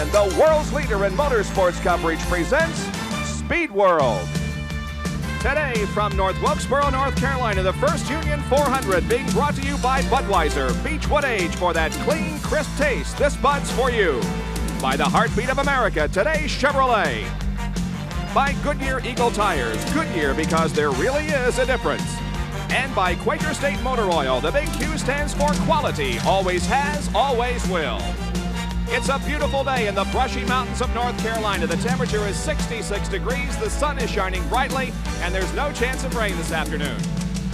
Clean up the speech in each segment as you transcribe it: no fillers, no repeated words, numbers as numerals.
ESPN, the world's leader in motorsports coverage, presents Speed World. Today from North Wilkesboro, North Carolina, the first Union 400 being brought to you by Budweiser. Beechwood Age for that clean, crisp taste. This Bud's for you. By the heartbeat of America, today's Chevrolet. By Goodyear Eagle Tires. Goodyear, because there really is a difference. And by Quaker State Motor Oil. The big Q stands for quality. Always has, always will. It's a beautiful day in the brushy mountains of North Carolina. The temperature is 66 degrees, the sun is shining brightly, and there's no chance of rain this afternoon.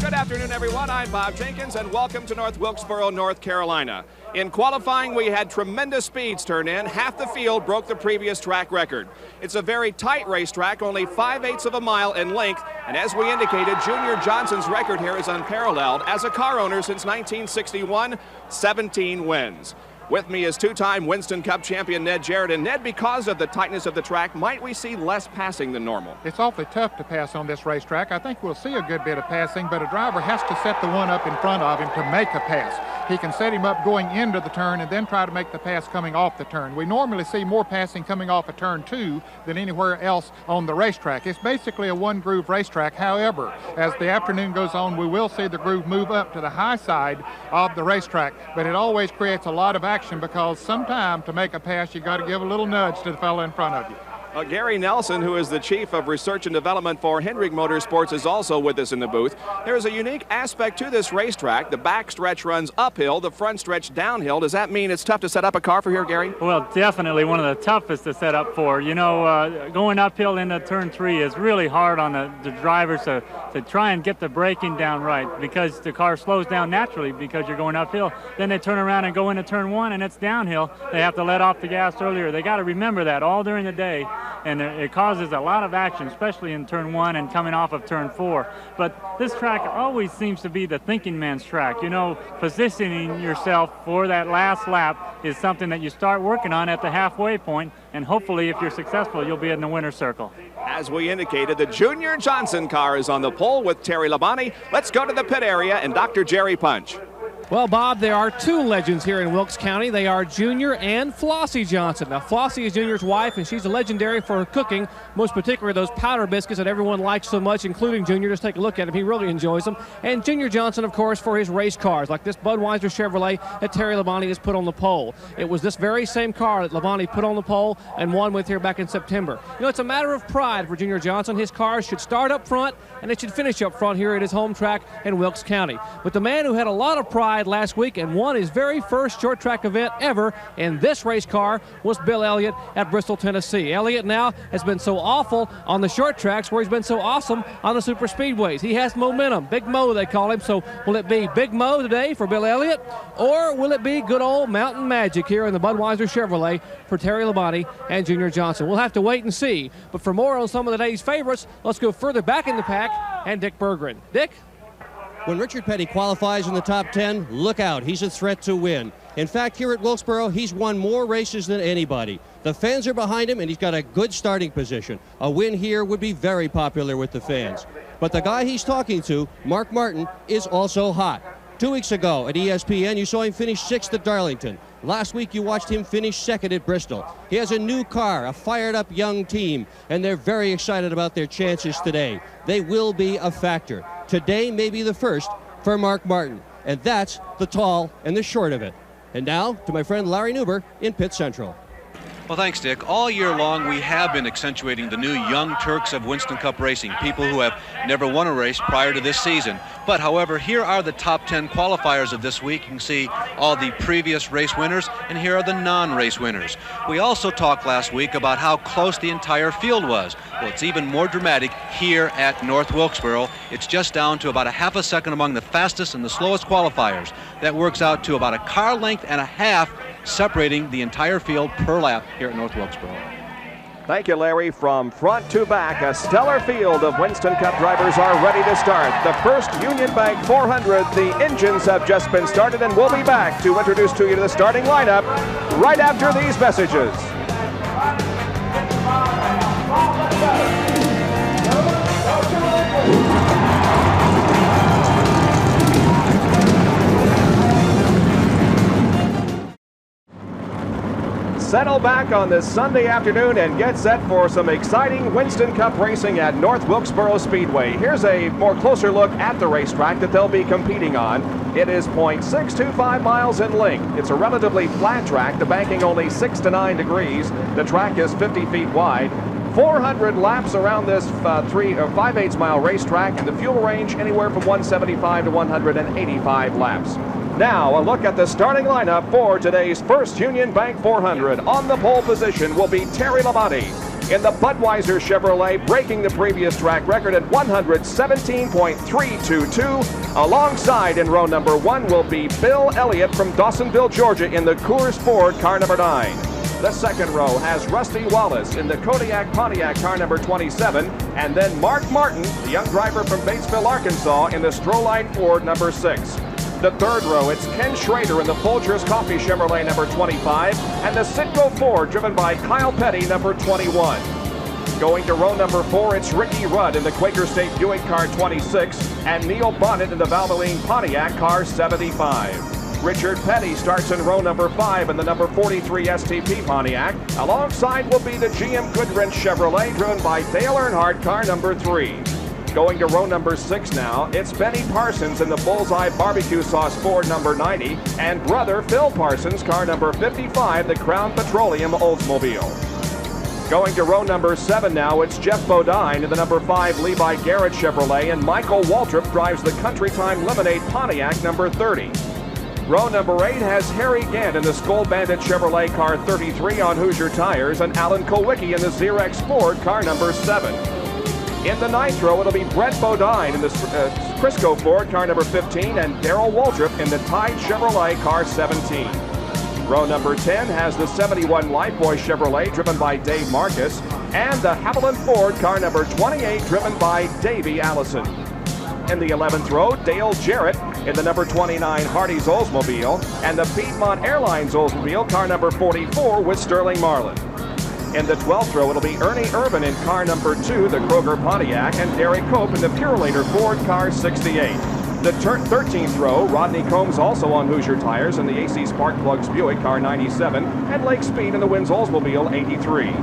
Good afternoon, everyone. I'm Bob Jenkins, and welcome to North Wilkesboro, North Carolina. In qualifying, we had tremendous speeds turn in. Half the field broke the previous track record. It's a very tight racetrack, only 5/8 of a mile in length, and as we indicated, Junior Johnson's record here is unparalleled. As a car owner since 1961, 17 wins. With me is two-time Winston Cup champion Ned Jarrett. And Ned, because of the tightness of the track, might we see less passing than normal? It's awfully tough to pass on this racetrack. I think we'll see a good bit of passing, but a driver has to set the one up in front of him to make a pass. He can set him up going into the turn and then try to make the pass coming off the turn. We normally see more passing coming off a turn 2 than anywhere else on the racetrack. It's basically a one-groove racetrack. However, as the afternoon goes on, we will see the groove move up to the high side of the racetrack, but it always creates a lot of action because sometimes to make a pass, you got to give a little nudge to the fellow in front of you. Gary Nelson, who is the Chief of Research and Development for Hendrick Motorsports, is also with us in the booth. There is a unique aspect to this racetrack. The back stretch runs uphill, the front stretch downhill. Does that mean it's tough to set up a car for here, Gary? Well, definitely one of the toughest to set up for. You know, going uphill into turn 3 is really hard on the drivers to try and get the braking down right, because the car slows down naturally because you're going uphill. Then they turn around and go into turn 1 and it's downhill. They have to let off the gas earlier. They got to remember that all during the day. And it causes a lot of action, especially in turn 1 and coming off of turn 4. But this track always seems to be the thinking man's track. You know, positioning yourself for that last lap is something that you start working on at the halfway point, and hopefully, if you're successful, you'll be in the winner's circle. As we indicated, the Junior Johnson car is on the pole with Terry Labonte. Let's go to the pit area and Dr. Jerry Punch. Well, Bob, there are two legends here in Wilkes County. They are Junior and Flossie Johnson. Now, Flossie is Junior's wife, and she's legendary for her cooking, most particularly those powder biscuits that everyone likes so much, including Junior. Just take a look at him. He really enjoys them. And Junior Johnson, of course, for his race cars, like this Budweiser Chevrolet that Terry Labonte has put on the pole. It was this very same car that Labonte put on the pole and won with here back in September. You know, it's a matter of pride for Junior Johnson. His cars should start up front, and they should finish up front here at his home track in Wilkes County. But the man who had a lot of pride last week and won his very first short track event ever in this race car was Bill Elliott at Bristol, Tennessee. Elliott now has been so awful on the short tracks where he's been so awesome on the super speedways. He has momentum. Big Mo, they call him. So will it be Big Mo today for Bill Elliott, or will it be good old Mountain Magic here in the Budweiser Chevrolet for Terry Labonte and Junior Johnson? We'll have to wait and see. But for more on some of the day's favorites, let's go further back in the pack and Dick Berggren. Dick? When Richard Petty qualifies in the top 10, look out. He's a threat to win. In fact, here at Wilkesboro, he's won more races than anybody. The fans are behind him, and he's got a good starting position. A win here would be very popular with the fans. But the guy he's talking to, Mark Martin, is also hot. 2 weeks ago at ESPN, you saw him finish 6th at Darlington. Last week, you watched him finish 2nd at Bristol. He has a new car, a fired-up young team, and they're very excited about their chances today. They will be a factor. Today may be the first for Mark Martin, and that's the tall and the short of it. And now to my friend Larry Nuber in Pit Central. Well, thanks, Dick. All year long, we have been accentuating the new young Turks of Winston Cup racing, people who have never won a race prior to this season. But, however, here are the top 10 qualifiers of this week. You can see all the previous race winners, and here are the non-race winners. We also talked last week about how close the entire field was. Well, it's even more dramatic here at North Wilkesboro. It's just down to about a half a second among the fastest and the slowest qualifiers. That works out to about a car length and a half separating the entire field per lap here at North Wilkesboro. Thank you, Larry. From front to back, a stellar field of Winston Cup drivers are ready to start. The first Union Bank 400, the engines have just been started, and we'll be back to introduce to you the starting lineup right after these messages. settle back on this Sunday afternoon and get set for some exciting Winston Cup racing at North Wilkesboro Speedway. Here's a more closer look at the racetrack that they'll be competing on. It is 0.625 miles in length. It's a relatively flat track, the banking only 6 to 9 degrees. The track is 50 feet wide. 400 laps around this 5/8 mile racetrack, and the fuel range anywhere from 175 to 185 laps. Now, a look at the starting lineup for today's First Union Bank 400. On the pole position will be Terry Labonte in the Budweiser Chevrolet, breaking the previous track record at 117.322. Alongside in row number 1 will be Bill Elliott from Dawsonville, Georgia in the Coors Ford car number 9. The second row has Rusty Wallace in the Kodiak Pontiac car number 27, and then Mark Martin, the young driver from Batesville, Arkansas, in the Stroline Ford number 6. The third row, it's Ken Schrader in the Folgers Coffee Chevrolet number 25, and the Citgo Ford driven by Kyle Petty number 21. Going to row number 4, it's Ricky Rudd in the Quaker State Buick car 26, and Neil Bonnet in the Valvoline Pontiac car 75. Richard Petty starts in row number 5 in the number 43 STP Pontiac. Alongside will be the GM Goodwrench Chevrolet driven by Dale Earnhardt car number 3. Going to row number 6 now, it's Benny Parsons in the Bullseye Barbecue Sauce Ford number 90, and brother Phil Parsons, car number 55, the Crown Petroleum Oldsmobile. Going to row number 7 now, it's Jeff Bodine in the number 5 Levi Garrett Chevrolet, and Michael Waltrip drives the Country Time Lemonade Pontiac number 30. Row number 8 has Harry Gant in the Skull Bandit Chevrolet car 33 on Hoosier Tires, and Alan Kowicki in the Xerox Ford car number 7. In the 9th row, it'll be Brett Bodine in the Crisco Ford car number 15, and Darrell Waltrip in the Tide Chevrolet car 17. Row number 10 has the 71 Lifebuoy Chevrolet driven by Dave Marcus, and the Haviland Ford car number 28 driven by Davey Allison. In the 11th row, Dale Jarrett in the number 29 Hardee's Oldsmobile, and the Piedmont Airlines Oldsmobile car number 44 with Sterling Marlin. In the 12th row, it'll be Ernie Irvin in car number 2, the Kroger Pontiac, and Derek Cope in the Purelator Ford car 68. The 13th row, Rodney Combs also on Hoosier Tires in the AC Spark Plugs Buick car 97, and Lake Speed in the Wins Oldsmobile 83.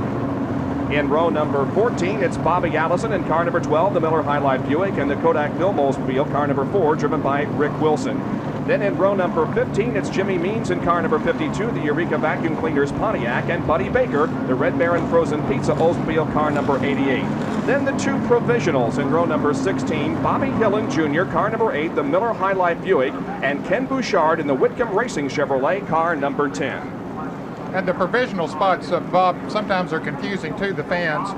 In row number 14, it's Bobby Allison in car number 12, the Miller High Life Buick, and the Kodak Film Oldsmobile car number 4, driven by Rick Wilson. Then in row number 15, it's Jimmy Means in car number 52, the Eureka Vacuum Cleaners Pontiac, and Buddy Baker, the Red Baron Frozen Pizza Oldsmobile car number 88. Then the 2 provisionals in row number 16, Bobby Hillen Jr., car number 8, the Miller High Life Buick, and Ken Bouchard in the Whitcomb Racing Chevrolet car number 10. And the provisional spots, Bob, sometimes are confusing to the fans.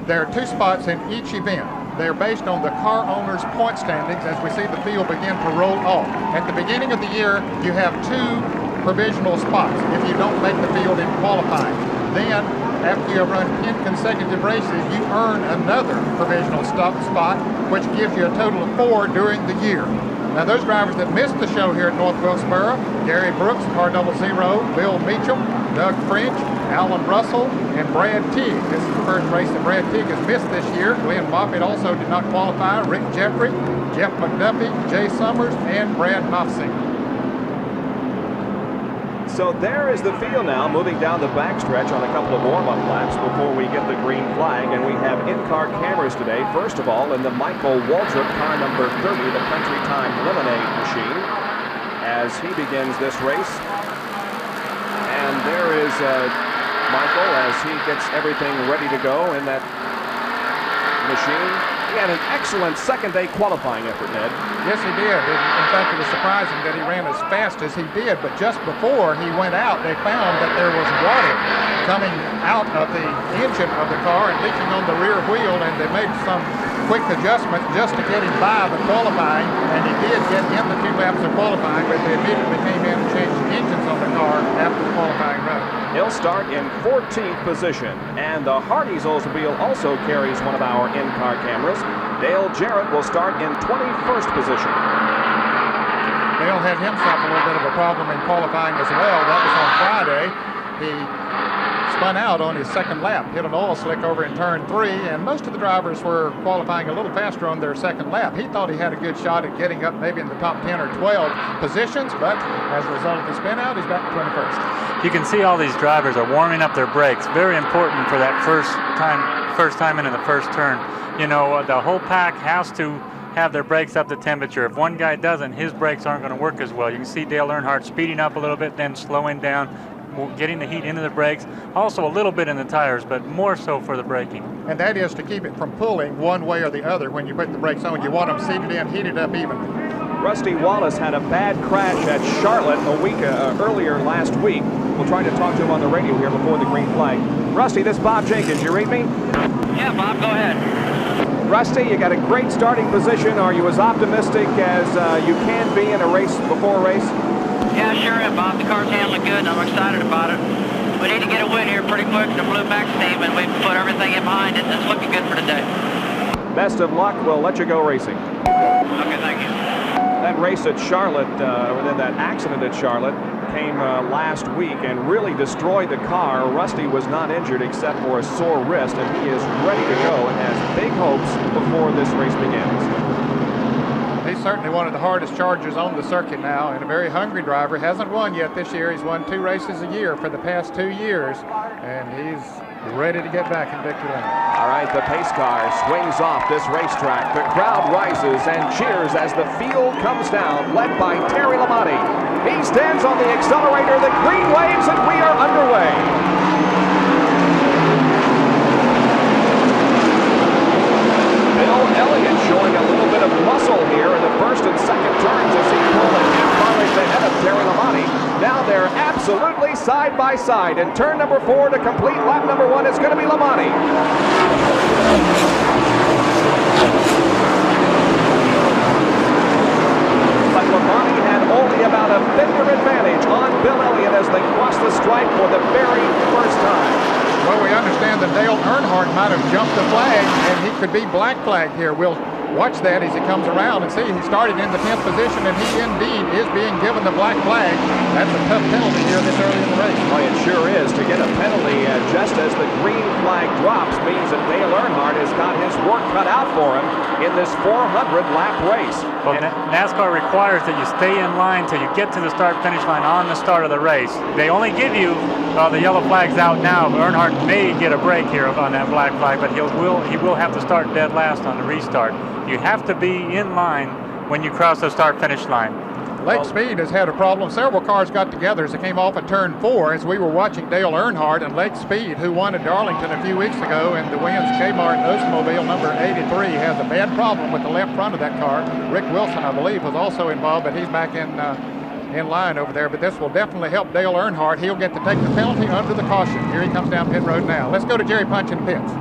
There are 2 spots in each event. They're based on the car owner's point standings as we see the field begin to roll off. At the beginning of the year, you have 2 provisional spots if you don't make the field in qualifying. Then, after you have run 10 consecutive races, you earn another provisional spot, which gives you a total of 4 during the year. Now, those drivers that missed the show here at North Wilkesboro, Gary Brooks, car 00, Bill Meacham, Doug French, Alan Russell, and Brad Teague. This is the first race that Brad Teague has missed this year. Glenn Moffitt also did not qualify. Rick Jeffrey, Jeff McDuffie, Jay Summers, and Brad Knopfsing. So there is the field now, moving down the backstretch on a couple of warm-up laps before we get the green flag, and we have in-car cameras today. First of all, in the Michael Waltrip car number 30, the Country Time Lemonade machine, as he begins this race. And there is Michael as he gets everything ready to go in that machine. He had an excellent second-day qualifying effort, Ned. Yes, he did. In fact, it was surprising that he ran as fast as he did, but just before he went out, they found that there was water coming out of the engine of the car and leaking on the rear wheel, and they made some quick adjustments just to get him by the qualifying, and he did get in the 2 laps of qualifying, but they immediately came in and changed the engines on the car after the qualifying run. He'll start in 14th position, and the Hardee's Oldsmobile also carries one of our in-car cameras. Dale Jarrett will start in 21st position. Dale had himself a little bit of a problem in qualifying as well. That was on Friday. He spun out on his second lap, hit an oil slick over in turn 3, and most of the drivers were qualifying a little faster on their second lap. He thought he had a good shot at getting up maybe in the top 10 or 12 positions, but as a result of the spin out, he's back to 21st. You can see all these drivers are warming up their brakes. Very important for that first time into the first turn. You know, the whole pack has to have their brakes up to temperature. If one guy doesn't, his brakes aren't going to work as well. You can see Dale Earnhardt speeding up a little bit, then slowing down, getting the heat into the brakes, also a little bit in the tires, but more so for the braking. And that is to keep it from pulling one way or the other when you put the brakes on. You want them seated in, heated up evenly. Rusty Wallace had a bad crash at Charlotte a week earlier last week. We'll try to talk to him on the radio here before the green flag. Rusty, this is Bob Jenkins. You read me? Yeah, Bob, go ahead. Rusty, you got a great starting position. Are you as optimistic as you can be in a race before a race? Yeah, sure am, Bob. The car's handling good, and I'm excited about it. We need to get a win here pretty quick in the Blue Max team, and we've put everything in behind it, and it's looking good for today. Best of luck. We'll let you go racing. Okay, thank you. That race at Charlotte, or then that accident at Charlotte, came last week and really destroyed the car. Rusty was not injured except for a sore wrist, and he is ready to go and has big hopes before this race begins. He's certainly one of the hardest chargers on the circuit now, and a very hungry driver. Hasn't won yet this year. He's won 2 races a year for the past 2 years, and he's ready to get back in victory lane. All right, the pace car swings off this racetrack. The crowd rises and cheers as the field comes down, led by Terry Lamonti. He stands on the accelerator, the green waves, and we are underway. Bill Elliott showing a little bit of muscle here in the first and second turns as he pulled a half mile ahead of Terry Lamonti. Now they're absolutely side by side. And turn number 4 to complete lap number 1 is going to be Lamonti. But Lamonti had only about a fender advantage on Bill Elliott as they crossed the stripe for the very first time. Well, we understand that Dale Earnhardt might have jumped the flag, and he could be black flagged here. We'll watch that as he comes around and see. He started in the 10th position, and he indeed is being given the black flag. That's a tough penalty here this early in the race. Well, it sure is. To get a penalty just as the green flag drops means that Dale Earnhardt has got his work cut out for him in this 400-lap race. Well, NASCAR requires that you stay in line till you get to the start-finish line on the start of the race. They only give you the yellow flags out now. Earnhardt may get a break here on that black flag, but he will have to start dead last on the restart. You have to be in line when you cross the start-finish line. Lake Speed has had a problem. Several cars got together as they came off at turn 4 as we were watching Dale Earnhardt and Lake Speed, who won at Darlington a few weeks ago in the Wins Kmart Oldsmobile number 83, has a bad problem with the left front of that car. Rick Wilson, I believe, was also involved, but he's back in line over there. But this will definitely help Dale Earnhardt. He'll get to take the penalty under the caution. Here he comes down pit road now. Let's go to Jerry Punch in the pits.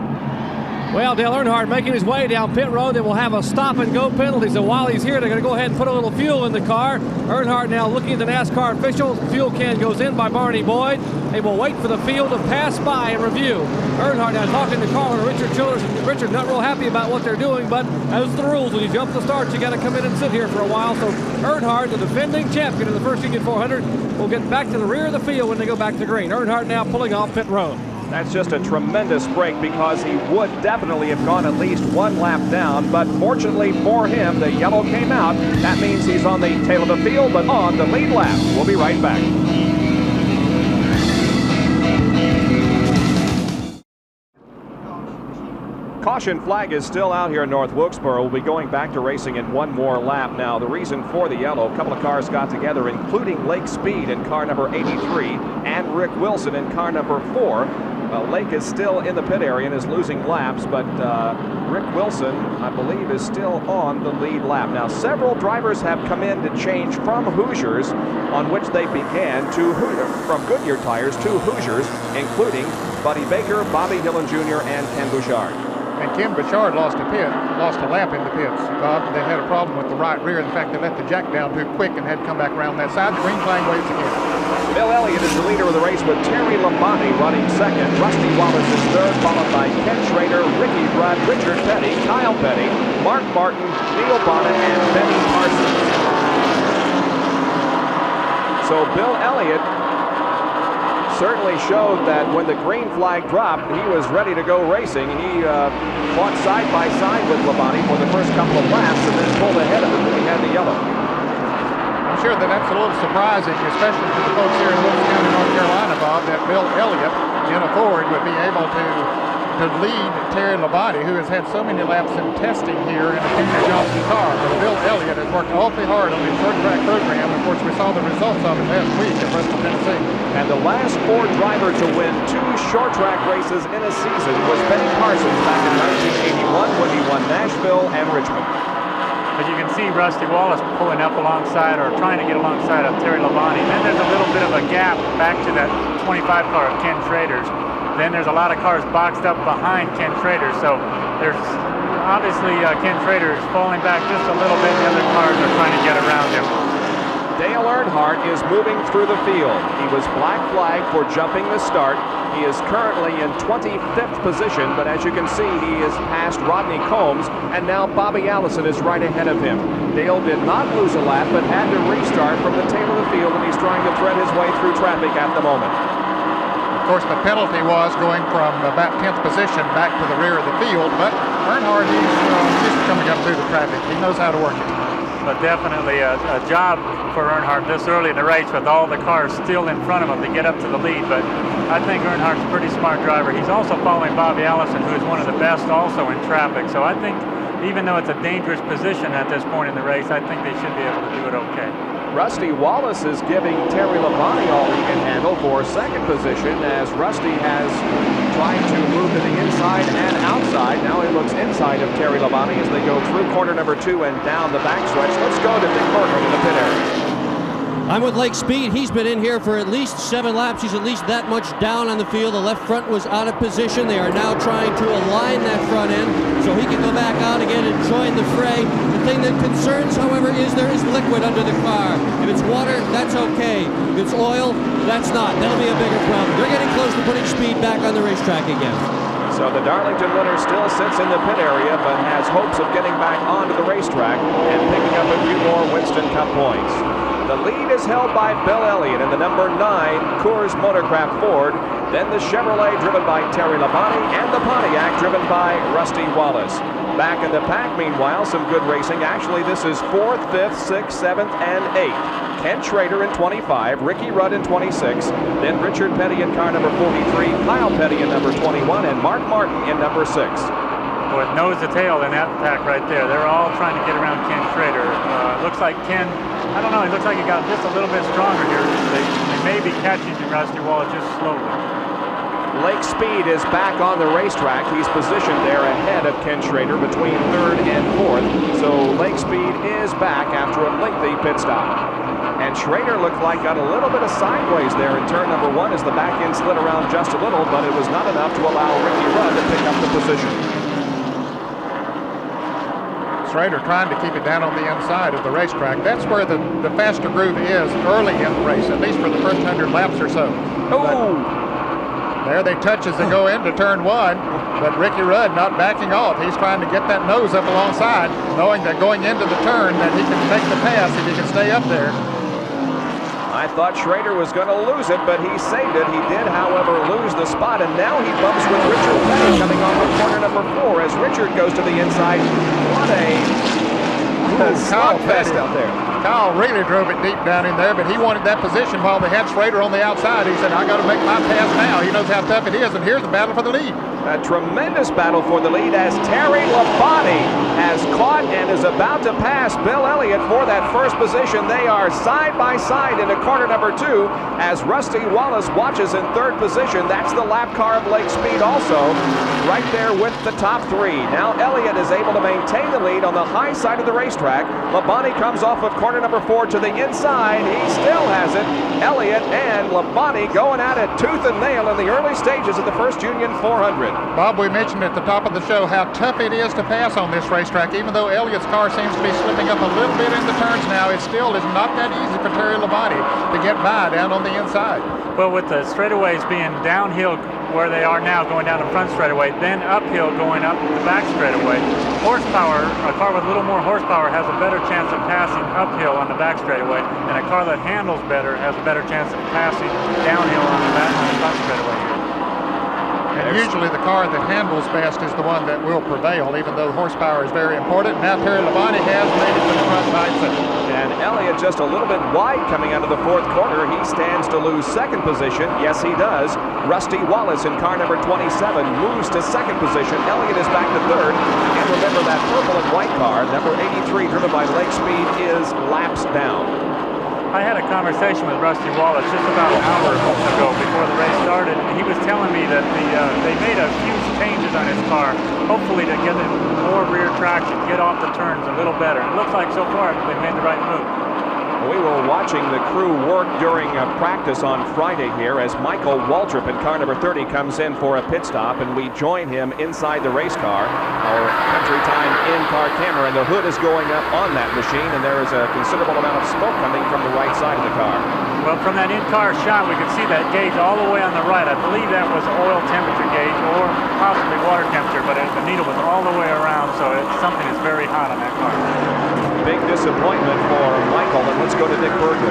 Well, Dale Earnhardt making his way down pit road. They will have a stop-and-go penalty. So while he's here, they're going to go ahead and put a little fuel in the car. Earnhardt now looking at the NASCAR officials. The fuel can goes in by Barney Boyd. They will wait for the field to pass by and review. Earnhardt now talking to Carl and Richard Childers. Richard not real happy about what they're doing, but as the rules, when you jump the start, you got to come in and sit here for a while. So Earnhardt, the defending champion of the first Union 400, will get back to the rear of the field when they go back to green. Earnhardt now pulling off pit road. That's just a tremendous break because he would definitely have gone at least 1 lap down, but fortunately for him, the yellow came out. That means he's on the tail of the field, but on the lead lap. We'll be right back. Caution flag is still out here in North Wilkesboro. We'll be going back to racing in 1 more lap now. The reason for the yellow, a couple of cars got together, including Lake Speed in car number 83 and Rick Wilson in car number 4. Lake is still in the pit area and is losing laps, but Rick Wilson, I believe, is still on the lead lap. Now, several drivers have come in to change from Hoosiers, on which they began, from Goodyear tires to Hoosiers, including Buddy Baker, Bobby Dillon Jr., and Ken Bouchard. And Ken Bouchard lost a lap in the pits, Bob. They had a problem with the right rear. In fact, they let the jack down too quick and had to come back around that side. The green flag waves again. Bill Elliott is the leader of the race with Terry Lamonti running second. Rusty Wallace is third, followed by Ken Schrader, Ricky Rudd, Richard Petty, Kyle Petty, Mark Martin, Neil Bonnet, and Benny Parsons. So Bill Elliott certainly showed that when the green flag dropped, he was ready to go racing. He fought side by side with Labonte for the first couple of laps and then pulled ahead of him when he had the yellow. I'm sure that that's a little surprising, especially to the folks here in Wilkes County, North Carolina, Bob, that Bill Elliott in a Ford would be able to lead Terry Labonte, who has had so many laps in testing here in a Junior Johnson car. But Bill Elliott has worked awfully hard on his short track program. Of course, we saw the results of it last week at Western Tennessee. And the last Ford driver to win 2 short track races in a season was Benny Parsons back in 1981 when he won Nashville and Richmond. But you can see Rusty Wallace pulling up alongside or trying to get alongside of Terry Labonte. Then there's a little bit of a gap back to that 25 car of Ken Schrader's. Then there's a lot of cars boxed up behind Ken Schrader. So there's obviously Ken Schrader is falling back just a little bit. The other cars are trying to get around him. Dale Earnhardt is moving through the field. He was black flagged for jumping the start. He is currently in 25th position, but as you can see, he is past Rodney Combs, and now Bobby Allison is right ahead of him. Dale did not lose a lap, but had to restart from the tail of the field, and he's trying to thread his way through traffic at the moment. Of course, the penalty was going from about 10th position back to the rear of the field, but Earnhardt, he's coming up through the traffic. He knows how to work it. But definitely a job for Earnhardt this early in the race with all the cars still in front of him to get up to the lead. But I think Earnhardt's a pretty smart driver. He's also following Bobby Allison, who is one of the best also in traffic. So I think even though it's a dangerous position at this point in the race, I think they should be able to do it okay. Rusty Wallace is giving Terry Labonte all he can handle for second position as Rusty has tried to move to the inside and outside. Now he looks inside of Terry Labonte as they go through corner number 2 and down the backstretch. Let's go to Dick Berger in the pit area. I'm with Lake Speed. He's been in here for at least 7 laps. He's at least that much down on the field. The left front was out of position. They are now trying to align that front end so he can go back out again and join the fray. The thing that concerns, however, is there is liquid under the car. If it's water, that's okay. If it's oil, that's not. That'll be a bigger problem. They're getting close to putting Speed back on the racetrack again. So the Darlington winner still sits in the pit area but has hopes of getting back onto the racetrack and picking up a few more Winston Cup points. The lead is held by Bill Elliott in the number 9 Coors Motorcraft Ford. Then the Chevrolet driven by Terry Labonte and the Pontiac driven by Rusty Wallace. Back in the pack, meanwhile, some good racing. Actually, this is 4th, 5th, 6th, 7th, and 8th. Ken Schrader in 25, Ricky Rudd in 26, then Richard Petty in car number 43, Kyle Petty in number 21, and Mark Martin in number 6. With nose to tail in that pack right there, they're all trying to get around Ken Schrader. Looks like Ken, I don't know, he looks like he got just a little bit stronger here. They may be catching Rusty Wallace just slowly. Lake Speed is back on the racetrack. He's positioned there ahead of Ken Schrader between 3rd and 4th. So Lake Speed is back after a lengthy pit stop. And Schrader looked like got a little bit of sideways there in turn number 1 as the back end slid around just a little, but it was not enough to allow Ricky Rudd to pick up the position. Schrader trying to keep it down on the inside of the racetrack. That's where the faster groove is early in the race, at least for the first 100 laps or so. Oh! There they touch as they go into turn 1, but Ricky Rudd not backing off. He's trying to get that nose up alongside, knowing that going into the turn that he can make the pass if he can stay up there. I thought Schrader was going to lose it, but he saved it. He did, however, lose the spot, and now he bumps with Richard Petty coming off of corner number 4 as Richard goes to the inside. What a slugfest out there. Kyle really drove it deep down in there, but he wanted that position while they had Schrader on the outside. He said, I got to make my pass now. He knows how tough it is, and here's the battle for the lead. A tremendous battle for the lead as Terry Labonte has caught and is about to pass Bill Elliott for that first position. They are side by side into corner number 2 as Rusty Wallace watches in 3rd position. That's the lap car of Lake Speed also, right there with the top 3. Now Elliott is able to maintain the lead on the high side of the racetrack. Labonte comes off of corner number 4 to the inside. He still has it. Elliott and Labonte going at it tooth and nail in the early stages of the first Union 400. Bob, we mentioned at the top of the show how tough it is to pass on this racetrack. Even though Elliott's car seems to be slipping up a little bit in the turns now, it still is not that easy for Terry Labonte to get by down on the inside. Well, with the straightaways being downhill where they are now going down the front straightaway, then uphill going up the back straightaway. Horsepower, a car with a little more horsepower has a better chance of passing uphill on the back straightaway, and a car that handles better has a better chance of passing downhill on the front straightaway here. And usually the car that handles best is the one that will prevail, even though horsepower is very important. Now Terry Labonte has made it to the front by himself. And Elliott just a little bit wide coming out of the fourth corner. He stands to lose second position. Yes, he does. Rusty Wallace in car number 27 moves to second position. Elliott is back to third. And remember that purple and white car, number 83, driven by Lake Speed, is laps down. I had a conversation with Rusty Wallace just about an hour ago before the race started, and he was telling me that they made a few changes on his car, hopefully to get more rear traction, get off the turns a little better. It looks like so far they made the right move. We were watching the crew work during practice on Friday here as Michael Waltrip in car number 30 comes in for a pit stop, and we join him inside the race car. Our Country Time in-car camera, and the hood is going up on that machine, and there is a considerable amount of smoke coming from the right side of the car. Well, from that in-car shot, we could see that gauge all the way on the right. I believe that was oil temperature gauge or possibly water temperature, but the needle was all the way around, so it's something that's very hot on that car. Big disappointment for Michael, and let's go to Dick Bergman.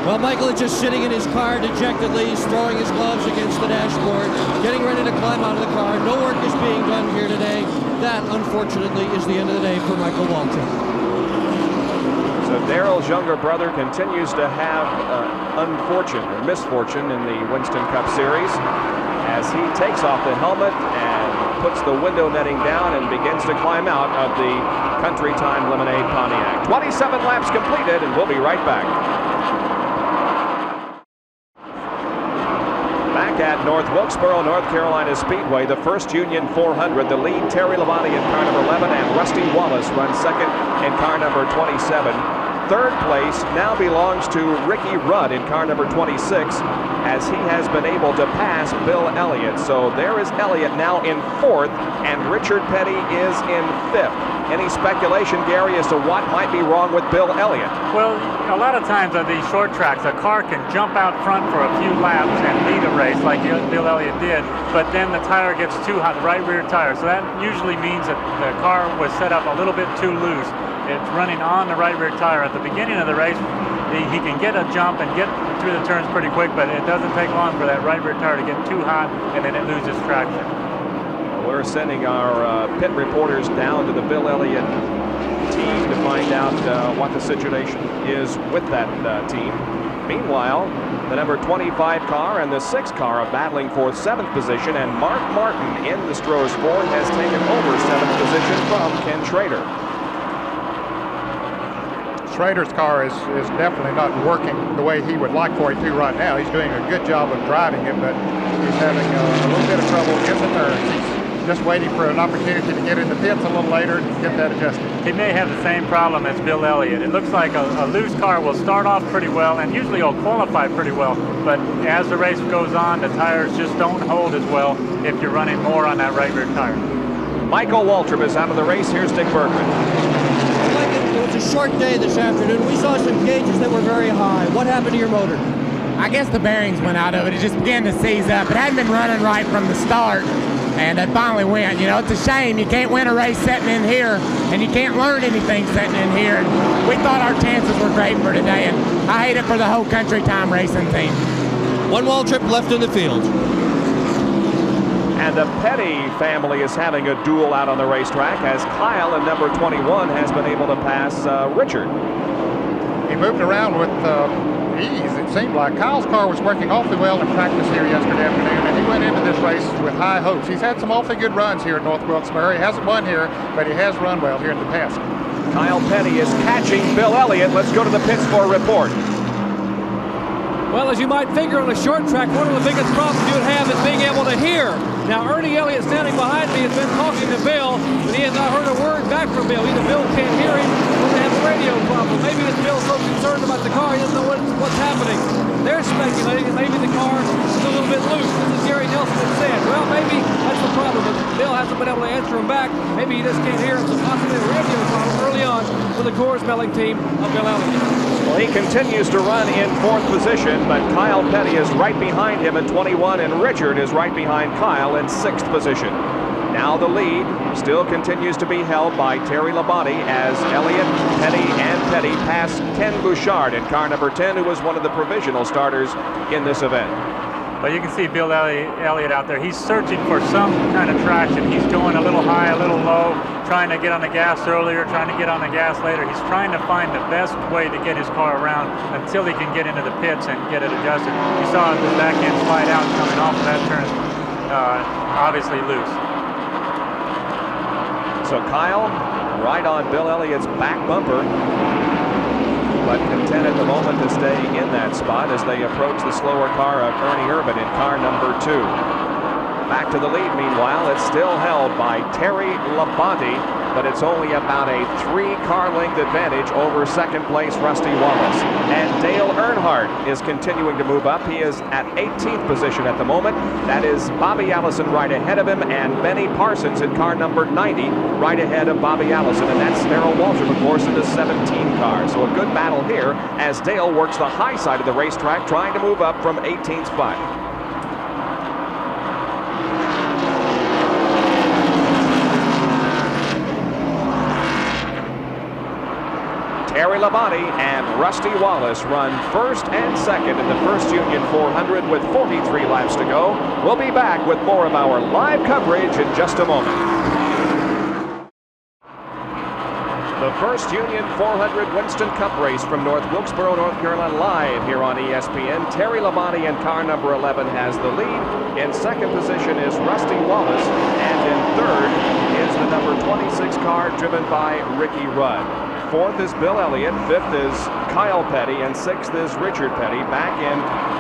Well, Michael is just sitting in his car dejectedly. He's throwing his gloves against the dashboard, getting ready to climb out of the car. No work is being done here today. That, unfortunately, is the end of the day for Michael Waltrip. So Darrell's younger brother continues to have misfortune in the Winston Cup Series as he takes off the helmet and puts the window netting down and begins to climb out of the Country Time Lemonade Pontiac. 27 laps completed, and we'll be right back. Back at North Wilkesboro, North Carolina Speedway, the first Union 400. The lead, Terry Labonte in car number 11, and Rusty Wallace runs second in car number 27. Third place now belongs to Ricky Rudd in car number 26, as he has been able to pass Bill Elliott. So there is Elliott now in fourth, and Richard Petty is in fifth. Any speculation, Gary, as to what might be wrong with Bill Elliott? Well, a lot of times on these short tracks, a car can jump out front for a few laps and lead a race like Bill Elliott did, but then the tire gets too hot, the right rear tire. So that usually means that the car was set up a little bit too loose. It's running on the right rear tire. At the beginning of the race, he can get a jump and get through the turns pretty quick, but it doesn't take long for that right rear tire to get too hot, and then it loses traction. We're sending our pit reporters down to the Bill Elliott team to find out what the situation is with that team. Meanwhile, the number 25 car and the 6 car are battling for 7th position, and Mark Martin in the Stroh's Ford has taken over 7th position from Ken Schrader. Schrader's car is definitely not working the way he would like for it to right now. He's doing a good job of driving it, but he's having a little bit of trouble in the turns. He's just waiting for an opportunity to get in the pits a little later and get that adjusted. He may have the same problem as Bill Elliott. It looks like a loose car will start off pretty well, and usually will qualify pretty well, but as the race goes on, the tires just don't hold as well if you're running more on that right rear tire. Michael Waltrip is out of the race. Here's Dick Bergman. It was a short day this afternoon. We saw some gauges that were very high. What happened to your motor? I guess the bearings went out of it. It just began to seize up. It hadn't been running right from the start, and it finally went. You know, it's a shame. You can't win a race sitting in here, and you can't learn anything sitting in here. And we thought our chances were great for today, and I hate it for the whole Country Time racing team. One Waltrip left in the field. And the Petty family is having a duel out on the racetrack as Kyle in number 21 has been able to pass Richard. He moved around with ease, it seemed like. Kyle's car was working awfully well in practice here yesterday afternoon, and he went into this race with high hopes. He's had some awfully good runs here at North Wilkesboro. He hasn't won here, but he has run well here in the past. Kyle Petty is catching Bill Elliott. Let's go to the pits for a report. Well, as you might figure on a short track, one of the biggest problems you would have is being able to hear. Now, Ernie Elliott standing behind me has been talking to Bill, but he has not heard a word back from Bill. Either Bill can't hear him or they have a radio problem. Maybe it's Bill so concerned about the car he doesn't know what's happening. They're speculating that maybe the car is a little bit loose, as Gary Nelson has said. Well, maybe that's the problem. But Bill hasn't been able to answer him back. Maybe he just can't hear him, so possibly a radio problem early on. for the Coors Melling team of Bill Elliott. Well, he continues to run in 4th position, but Kyle Petty is right behind him at 21, and Richard is right behind Kyle in 6th position. Now the lead still continues to be held by Terry Labonte as Elliott, Petty, and Petty pass Ken Bouchard in car number 10, who was one of the provisional starters in this event. But you can see Bill Elliott out there. He's searching for some kind of traction. He's going a little high, a little low, trying to get on the gas earlier, trying to get on the gas later. He's trying to find the best way to get his car around until he can get into the pits and get it adjusted. You saw the back end slide out coming off of that turn, obviously loose. So Kyle right on Bill Elliott's back bumper, but content at the moment to stay in that spot as they approach the slower car of Ernie Irvin in car number 2. Back to the lead, meanwhile, it's still held by Terry Labonte, but it's only about a 3-car length advantage over 2nd place Rusty Wallace. And Dale Earnhardt is continuing to move up. He is at 18th position at the moment. That is Bobby Allison right ahead of him, and Benny Parsons in car number 90 right ahead of Bobby Allison. And that's Darrell Waltrip, of course, in the 17 car. So a good battle here as Dale works the high side of the racetrack, trying to move up from 18th spot. Terry Labonte and Rusty Wallace run 1st and 2nd in the First Union 400 with 43 laps to go. We'll be back with more of our live coverage in just a moment. The First Union 400 Winston Cup race from North Wilkesboro, North Carolina, live here on ESPN. Terry Labonte in car number 11 has the lead. In 2nd position is Rusty Wallace, and in 3rd is the number 26 car driven by Ricky Rudd. 4th is Bill Elliott, 5th is Kyle Petty, and 6th is Richard Petty. Back in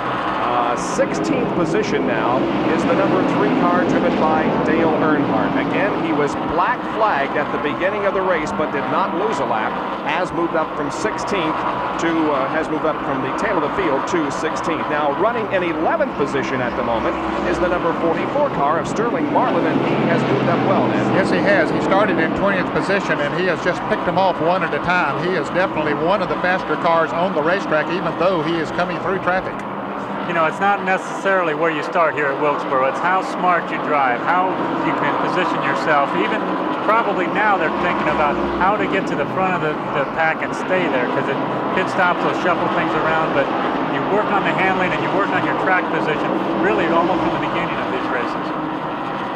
16th position now is the number 3 car driven by Dale Earnhardt. Again, he was black flagged at the beginning of the race, but did not lose a lap. Has moved up from 16th to has moved up from the tail of the field to 16th. Now running in 11th position at the moment is the number 44 car of Sterling Marlin, and he has moved up well. Yes, he has. He started in 20th position, and he has just picked them off one at a time. He is definitely one of the faster cars on the racetrack, even though he is coming through traffic. You know, it's not necessarily where you start here at Wilkesboro. It's how smart you drive, how you can position yourself. Even probably now they're thinking about how to get to the front of the pack and stay there, because at pit stops will shuffle things around, but you work on the handling and you work on your track position really almost from the beginning of these races.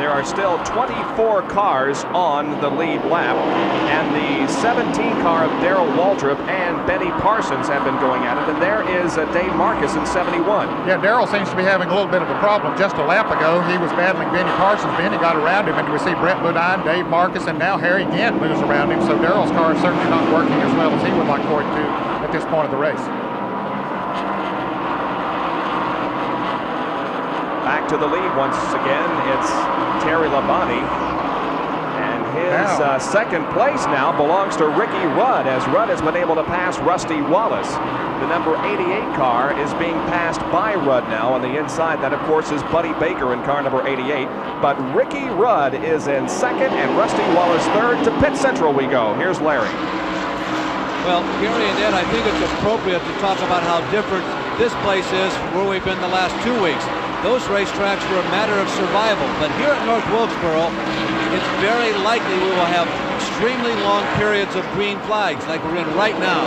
There are still 24 cars on the lead lap, and the 17 car of Darrell Waltrip and Benny Parsons have been going at it, and there is Dave Marcus in 71. Yeah, Darrell seems to be having a little bit of a problem. Just a lap ago, he was battling Benny Parsons. Benny got around him, and we see Brett Bodine, Dave Marcus, and now Harry Gant moves around him, so Darrell's car is certainly not working as well as he would like for it to at this point of the race. Back to the lead once again, it's Terry Labonte, and his second place now belongs to Ricky Rudd, as Rudd has been able to pass Rusty Wallace. The number 88 car is being passed by Rudd now on the inside. That, of course, is Buddy Baker in car number 88, but Ricky Rudd is in 2nd and Rusty Wallace 3rd. To pit central we go. Here's Larry. Well, Gary and Ed, I think it's appropriate to talk about how different this place is from where we've been the last 2 weeks. Those racetracks were a matter of survival, but here at North Wilkesboro, it's very likely we will have extremely long periods of green flags like we're in right now.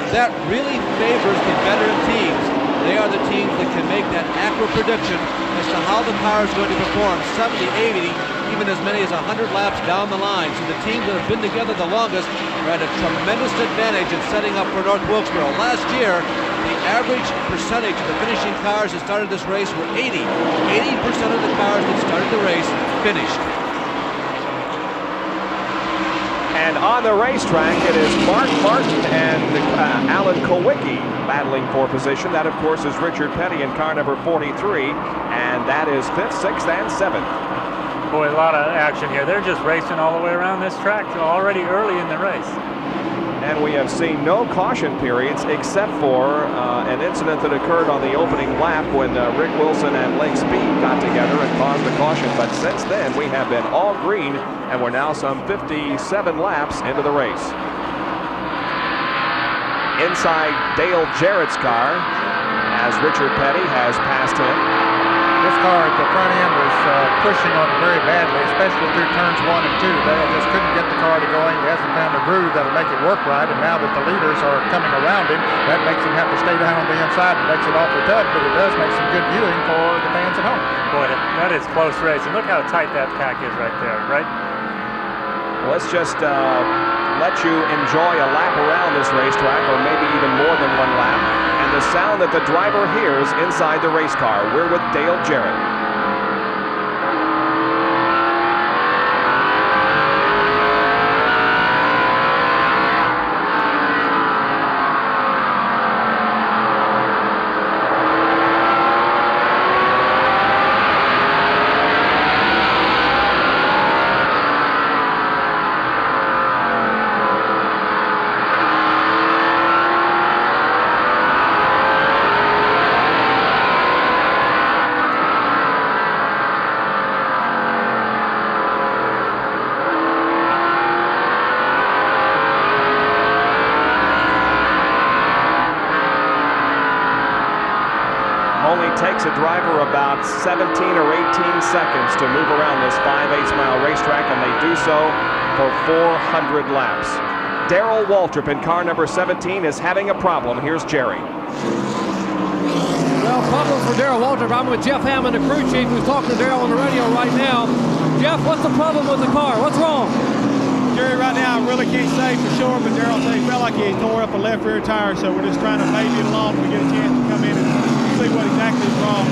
That really favors the veteran teams. They are the teams that can make that accurate prediction as to how the car is going to perform 70, 80, even as many as 100 laps down the line. So the teams that have been together the longest are at a tremendous advantage in setting up for North Wilkesboro. Last year, the average percentage of the finishing cars that started this race were 80. 80% of the cars that started the race finished. And on the racetrack, it is Mark Martin and Alan Kowicki battling for position. That, of course, is Richard Petty in car number 43, and that is 5th, 6th, and 7th. Boy, a lot of action here. They're just racing all the way around this track already early in the race. And we have seen no caution periods except for an incident that occurred on the opening lap when Rick Wilson and Lake Speed got together and caused a caution. But since then, we have been all green, and we're now some 57 laps into the race. inside Dale Jarrett's car as Richard Petty has passed him. This car at the front end was pushing on it very badly, especially through turns 1 and 2. Dale just couldn't get the car to going. He hasn't found a groove that'll make it work right, and now that the leaders are coming around him, that makes him have to stay down on the inside and makes it awfully tough, but it does make some good viewing for the fans at home. Boy, that is close racing. Look how tight that pack is right there, right? Let's just let you enjoy a lap around this racetrack, or maybe even more than one lap, and the sound that the driver hears inside the race car. We're with Dale Jarrett. Takes a driver about 17 or 18 seconds to move around this 5/8 mile racetrack, and they do so for 400 laps. Darrell Waltrip in car number 17 is having a problem. Here's Jerry. Well, problem for Darrell Waltrip. I'm with Jeff Hammond, the crew chief, who's talking to Darrell on the radio right now. Jeff, what's the problem with the car? What's wrong? Jerry, right now I really can't say for sure, but Darrell said he felt like he tore up a left rear tire, so we're just trying to baby it along when we get a chance to come in and see what exactly is wrong.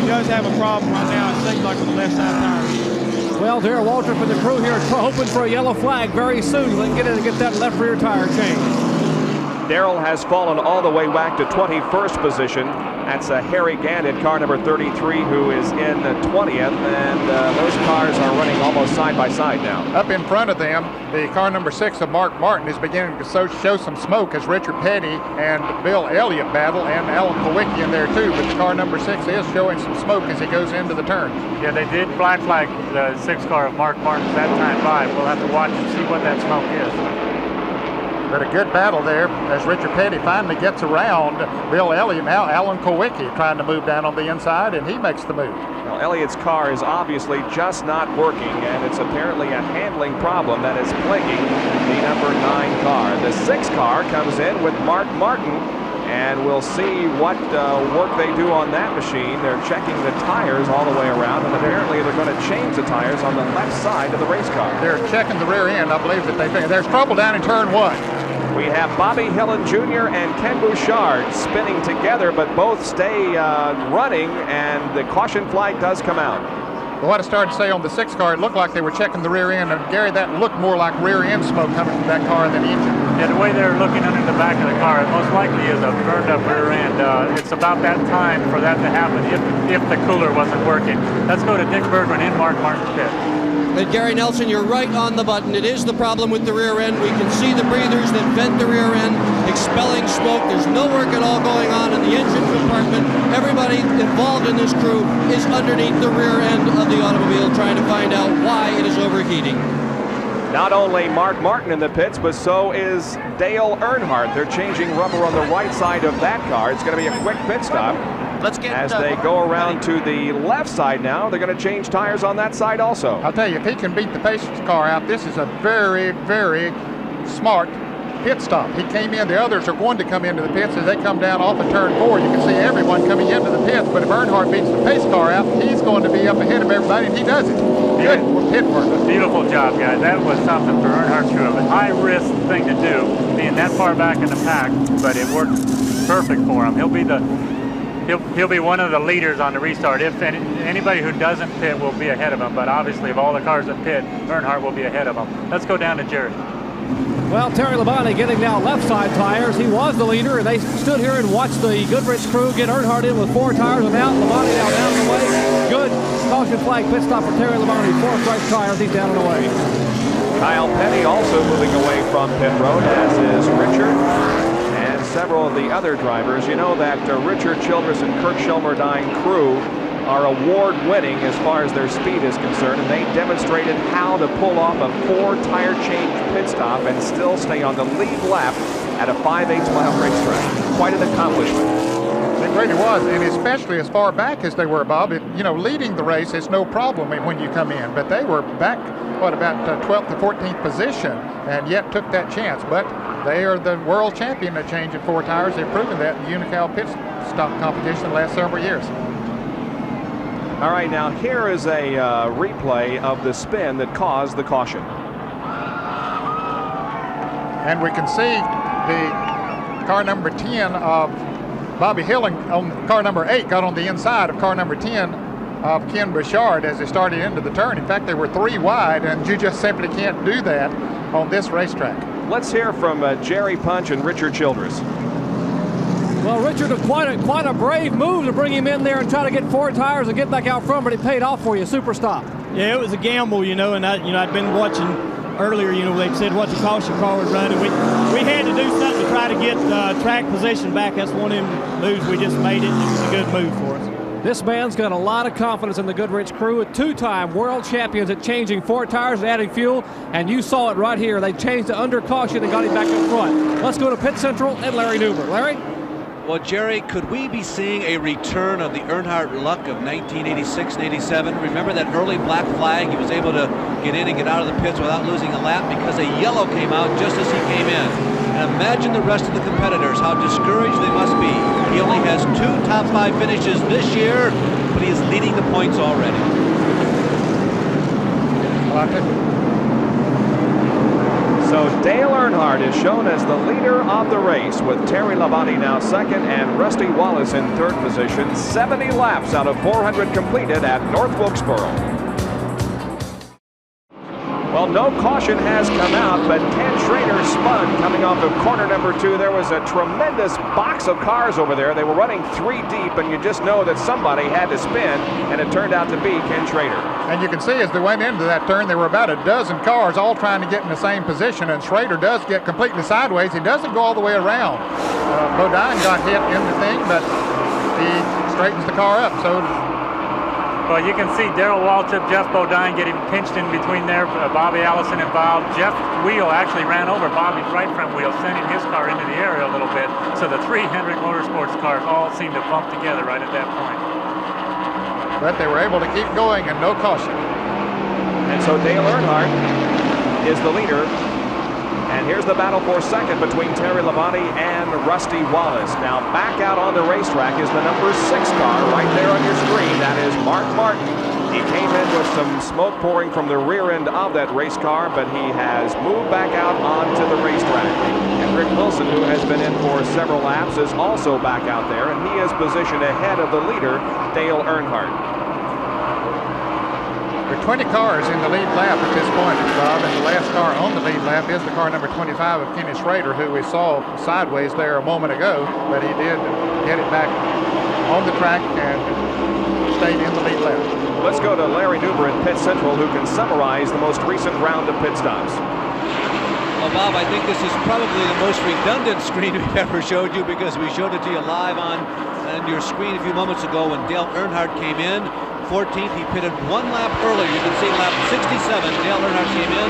He does have a problem right now, it seems like, with the left side tire. Well, Darrell Waltrip and the crew here are hoping for a yellow flag very soon. They can get in and get that left rear tire changed. Darrell has fallen all the way back to 21st position. That's Harry Gannett, car number 33, who is in 20th, and those cars are running almost side by side now. Up in front of them, the car number 6 of Mark Martin is beginning to show some smoke as Richard Petty and Bill Elliott battle, and Alan Kowicki in there too, but the car number 6 is showing some smoke as he goes into the turn. Yeah, they did black flag the 6 car of Mark Martin's that time by. We'll have to watch and see what that smoke is. But a good battle there as Richard Petty finally gets around Bill Elliott. Now Alan Kowicki trying to move down on the inside, and he makes the move. Well, Elliott's car is obviously just not working, and it's apparently a handling problem that is plaguing the number 9 car. The 6 car comes in with Mark Martin, and we'll see what work they do on that machine. They're checking the tires all the way around, and apparently they're going to change the tires on the left side of the race car. They're checking the rear end. I believe that there's trouble down in turn 1. We have Bobby Hillen Jr. and Ken Bouchard spinning together, but both stay running, and the caution flag does come out. Well, what I started to say on the 6 car, it looked like they were checking the rear end, and Gary, that looked more like rear end smoke coming from that car than the engine. Yeah, the way they're looking under the back of the car, it most likely is a burned up rear end. It's about that time for that to happen if the cooler wasn't working. Let's go to Dick Bergman in Mark Martin's pit. And Gary Nelson, you're right on the button. It is the problem with the rear end. We can see the breathers that vent the rear end expelling smoke. There's no work at all going on in the engine compartment. Everybody involved in this crew is underneath the rear end of the automobile trying to find out why it is overheating. Not only Mark Martin in the pits, but so is Dale Earnhardt. They're changing rubber on the right side of that car. It's going to be a quick pit stop. Let's get as they go around to the left side now. They're going to change tires on that side also. I'll tell you, if he can beat the pace car out, this is a very, very smart pit stop. He came in. The others are going to come into the pits as they come down off of turn 4. You can see everyone coming into the pits, but if Earnhardt beats the pace car out, he's going to be up ahead of everybody, and he does it. Good pit work. Beautiful job, guys. That was something for Earnhardt's crew. A high-risk thing to do, being that far back in the pack, but it worked perfect for him. He'll be one of the leaders on the restart. If anybody who doesn't pit will be ahead of him, but obviously of all the cars that pit, Earnhardt will be ahead of him. Let's go down to Jerry. Well, Terry Labonte getting now left side tires. He was the leader, and they stood here and watched the Goodrich crew get Earnhardt in with 4 tires and out. Labonte now down the way. Good caution flag pit stop for Terry Labonte. 4 fresh tires. He's down and away. Kyle Petty also moving away from pit road, as is Richard. Several of the other drivers. You know that Richard Childress and Kurt Shelmerdine crew are award-winning as far as their speed is concerned, and they demonstrated how to pull off a 4 tire change pit stop and still stay on the lead lap at a 5/8-mile racetrack. Quite an accomplishment. It really was, and especially as far back as they were, Bob. Leading the race is no problem when you come in, but they were back, about 12th to 14th position, and yet took that chance. But they are the world champion at changing 4 tires. They've proven that in the Unical pit stop competition the last several years. All right, now here is a replay of the spin that caused the caution. And we can see the car number 10 of Bobby Hilling on car number 8 got on the inside of car number 10 of Ken Bouchard as they started into the turn. In fact, they were 3 wide, and you just simply can't do that on this racetrack. Let's hear from Jerry Punch and Richard Childress. Well, Richard, quite a brave move to bring him in there and try to get 4 tires and get back out front, but it paid off for you. Super stop. Yeah, it was a gamble, and I'd been watching earlier, they said what the caution car was running. We had to do something to try to get track position back. That's one of them moves we just made it. It was a good move for us. This man's got a lot of confidence in the Goodrich crew. 2-time world champions at changing 4 tires and adding fuel, and you saw it right here. They changed it under caution and got him back up front. Let's go to Pit Central and Larry Newber. Larry? Well, Jerry, could we be seeing a return of the Earnhardt luck of 1986 and 87? Remember that early black flag? He was able to get in and get out of the pits without losing a lap because a yellow came out just as he came in. And imagine the rest of the competitors, how discouraged they must be. He only has 2 top 5 finishes this year, but he is leading the points already. So Dale Earnhardt is shown as the leader of the race, with Terry Labonte now second and Rusty Wallace in 3rd position. 70 laps out of 400 completed at North Wilkesboro. Well, no caution has come out, but Ken Schrader spun coming off of corner number 2. There was a tremendous box of cars over there. They were running 3 deep, and you just know that somebody had to spin, and it turned out to be Ken Schrader. And you can see as they went into that turn, there were about a dozen cars all trying to get in the same position, and Schrader does get completely sideways. He doesn't go all the way around. Bodine got hit in the thing, but he straightens the car up. So. Well, you can see Darrell Waltrip, Jeff Bodine getting pinched in between there. Bobby Allison involved. Jeff's wheel actually ran over Bobby's right front wheel, sending his car into the air a little bit. So the 3 Hendrick Motorsports cars all seemed to bump together right at that point. But they were able to keep going and no caution. And so Dale Earnhardt is the leader. And here's the battle for second between Terry Labonte and Rusty Wallace. Now back out on the racetrack is the number 6 car right there on your screen. That is Mark Martin. He came in with some smoke pouring from the rear end of that race car, but he has moved back out onto the racetrack. And Rick Wilson, who has been in for several laps, is also back out there, and he is positioned ahead of the leader, Dale Earnhardt. There are 20 cars in the lead lap at this point, Bob, and the last car on the lead lap is the car number 25 of Kenny Schrader, who we saw sideways there a moment ago, but he did get it back on the track and stayed in the lead lap. Let's go to Larry Newber in Pit Central, who can summarize the most recent round of pit stops. Well, Bob, I think this is probably the most redundant screen we've ever showed you, because we showed it to you live on your screen a few moments ago when Dale Earnhardt came in. 14th, he pitted 1 lap earlier. You can see lap 67, Dale Earnhardt came in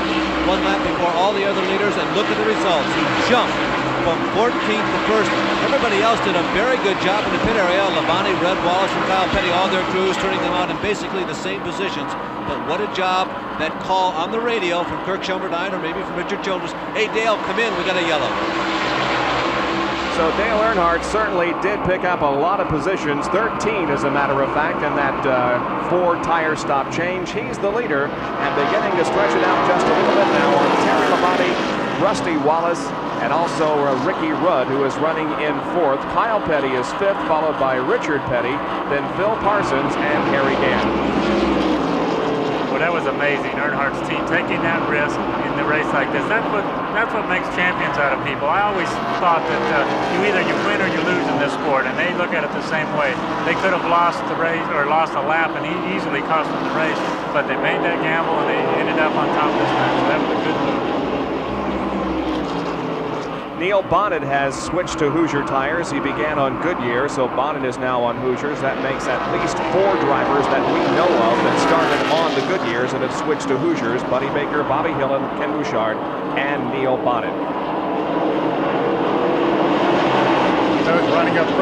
1 lap before all the other leaders, and look at the results. He jumped from 14th to 1st. Everybody else did a very good job in the pit area. Labonte, Red Wallace, and Kyle Petty, all their crews turning them out in basically the same positions. But what a job. That call on the radio from Kirk Shelmerdine, or maybe from Richard Childress. Hey, Dale, come in. We got a yellow. So Dale Earnhardt certainly did pick up a lot of positions, 13 as a matter of fact, in that 4 tire stop change. He's the leader and beginning to stretch it out just a little bit now on Terry Labonte, Rusty Wallace, and also Ricky Rudd, who is running in 4th. Kyle Petty is 5th, followed by Richard Petty, then Phil Parsons and Harry Gann. Well, that was amazing. Earnhardt's team taking that risk in the race like this. That's what makes champions out of people. I always thought that you either win or you lose in this sport, and they look at it the same way. They could have lost the race or lost a lap and easily cost them the race, but they made that gamble and they ended up on top this time. So that was a good move. Neil Bonnet has switched to Hoosier tires. He began on Goodyear, so Bonnet is now on Hoosiers. That makes at least 4 drivers that we know of that started on the Goodyears and have switched to Hoosiers: Buddy Baker, Bobby Hillin, Ken Bouchard, and Neil Bonnet.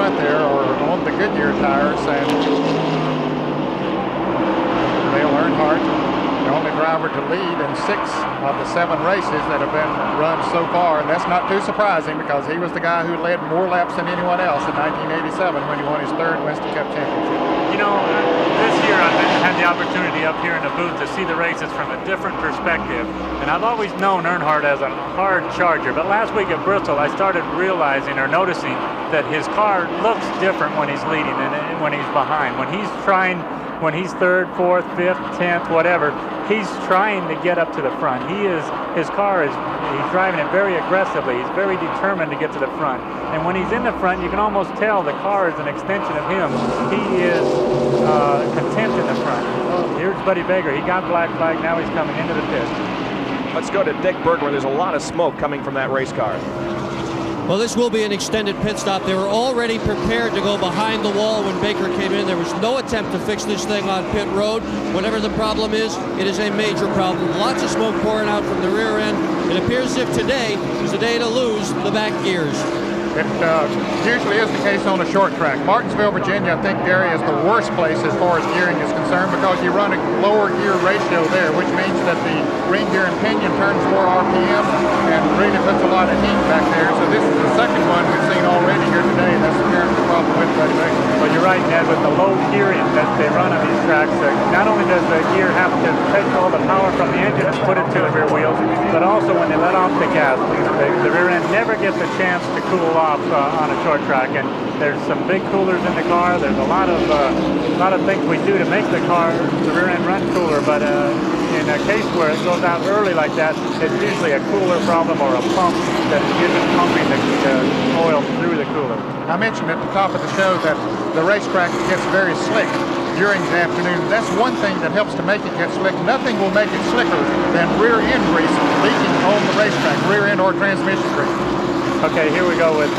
front there are on the Goodyear tires, and Dale Earnhardt, the only driver to lead in 6 of the 7 races that have been run so far, and that's not too surprising because he was the guy who led more laps than anyone else in 1987 when he won his 3rd Winston Cup championship. You know, this year I've had the opportunity up here in the booth to see the races from a different perspective, and I've always known Earnhardt as a hard charger, but last week at Bristol I started realizing or noticing that his car looks different when he's leading and when he's behind. When he's 3rd, 4th, 5th, 10th, whatever, he's trying to get up to the front. His car is, he's driving it very aggressively. He's very determined to get to the front. And when he's in the front, you can almost tell the car is an extension of him. He is content in the front. Here's Buddy Baker. He got black flag. Now he's coming into the pit. Let's go to Dick Bergman. There's a lot of smoke coming from that race car. Well, this will be an extended pit stop. They were already prepared to go behind the wall when Baker came in. There was no attempt to fix this thing on pit road. Whatever the problem is, it is a major problem. Lots of smoke pouring out from the rear end. It appears as if today is the day to lose the back gears. It usually is the case on a short track. Martinsville, Virginia, I think, Gary, is the worst place as far as gearing is concerned because you run a lower gear ratio there, which means that the ring gear and pinion turns more RPM and really puts a lot of heat back there. So this is the second one we've seen already here today, and that's apparently the problem with Buddy Baker. Well, you're right, Ned, with the low gearing that they run on these tracks, not only does the gear have to take all the power from the engine and put it to the rear wheels, but also when they let off the gas, the rear end never gets a chance to cool off on a short track, and there's some big coolers in the car. There's a lot of things we do to make the rear end run cooler, but in a case where it goes out early like that, it's usually a cooler problem or a pump that isn't pumping the oil through the cooler. I mentioned at the top of the show that the racetrack gets very slick during the afternoon. That's one thing that helps to make it get slick. Nothing will make it slicker than rear end grease leaking on the racetrack, rear end or transmission grease. Okay, here we go with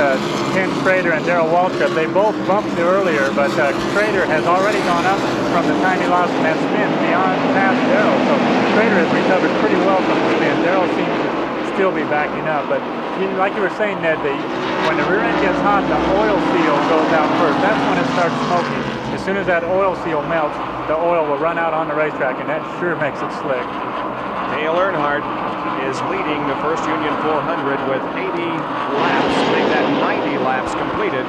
Ken Schrader and Darrell Waltrip. They both bumped earlier, but Schrader has already gone up from the time he lost in that spin past Darrell. So Schrader has recovered pretty well from the spin. Darrell seems to still be backing up, but like you were saying, Ned, when the rear end gets hot, the oil seal goes out first. That's when it starts smoking. As soon as that oil seal melts, the oil will run out on the racetrack, and that sure makes it slick. Dale Earnhardt is leading the First Union 400 with 80 laps, make that 90 laps completed.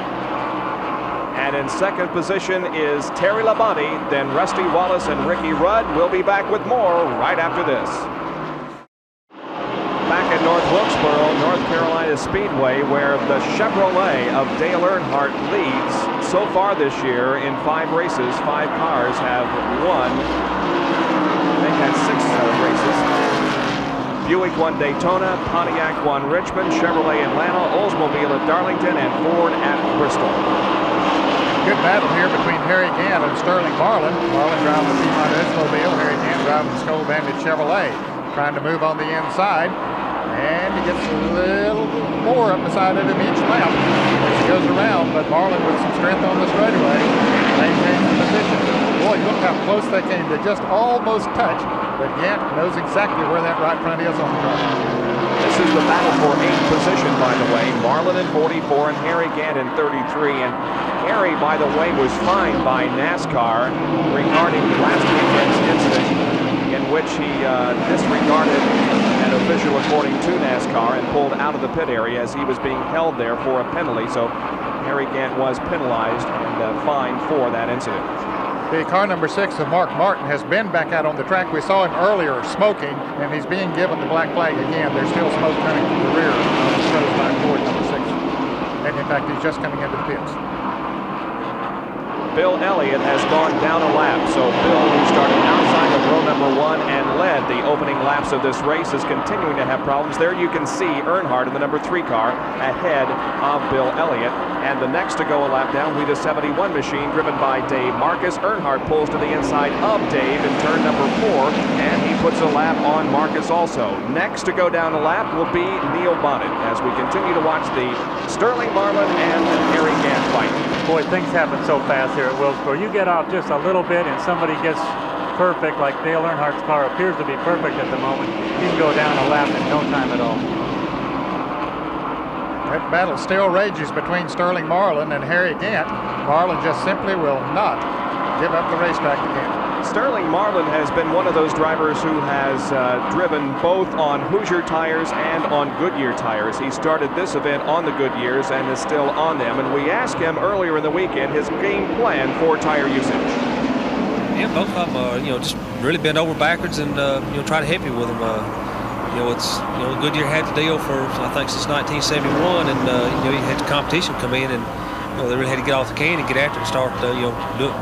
And in second position is Terry Labonte, then Rusty Wallace and Ricky Rudd. We'll be back with more right after this. Back at North Wilkesboro, North Carolina Speedway, where the Chevrolet of Dale Earnhardt leads so far this year in 5 races. 5 cars have won. They've had 6 races. Buick won Daytona, Pontiac won Richmond, Chevrolet Atlanta, Oldsmobile at Darlington, and Ford at Bristol. Good battle here between Harry Gant and Sterling Marlin. Marlin driving the Piedmont Oldsmobile, Harry Gant driving the Skull Bandit Chevrolet. Trying to move on the inside, and he gets a little more up the side of him each lap as he goes around, but Marlin with some strength on the straightaway maintains the position. Boy, look how close they came. They just almost touched, but Gant knows exactly where that right front is on the car. This is the battle for 8th position, by the way. Marlin in 44 and Harry Gant in 33. And Harry, by the way, was fined by NASCAR regarding last weekend's incident in which he disregarded an official according to NASCAR and pulled out of the pit area as he was being held there for a penalty. So Harry Gant was penalized and fined for that incident. The car number 6 of Mark Martin has been back out on the track. We saw him earlier smoking, and he's being given the black flag again. There's still smoke coming from the rear of the Stroh's by Ford number 6. And in fact, he's just coming into the pits. Bill Elliott has gone down a lap. So Bill, who started outside of row number 1 and led the opening laps of this race, is continuing to have problems. There you can see Earnhardt in the number 3 car ahead of Bill Elliott. And the next to go a lap down will be the 71 machine driven by Dave Marcus. Earnhardt pulls to the inside of Dave in turn number 4, and he puts a lap on Marcus also. Next to go down a lap will be Neil Bonnet as we continue to watch the Sterling Marlin and Harry Gant fight. Boy, things happen so fast here at Wilkesboro. You get off just a little bit and somebody gets perfect, like Dale Earnhardt's car appears to be perfect at the moment. You can go down a lap in no time at all. That battle still rages between Sterling Marlin and Harry Gant. Marlin just simply will not give up the racetrack again. Sterling Marlin has been one of those drivers who has driven both on Hoosier tires and on Goodyear tires. He started this event on the Goodyears and is still on them. And we asked him earlier in the weekend his game plan for tire usage. Yeah, both of them, just really bend over backwards and, try to help you with them. Goodyear had the deal for, I think, since 1971, and, you had the competition come in, and, they really had to get off the can and get after it and start,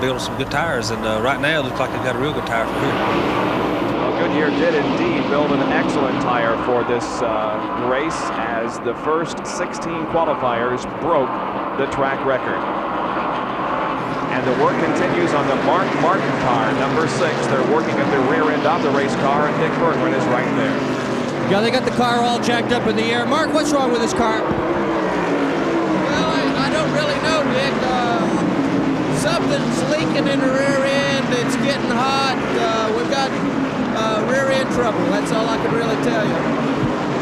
building some good tires. And right now, it looks like they've got a real good tire for here. Well, Goodyear did indeed build an excellent tire for this race, as the first 16 qualifiers broke the track record. And the work continues on the Mark Martin car, number 6. They're working at the rear end of the race car, and Dick Bergman is right there. Yeah, they got the car all jacked up in the air. Mark, what's wrong with this car? Well, I don't really know, Dick. Something's leaking in the rear end. It's getting hot. We've got rear end trouble. That's all I can really tell you.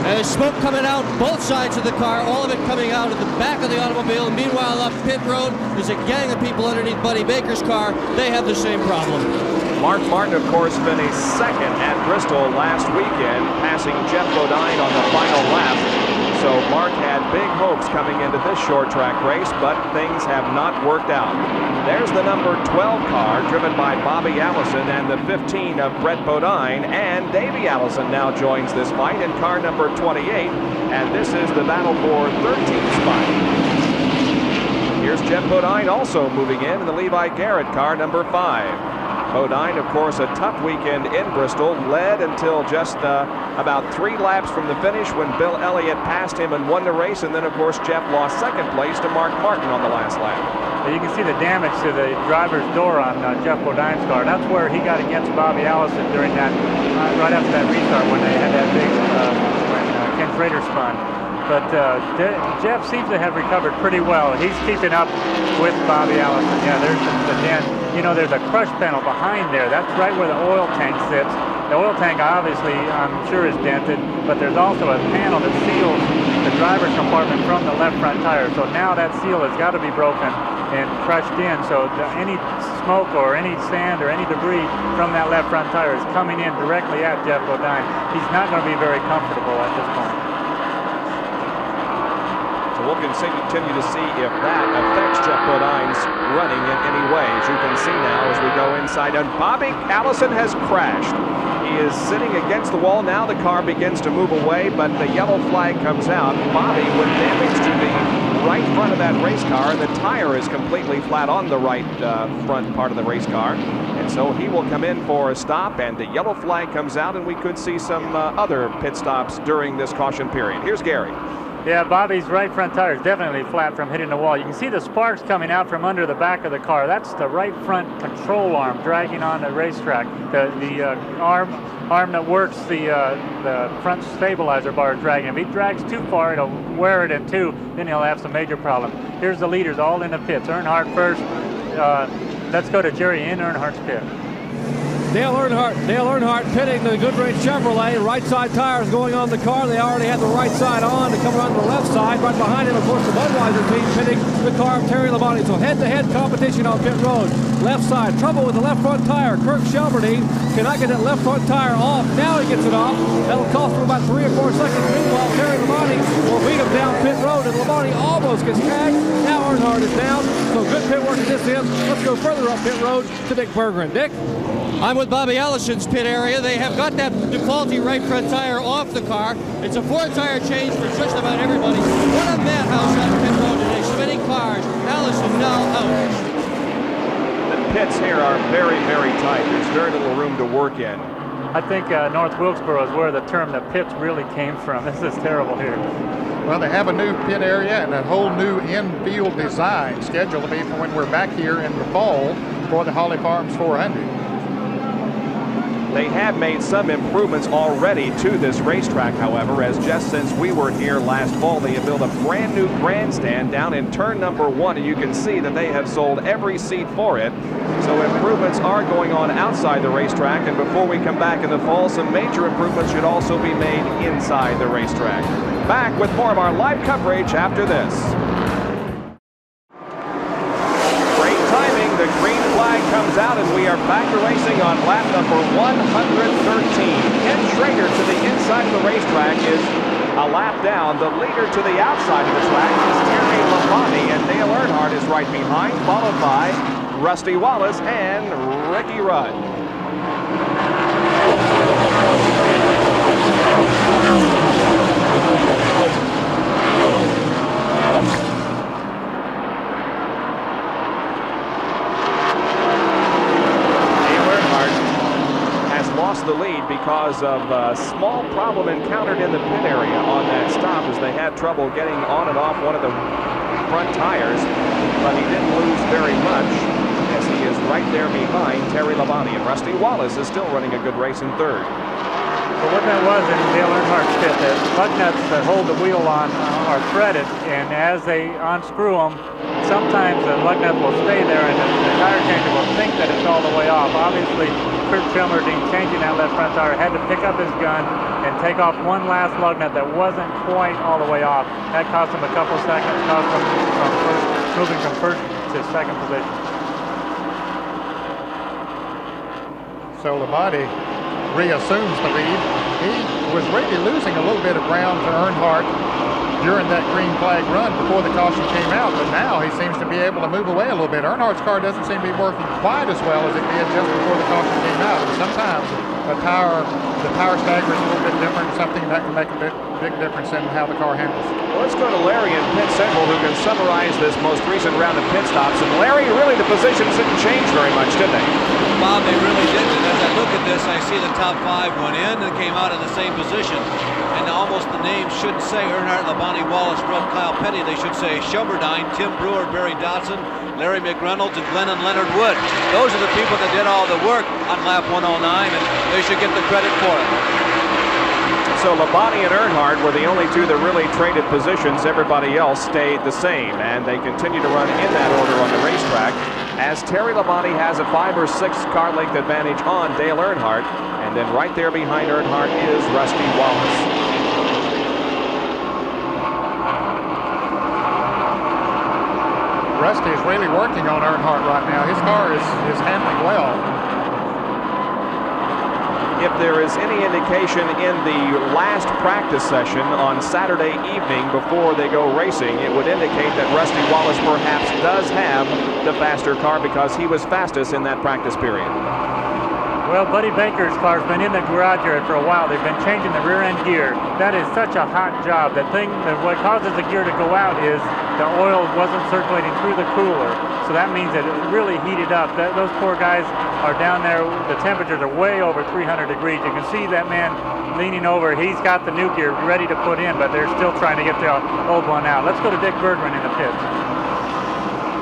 There's smoke coming out both sides of the car, all of it coming out of the back of the automobile. Meanwhile, up pit road, there's a gang of people underneath Buddy Baker's car. They have the same problem. Mark Martin, of course, finished second at Bristol last weekend, passing Jeff Bodine on the final lap. So Mark had big hopes coming into this short track race, but things have not worked out. There's the number 12 car, driven by Bobby Allison, and the 15 of Brett Bodine, and Davey Allison now joins this fight in car number 28, and this is the battle for 13th spot. Here's Jeff Bodine also moving in the Levi Garrett car, number 5. Bodine, of course, a tough weekend in Bristol, led until just about 3 laps from the finish when Bill Elliott passed him and won the race, and then, of course, Jeff lost second place to Mark Martin on the last lap. You can see the damage to the driver's door on Jeff Bodine's car. That's where he got against Bobby Allison during that, right after that restart when they had that big, when Ken Schrader spun. But Jeff seems to have recovered pretty well. He's keeping up with Bobby Allison. Yeah, there's the dent. There's a crush panel behind there. That's right where the oil tank sits. The oil tank, obviously, I'm sure is dented, but there's also a panel that seals the driver's compartment from the left front tire. So now that seal has got to be broken and crushed in. So any smoke or any sand or any debris from that left front tire is coming in directly at Jeff Bodine. He's not going to be very comfortable at this point. We'll continue to see if that affects Jeff Bodine's running in any way, as you can see now as we go inside. And Bobby Allison has crashed. He is sitting against the wall. Now the car begins to move away, but the yellow flag comes out. Bobby with damage to the right front of that race car, and the tire is completely flat on the right front part of the race car. And so he will come in for a stop, and the yellow flag comes out, and we could see some other pit stops during this caution period. Here's Gary. Yeah, Bobby's right front tire is definitely flat from hitting the wall. You can see the sparks coming out from under the back of the car. That's the right front control arm dragging on the racetrack. The arm that works the front stabilizer bar is dragging him. If he drags too far, it'll wear it in two. Then he'll have some major problem. Here's the leaders all in the pits. Earnhardt first. Let's go to Jerry in Earnhardt's pit. Dale Earnhardt pitting the Goodrich Chevrolet. Right side tires going on the car. They already had the right side on to come around to the left side. Right behind him, of course, the Budweiser team pitting the car of Terry Labonte. So head-to-head competition on pit road. Left side, trouble with the left front tire. Kirk Shelberdine cannot get that left front tire off. Now he gets it off. That'll cost him about 3 or 4 seconds. Meanwhile, Terry Labonte will beat him down pit road, and Labonte almost gets tagged. Now Earnhardt is down. So good pit work at this end. Let's go further up pit road to Dick Berggren. Dick? I'm with Bobby Allison's pit area. They have got that defaulty right front tire off the car. It's a 4-tire change for just about everybody. What a madhouse on pit road today. So many cars. Allison now out. The pits here are very, very tight. There's very little room to work in. I think North Wilkesboro is where the term the pits really came from. This is terrible here. Well, they have a new pit area and a whole new infield design scheduled to be for when we're back here in the fall for the Holly Farms 400. They have made some improvements already to this racetrack, however, as just since we were here last fall, they have built a brand new grandstand down in turn number 1, and you can see that they have sold every seat for it. So improvements are going on outside the racetrack, and before we come back in the fall, some major improvements should also be made inside the racetrack. Back with more of our live coverage after this. Great timing. The green flag comes out and we are back to racing on lap number 113. Ken Schrader to the inside of the racetrack is a lap down. The leader to the outside of the track is Terry Labonte, and Dale Earnhardt is right behind, followed by Rusty Wallace and Ricky Rudd. The lead because of a small problem encountered in the pit area on that stop as they had trouble getting on and off one of the front tires, but he didn't lose very much as he is right there behind Terry Labonte, and Rusty Wallace is still running a good race in third. So what that was in Dale Earnhardt's pit, the lug nuts that hold the wheel on are threaded, and as they unscrew them, sometimes the lug nut will stay there and the tire changer will think that it's all the way off. Obviously, Kurt Chilmerdine, changing that left front tire, had to pick up his gun and take off one last lug nut that wasn't quite all the way off. That cost him a couple seconds, cost him moving from first to second position. So Labonte reassumes the lead. He was really losing a little bit of ground to Earnhardt during that green flag run before the caution came out, but now he seems to be able to move away a little bit. Earnhardt's car doesn't seem to be working quite as well as it did just before the caution came out. And sometimes the power stagger is a little bit different, something that can make a big difference in how the car handles. Well, let's go to Larry in pit central, who can summarize this most recent round of pit stops. And Larry, really the positions didn't change very much, did they? Bob, they really didn't. And as I look at this, I see the top 5 went in and came out in the same position. And almost the names shouldn't say Earnhardt, Labonte, Wallace, Rudd, Kyle Petty. They should say Chilmerdine, Tim Brewer, Barry Dodson, Larry McReynolds, and Glenn and Leonard Wood. Those are the people that did all the work on lap 109, and they should get the credit for it. So Labonte and Earnhardt were the only two that really traded positions. Everybody else stayed the same, and they continue to run in that order on the racetrack, as Terry Labonte has a 5 or 6 car length advantage on Dale Earnhardt, and then right there behind Earnhardt is Rusty Wallace. Rusty is really working on Earnhardt right now. His car is handling well. If there is any indication in the last practice session on Saturday evening before they go racing, it would indicate that Rusty Wallace perhaps does have the faster car because he was fastest in that practice period. Well, Buddy Baker's car's been in the garage yard for a while. They've been changing the rear end gear. That is such a hot job. What causes the gear to go out is the oil wasn't circulating through the cooler. So that means that it really heated up. Those poor guys are down there. The temperatures are way over 300 degrees. You can see that man leaning over. He's got the new gear ready to put in, but they're still trying to get the old one out. Let's go to Dick Bergman in the pits.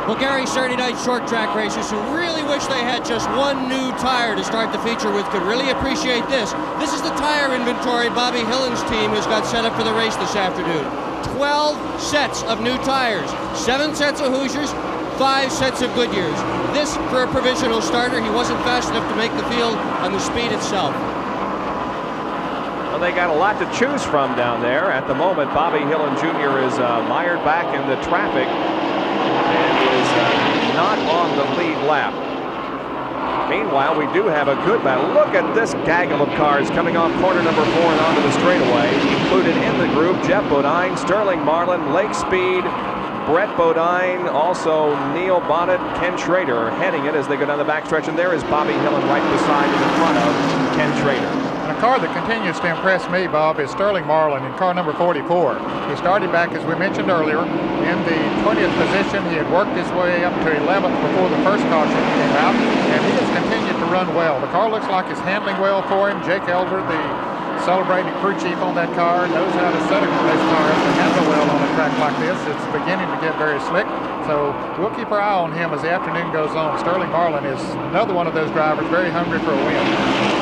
Well, Gary, Saturday night short track racers who really wish they had just one new tire to start the feature with could really appreciate this. This is the tire inventory Bobby Hillen's team has got set up for the race this afternoon. 12 sets of new tires, 7 sets of Hoosiers, 5 sets of Goodyears. This for a provisional starter. He wasn't fast enough to make the field on the speed itself. Well, they got a lot to choose from down there. At the moment, Bobby Hillen Jr. is mired back in the traffic and is not on the lead lap. Meanwhile, we do have a good battle. Look at this gaggle of cars coming off corner number 4 and onto the straightaway. Included in the group, Jeff Bodine, Sterling Marlin, Lake Speed, Brett Bodine, also Neil Bonnet, Ken Schrader heading it as they go down the backstretch. And there is Bobby Hillen right beside and in front of Ken Schrader. And a car that continues to impress me, Bob, is Sterling Marlin in car number 44. He started back, as we mentioned earlier, in the 20th position. He had worked his way up to 11th before the first caution came out, and he has continued to run well. The car looks like it's handling well for him. Jake Elder, the celebrated crew chief on that car, knows how to set a race car up and handle well on a track like this. It's beginning to get very slick, so we'll keep our eye on him as the afternoon goes on. Sterling Marlin is another one of those drivers very hungry for a win.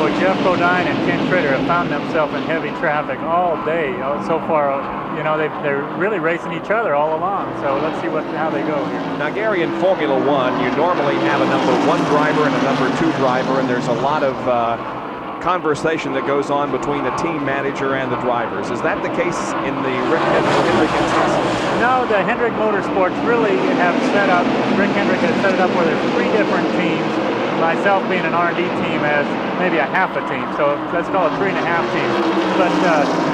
Well, Jeff Bodine and Ken Schrader have found themselves in heavy traffic all day. So far, you know, they're really racing each other all along. So let's see how they go here. Now, Gary, in Formula One, you normally have a number 1 driver and a number 2 driver, and there's a lot of conversation that goes on between the team manager and the drivers. Is that the case in the Hendrick instance? No, the Hendrick Motorsports really have set up, Rick Hendrick has set it up where there's 3 different teams. Myself being an R&D team as maybe a half a team, so let's call it 3.5 teams. But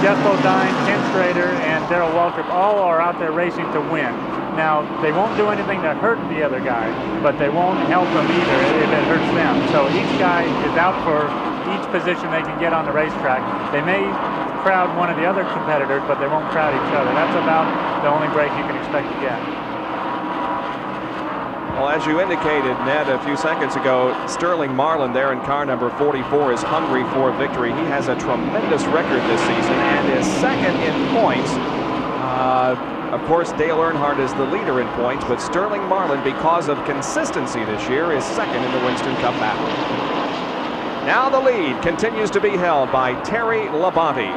Jeff Bodine, Ken Strader, and Darrell Waltrip all are out there racing to win. Now, they won't do anything to hurt the other guy, but they won't help them either if it hurts them. So each guy is out for each position they can get on the racetrack. They may crowd one of the other competitors, but they won't crowd each other. That's about the only break you can expect to get. Well, as you indicated, Ned, a few seconds ago, Sterling Marlin there in car number 44 is hungry for victory. He has a tremendous record this season and is second in points. Of course, Dale Earnhardt is the leader in points, but Sterling Marlin, because of consistency this year, is second in the Winston Cup battle. Now the lead continues to be held by Terry Labonte.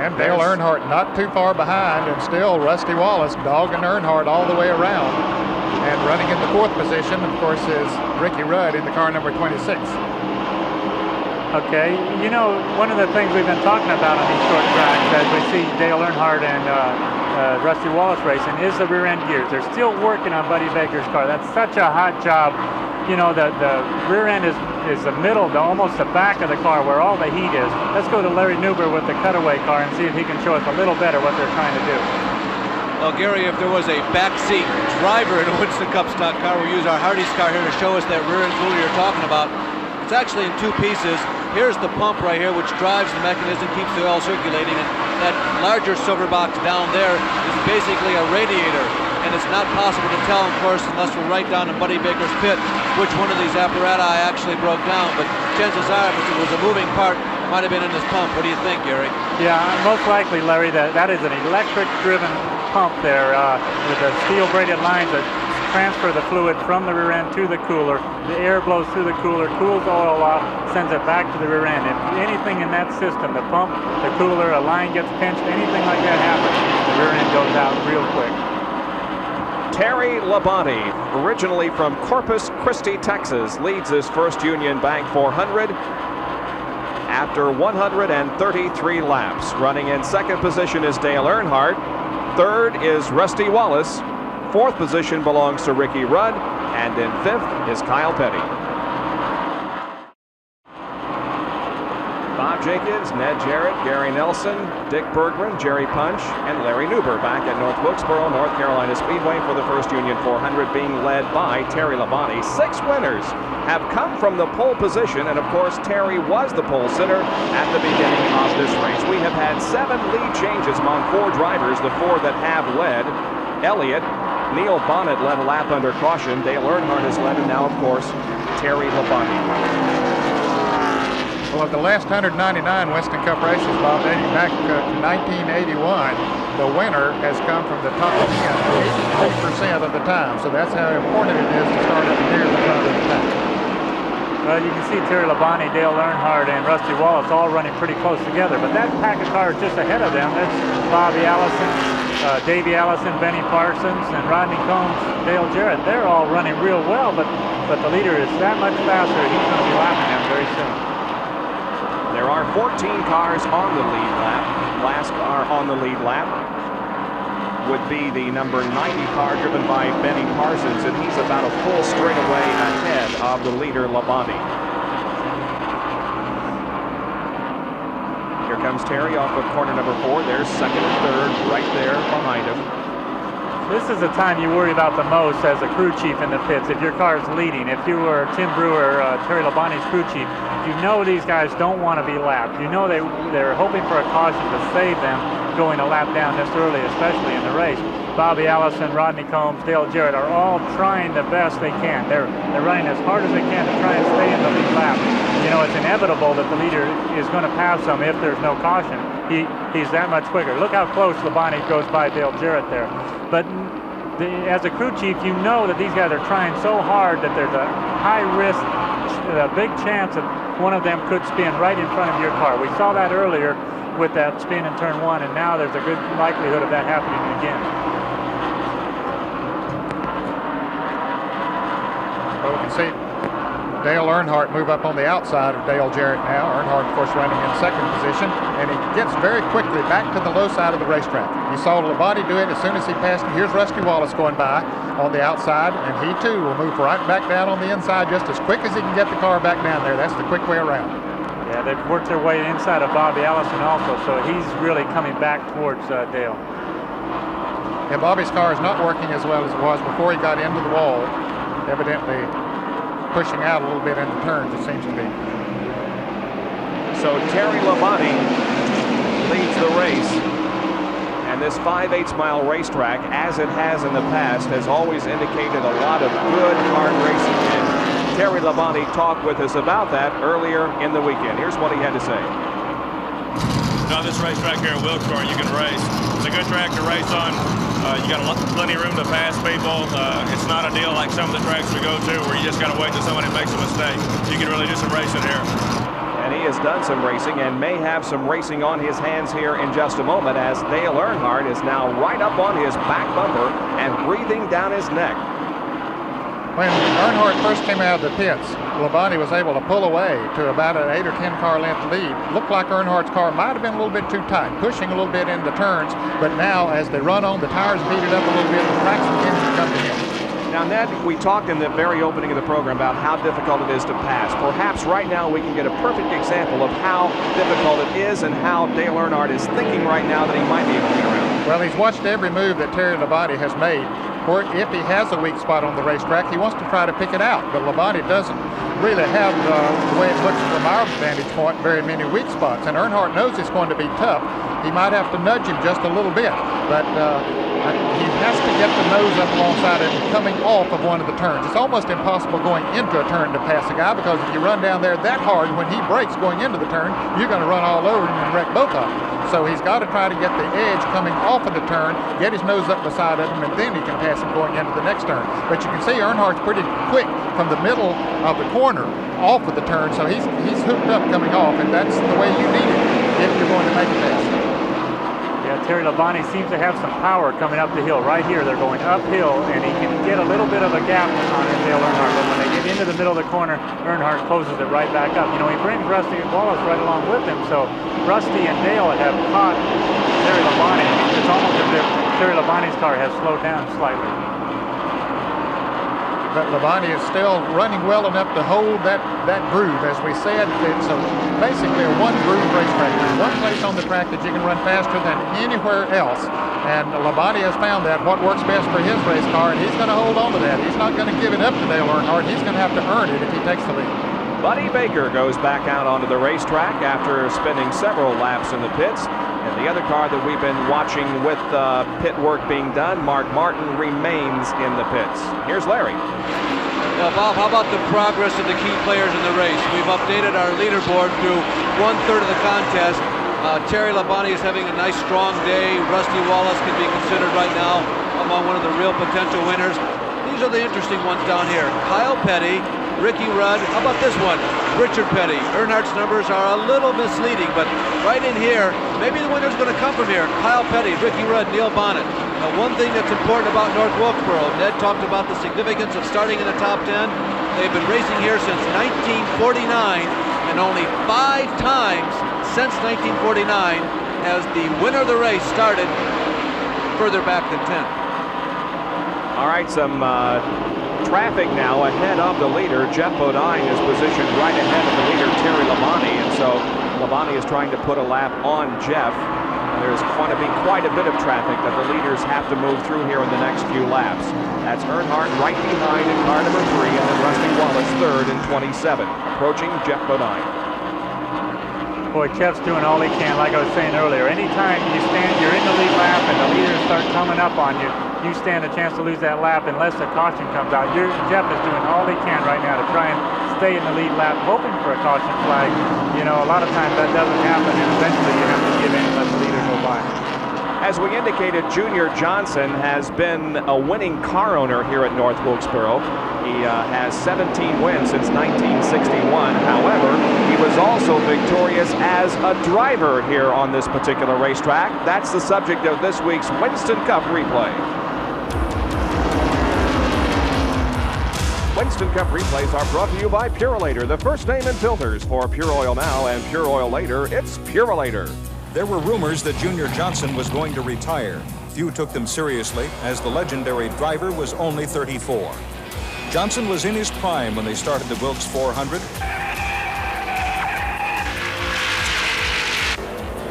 And Dale Earnhardt not too far behind, and still Rusty Wallace dogging Earnhardt all the way around. And running in the 4th position, of course, is Ricky Rudd in the car number 26. Okay, you know, one of the things we've been talking about on these short tracks as we see Dale Earnhardt and Rusty Wallace racing is the rear end gears. They're still working on Buddy Baker's car. That's such a hot job. You know, the rear end is the middle, almost the back of the car where all the heat is. Let's go to Larry Newber with the cutaway car and see if he can show us a little better what they're trying to do. Well, Gary, if there was a backseat driver in a Winston Cup stock car, we'll use our Hardee's car here to show us that rear end cooler you're talking about. It's actually in 2 pieces. Here's the pump right here, which drives the mechanism, keeps the oil circulating. And that larger silver box down there is basically a radiator. And it's not possible to tell, of course, unless we're right down in Buddy Baker's pit, which one of these apparatus actually broke down. But chances are, if it was a moving part, it might have been in this pump. What do you think, Gary? Yeah, most likely, Larry, that is an electric-driven pump there with the steel braided lines that transfer the fluid from the rear end to the cooler. The air blows through the cooler, cools the oil off, sends it back to the rear end. If anything in that system, the pump, the cooler, a line gets pinched, anything like that happens, the rear end goes out real quick. Terry Labonte, originally from Corpus Christi, Texas, leads his first Union Bank 400 after 133 laps. Running in 2nd position is Dale Earnhardt. 3rd is Rusty Wallace. 4th position belongs to Ricky Rudd. And in 5th is Kyle Petty. Bob Jenkins, Ned Jarrett, Gary Nelson, Dick Bergman, Jerry Punch, and Larry Newber back at North Wilkesboro, North Carolina Speedway for the first Union 400, being led by Terry Labonte. 6 winners have come from the pole position, and of course Terry was the pole sitter at the beginning of this race. We have had 7 lead changes among 4 drivers, the 4 that have led. Elliott, Neil Bonnet led a lap under caution. Dale Earnhardt has led, and now of course Terry Labonte. Well, of the last 199 Winston Cup races, Bob, dating back to 1981, the winner has come from the top 10 80% of the time. So that's how important it is to start up near the front of the pack. Well, you can see Terry Labonte, Dale Earnhardt, and Rusty Wallace all running pretty close together. But that pack of cars just ahead of them, that's Bobby Allison, Davey Allison, Benny Parsons, and Rodney Combs, Dale Jarrett. They're all running real well, but the leader is that much faster. He's going to be lapping them very soon. There are 14 cars on the lead lap. Last car on the lead lap would be the number 90 car driven by Benny Parsons, and he's about a full straightaway ahead of the leader, Labonte. Here comes Terry off of corner number 4. There's 2nd and 3rd right there behind him. This is the time you worry about the most as a crew chief in the pits. If your car is leading, if you were Tim Brewer, Terry Labonte's crew chief, you know these guys don't want to be lapped. You know they're hoping for a caution to save them going a lap down this early, especially in the race. Bobby Allison, Rodney Combs, Dale Jarrett are all trying the best they can. They're running as hard as they can to try and stay in the lead lap. You know, it's inevitable that the leader is going to pass them if there's no caution. He's that much quicker. Look how close Labonte goes by Dale Jarrett there. But as a crew chief, you know that these guys are trying so hard that there's a high risk, a big chance that one of them could spin right in front of your car. We saw that earlier with that spin in turn 1, and now there's a good likelihood of that happening again. Well, we can see Dale Earnhardt move up on the outside of Dale Jarrett now. Earnhardt, of course, running in second position, and he gets very quickly back to the low side of the racetrack. You saw Labonte do it as soon as he passed. Here's Rusty Wallace going by on the outside, and he too will move right back down on the inside just as quick as he can get the car back down there. That's the quick way around. Yeah, they've worked their way inside of Bobby Allison also, so he's really coming back towards Dale. Yeah, Bobby's car is not working as well as it was before he got into the wall. Evidently pushing out a little bit in the turns, it seems to be. So Terry Labonte leads the race. And this 5/8 mile racetrack, as it has in the past, has always indicated a lot of good, hard racing. And Terry Labonte talked with us about that earlier in the weekend. Here's what he had to say. On this racetrack here at Wilkesboro, you can race. It's a good track to race on. You got plenty of room to pass people. It's not a deal like some of the tracks we go to where you just got to wait till somebody makes a mistake. You can really do some racing here. And he has done some racing and may have some racing on his hands here in just a moment, as Dale Earnhardt is now right up on his back bumper and breathing down his neck. When Earnhardt first came out of the pits, Labonte was able to pull away to about an 8 or 10 car length lead. Looked like Earnhardt's car might have been a little bit too tight, pushing a little bit in the turns, but now as they run on, the tires have heated up a little bit, the traction begins to come to him. Now, Ned, we talked in the very opening of the program about how difficult it is to pass. Perhaps right now we can get a perfect example of how difficult it is and how Dale Earnhardt is thinking right now that he might be able to get around. Well, he's watched every move that Terry Labonte has made. Or if he has a weak spot on the racetrack, he wants to try to pick it out. But Labonte doesn't really have, the way it looks from our vantage point, very many weak spots. And Earnhardt knows it's going to be tough. He might have to nudge him just a little bit. But he has to get the nose up alongside it and coming off of one of the turns. It's almost impossible going into a turn to pass a guy, because if you run down there that hard, when he brakes going into the turn, you're going to run all over him and wreck both of them. So he's got to try to get the edge coming off of the turn, get his nose up beside of him, and then he can pass him going into the next turn. But you can see Earnhardt's pretty quick from the middle of the corner off of the turn, so he's hooked up coming off, and that's the way you need it if you're going to make a pass. Yeah, Terry Labonte seems to have some power coming up the hill. Right here, they're going uphill, and he can get a little bit of a gap on Dale Earnhardt. But when they get into the middle of the corner, Earnhardt closes it right back up. You know, he brings Rusty Wallace right along with him, so Rusty and Dale have caught Terry Labonte. It's almost as if Terry Labonte's car has slowed down slightly. But Labonte is still running well enough to hold that groove. As we said, it's basically a one-groove racetrack. There's one place on the track that you can run faster than anywhere else. And Labonte has found that what works best for his race car, and he's going to hold on to that. He's not going to give it up to Dale Earnhardt. He's going to have to earn it if he takes the lead. Buddy Baker goes back out onto the racetrack after spending several laps in the pits. And the other car that we've been watching with pit work being done, Mark Martin, remains in the pits. Here's Larry. Bob, how about the progress of the key players in the race? We've updated our leaderboard through 1/3 of the contest. Terry Labonte is having a nice, strong day. Rusty Wallace can be considered right now among one of the real potential winners. These are the interesting ones down here. Kyle Petty, Ricky Rudd. How about this one? Richard Petty. Earnhardt's numbers are a little misleading, but right in here, maybe the winner's going to come from here. Kyle Petty, Ricky Rudd, Neil Bonnet. Now, one thing that's important about North Wilkesboro, Ned talked about the significance of starting in the top 10. They've been racing here since 1949, and only 5 times since 1949 has the winner of the race started further back than 10. All right, some traffic now ahead of the leader. Jeff Bodine is positioned right ahead of the leader, Terry Labonte, and so Labonte is trying to put a lap on Jeff. And there's going to be quite a bit of traffic that the leaders have to move through here in the next few laps. That's Earnhardt right behind in car number 3, and then Rusty Wallace third in 27, approaching Jeff Bodine. Boy, Jeff's doing all he can, like I was saying earlier. Anytime you're in the lead lap and the leaders start coming up on you, you stand a chance to lose that lap unless a caution comes out. Jeff is doing all he can right now to try and stay in the lead lap, hoping for a caution flag. You know, a lot of times that doesn't happen, and eventually you have to give in and let the leader go by. As we indicated, Junior Johnson has been a winning car owner here at North Wilkesboro. He has 17 wins since 1961. However, he was also victorious as a driver here on this particular racetrack. That's the subject of this week's Winston Cup replay. Winston Cup replays are brought to you by Purolator, the first name in filters. For Pure Oil now and Pure Oil later, it's Purolator. There were rumors that Junior Johnson was going to retire. Few took them seriously, as the legendary driver was only 34. Johnson was in his prime when they started the Wilkes 400.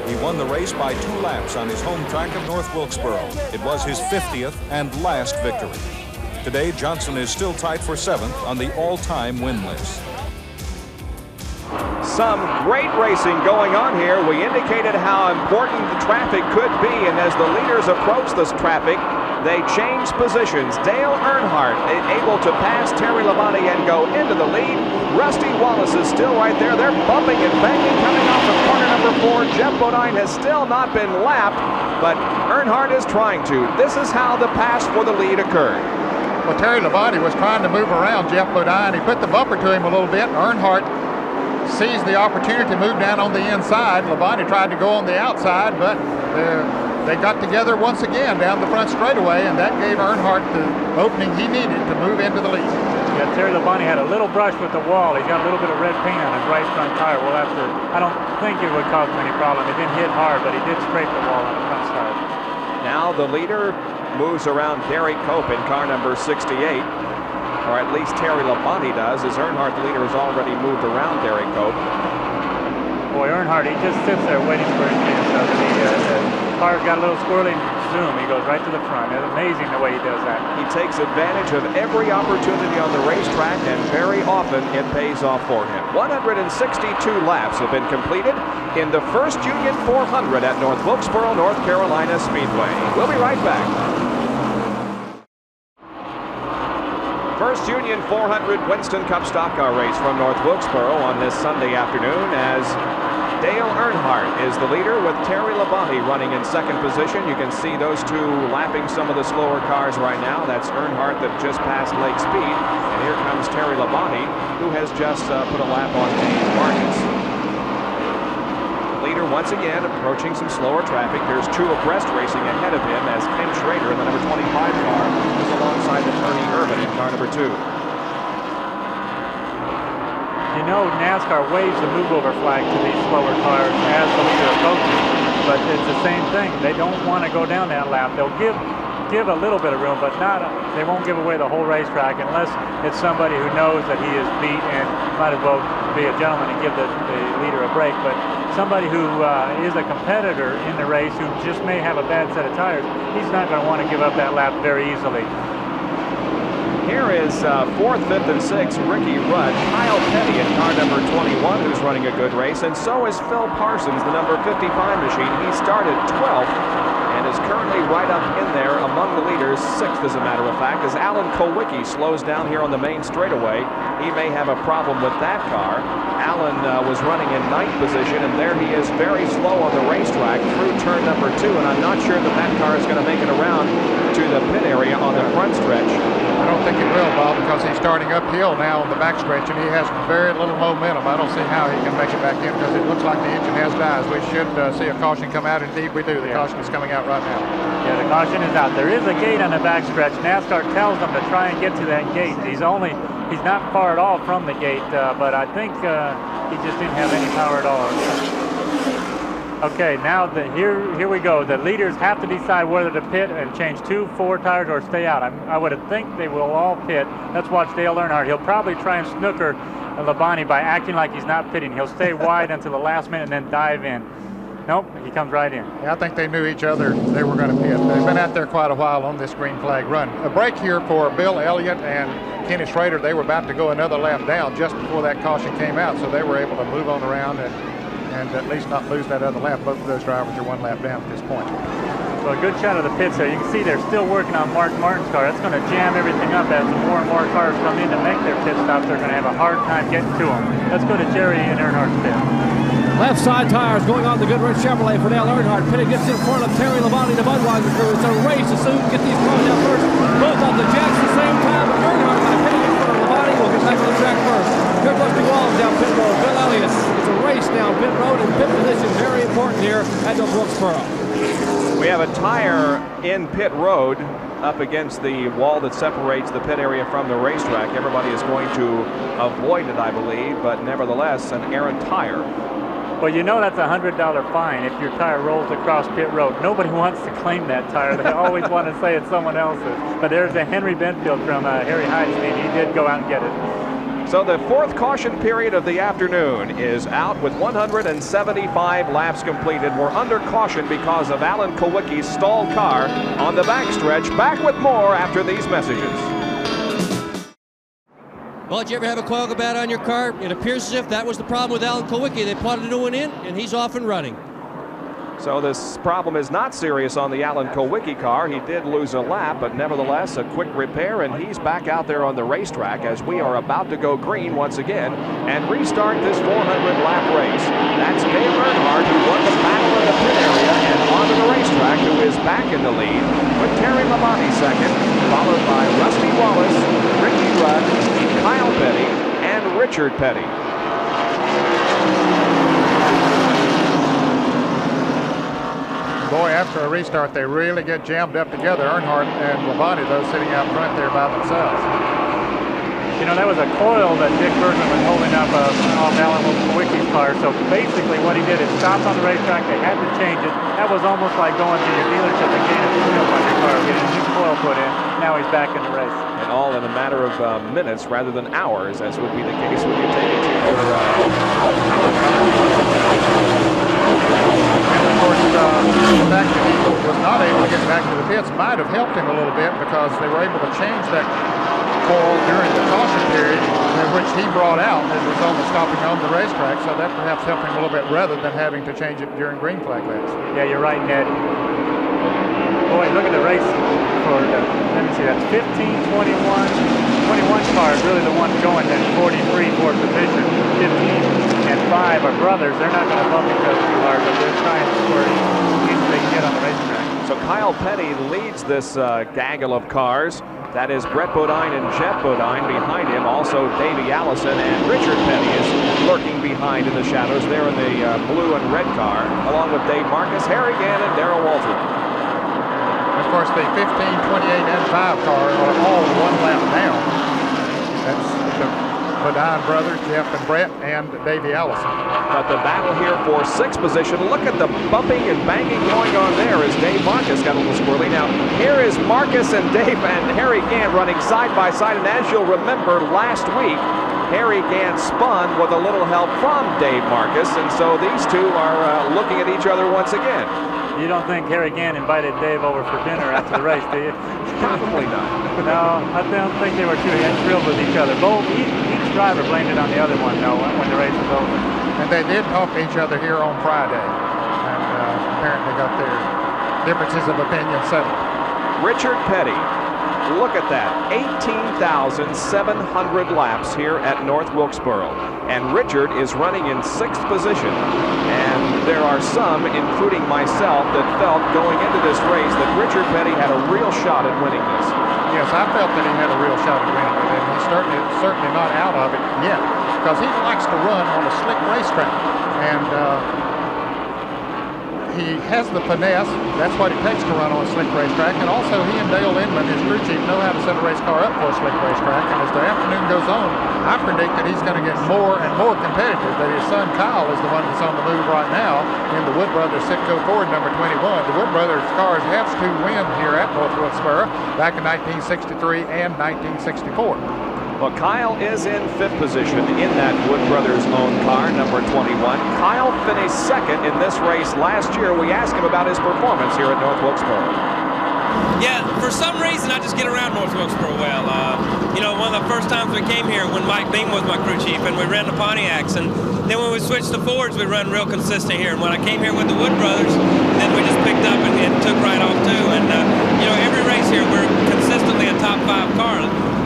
He won the race by 2 laps on his home track of North Wilkesboro. It was his 50th and last victory. Today, Johnson is still tied for 7th on the all-time win list. Some great racing going on here. We indicated how important the traffic could be, and as the leaders approach this traffic, they change positions. Dale Earnhardt able to pass Terry Labonte and go into the lead. Rusty Wallace is still right there. They're bumping and banging coming off of corner number 4. Jeff Bodine has still not been lapped, but Earnhardt is trying to. This is how the pass for the lead occurred. Well, Terry Labonte was trying to move around Jeff Bodine. He put the bumper to him a little bit. Earnhardt seized the opportunity to move down on the inside. Labonte tried to go on the outside, but they got together once again down the front straightaway, and that gave Earnhardt the opening he needed to move into the lead. Yeah, Terry Labonte had a little brush with the wall. He's got a little bit of red paint on his right front tire. Well, I don't think it would cause him any problem. It didn't hit hard, but he did scrape the wall on the front side. Now the leader moves around Gary Cope in car number 68, or at least Terry Labonte does, as Earnhardt, the leader, has already moved around Gary Cope. Boy, Earnhardt, he just sits there waiting for his chance. The car's got a little squirrely zoom. He goes right to the front. It's amazing the way he does that. He takes advantage of every opportunity on the racetrack, and very often it pays off for him. 162 laps have been completed in the first Union 400 at North Wilkesboro, North Carolina Speedway. We'll be right back. First Union 400 Winston Cup Stock Car race from North Wilkesboro on this Sunday afternoon, as Dale Earnhardt is the leader with Terry Labonte running in second position. You can see those two lapping some of the slower cars right now. That's Earnhardt that just passed Lake Speed, and here comes Terry Labonte, who has just put a lap on Dave Marcus. Leader once again approaching some slower traffic. There's 2 abreast racing ahead of him as Ken Schrader in the number 25 car is alongside Attorney Irvin in car number 2. You know, NASCAR waves the move-over flag to these slower cars as the leader approaches, but it's the same thing. They don't want to go down that lap. They'll give a little bit of room, but they won't give away the whole racetrack unless it's somebody who knows that he is beat and might as well be a gentleman and give the leader a break. But somebody who is a competitor in the race who just may have a bad set of tires, he's not going to want to give up that lap very easily. Here is 4th, 5th, and 6th, Ricky Rudd. Kyle Petty in car number 21, who's running a good race, and so is Phil Parsons, the number 55 machine. He started 12th and is currently right up in there among the leaders, 6th as a matter of fact, as Alan Kowicki slows down here on the main straightaway. He may have a problem with that car. Alan was running in 9th position, and there he is very slow on the racetrack through turn number 2, and I'm not sure that car is going to make it around to the pit area on the front stretch. I don't think it will, Bob, because he's starting uphill now on the backstretch, and he has very little momentum. I don't see how he can make it back in, because it looks like the engine has dies. We should see a caution come out. Indeed, we do. The caution is coming out right now. Yeah, the caution is out. There is a gate on the backstretch. NASCAR tells them to try and get to that gate. He's not far at all from the gate, but I think he just didn't have any power at all. Okay, now here we go. The leaders have to decide whether to pit and change 2, 4 tires or stay out. I would think they will all pit. Let's watch Dale Earnhardt. He'll probably try and snooker Labonte by acting like he's not pitting. He'll stay wide until the last minute and then dive in. Nope, he comes right in. Yeah, I think they knew each other. They were going to pit. They've been out there quite a while on this green flag run. A break here for Bill Elliott and Kenny Schrader. They were about to go another lap down just before that caution came out, so they were able to move on around and at least not lose that other lap. Both of those drivers are 1 lap down at this point. Well, a good shot of the pits there. You can see they're still working on Mark Martin's car. That's going to jam everything up as more and more cars come in to make their pit stops. They're going to have a hard time getting to them. Let's go to Jerry and Earnhardt's pit. Left side tires going on the Goodrich Chevrolet for Dale Earnhardt. Pitty gets in front of Terry Labonte, the Budweiser crew. It's a race to soon get these cars down first. Both off the jacks at the same time, but Earnhardt by Pitty in front of Labonte will get back to the track first. Here goes the Wallace down pit road. Bill Elliott. It's a race down pit road, and pit position very important here at North Wilkesboro. We have a tire in pit road up against the wall that separates the pit area from the racetrack. Everybody is going to avoid it, I believe, but nevertheless, an errant tire. Well, you know that's a $100 fine if your tire rolls across pit road. Nobody wants to claim that tire. They always want to say it's someone else's. But there's a Henry Benfield from Harry Hyde's team. He did go out and get it. So the fourth caution period of the afternoon is out with 175 laps completed. We're under caution because of Alan Kowicki's stalled car on the backstretch. Back with more after these messages. Well, did you ever have a coil go bad on your car? It appears as if that was the problem with Alan Kowicki. They put a new one in, and he's off and running. So this problem is not serious on the Alan Kowicki car. He did lose a lap, but nevertheless a quick repair, and he's back out there on the racetrack as we are about to go green once again and restart this 400-lap race. That's Dale Earnhardt, who won the battle in the pit area and onto the racetrack, who is back in the lead, with Terry Labonte second, followed by Rusty Wallace, Ricky Rudd, Kyle Petty, and Richard Petty. Boy, after a restart, they really get jammed up together. Earnhardt and Labonte, those sitting out front there by themselves. You know, that was a coil that Dick Bergman was holding up off Alan Kowicki's car. So basically what he did is stop on the racetrack. They had to change it. That was almost like going to your dealership and getting a tune-up on your car, getting a new coil put in. Now he's back in the race. And all in a matter of minutes rather than hours, as would be the case when you take it to your And of course, the fact that he was not able to get back to the pits might have helped him a little bit, because they were able to change that coil during the caution period, which he brought out as was only stopping on the racetrack, so that perhaps helped him a little bit rather than having to change it during green flag laps. Yeah, you're right, Ned. Boy, look at the race for the, let me see, that's 15, 21 cars, really the one going in 43 for position. 15 and 5 are brothers. They're not going to bump each other too hard, but they're trying for each they can get on the racetrack. So Kyle Petty leads this gaggle of cars. That is Brett Bodine and Jeff Bodine behind him. Also Davey Allison and Richard Petty is lurking behind in the shadows there in the blue and red car, along with Dave Marcus, Harry Gann, and Darrell Waltrip. Of course, the 15, 28, and 5 car are all one lap down. That's the Bodine brothers, Jeff and Brett, and Davey Allison. But the battle here for 6th position, look at the bumping and banging going on there as Dave Marcus got a little squirrely. Now, here is Marcus and Dave and Harry Gann running side by side, and as you'll remember last week, Harry Gann spun with a little help from Dave Marcus, and so these two are looking at each other once again. You don't think Harry Gann invited Dave over for dinner after the race, do you? Probably not. No, I don't think they were too thrilled with each other. Both, each driver blamed it on the other one, though, when the race was over. And they did talk to each other here on Friday, and apparently got their differences of opinion settled. Richard Petty, look at that, 18,700 laps here at North Wilkesboro. And Richard is running in 6th position. And there are some, including myself, that felt going into this race that Richard Petty had a real shot at winning this. Yes, I felt that he had a real shot at winning it, and he's certainly not out of it yet, because he likes to run on a slick racetrack. And he has the finesse. That's what it takes to run on a slick racetrack. And also, he and Dale Inman, his crew chief, know how to set a race car up for a slick racetrack. And as the afternoon goes on, I predict that he's going to get more and more competitive. That his son Kyle is the one that's on the move right now in the Wood Brothers Sitco Ford number 21. The Wood Brothers cars have to win here at North Wilkesboro back in 1963 and 1964. Well, Kyle is in 5th position in that Wood Brothers owned car, number 21. Kyle finished 2nd in this race last year. We asked him about his performance here at North Wilkesboro. Yeah, for some reason I just get around North Wilkesboro well. You know, one of the first times we came here when Mike Beam was my crew chief and we ran the Pontiacs, and then when we switched to Fords we run real consistent here. And when I came here with the Wood Brothers, then we just picked up and took right off too. And you know, every race here we're consistently a top 5 car.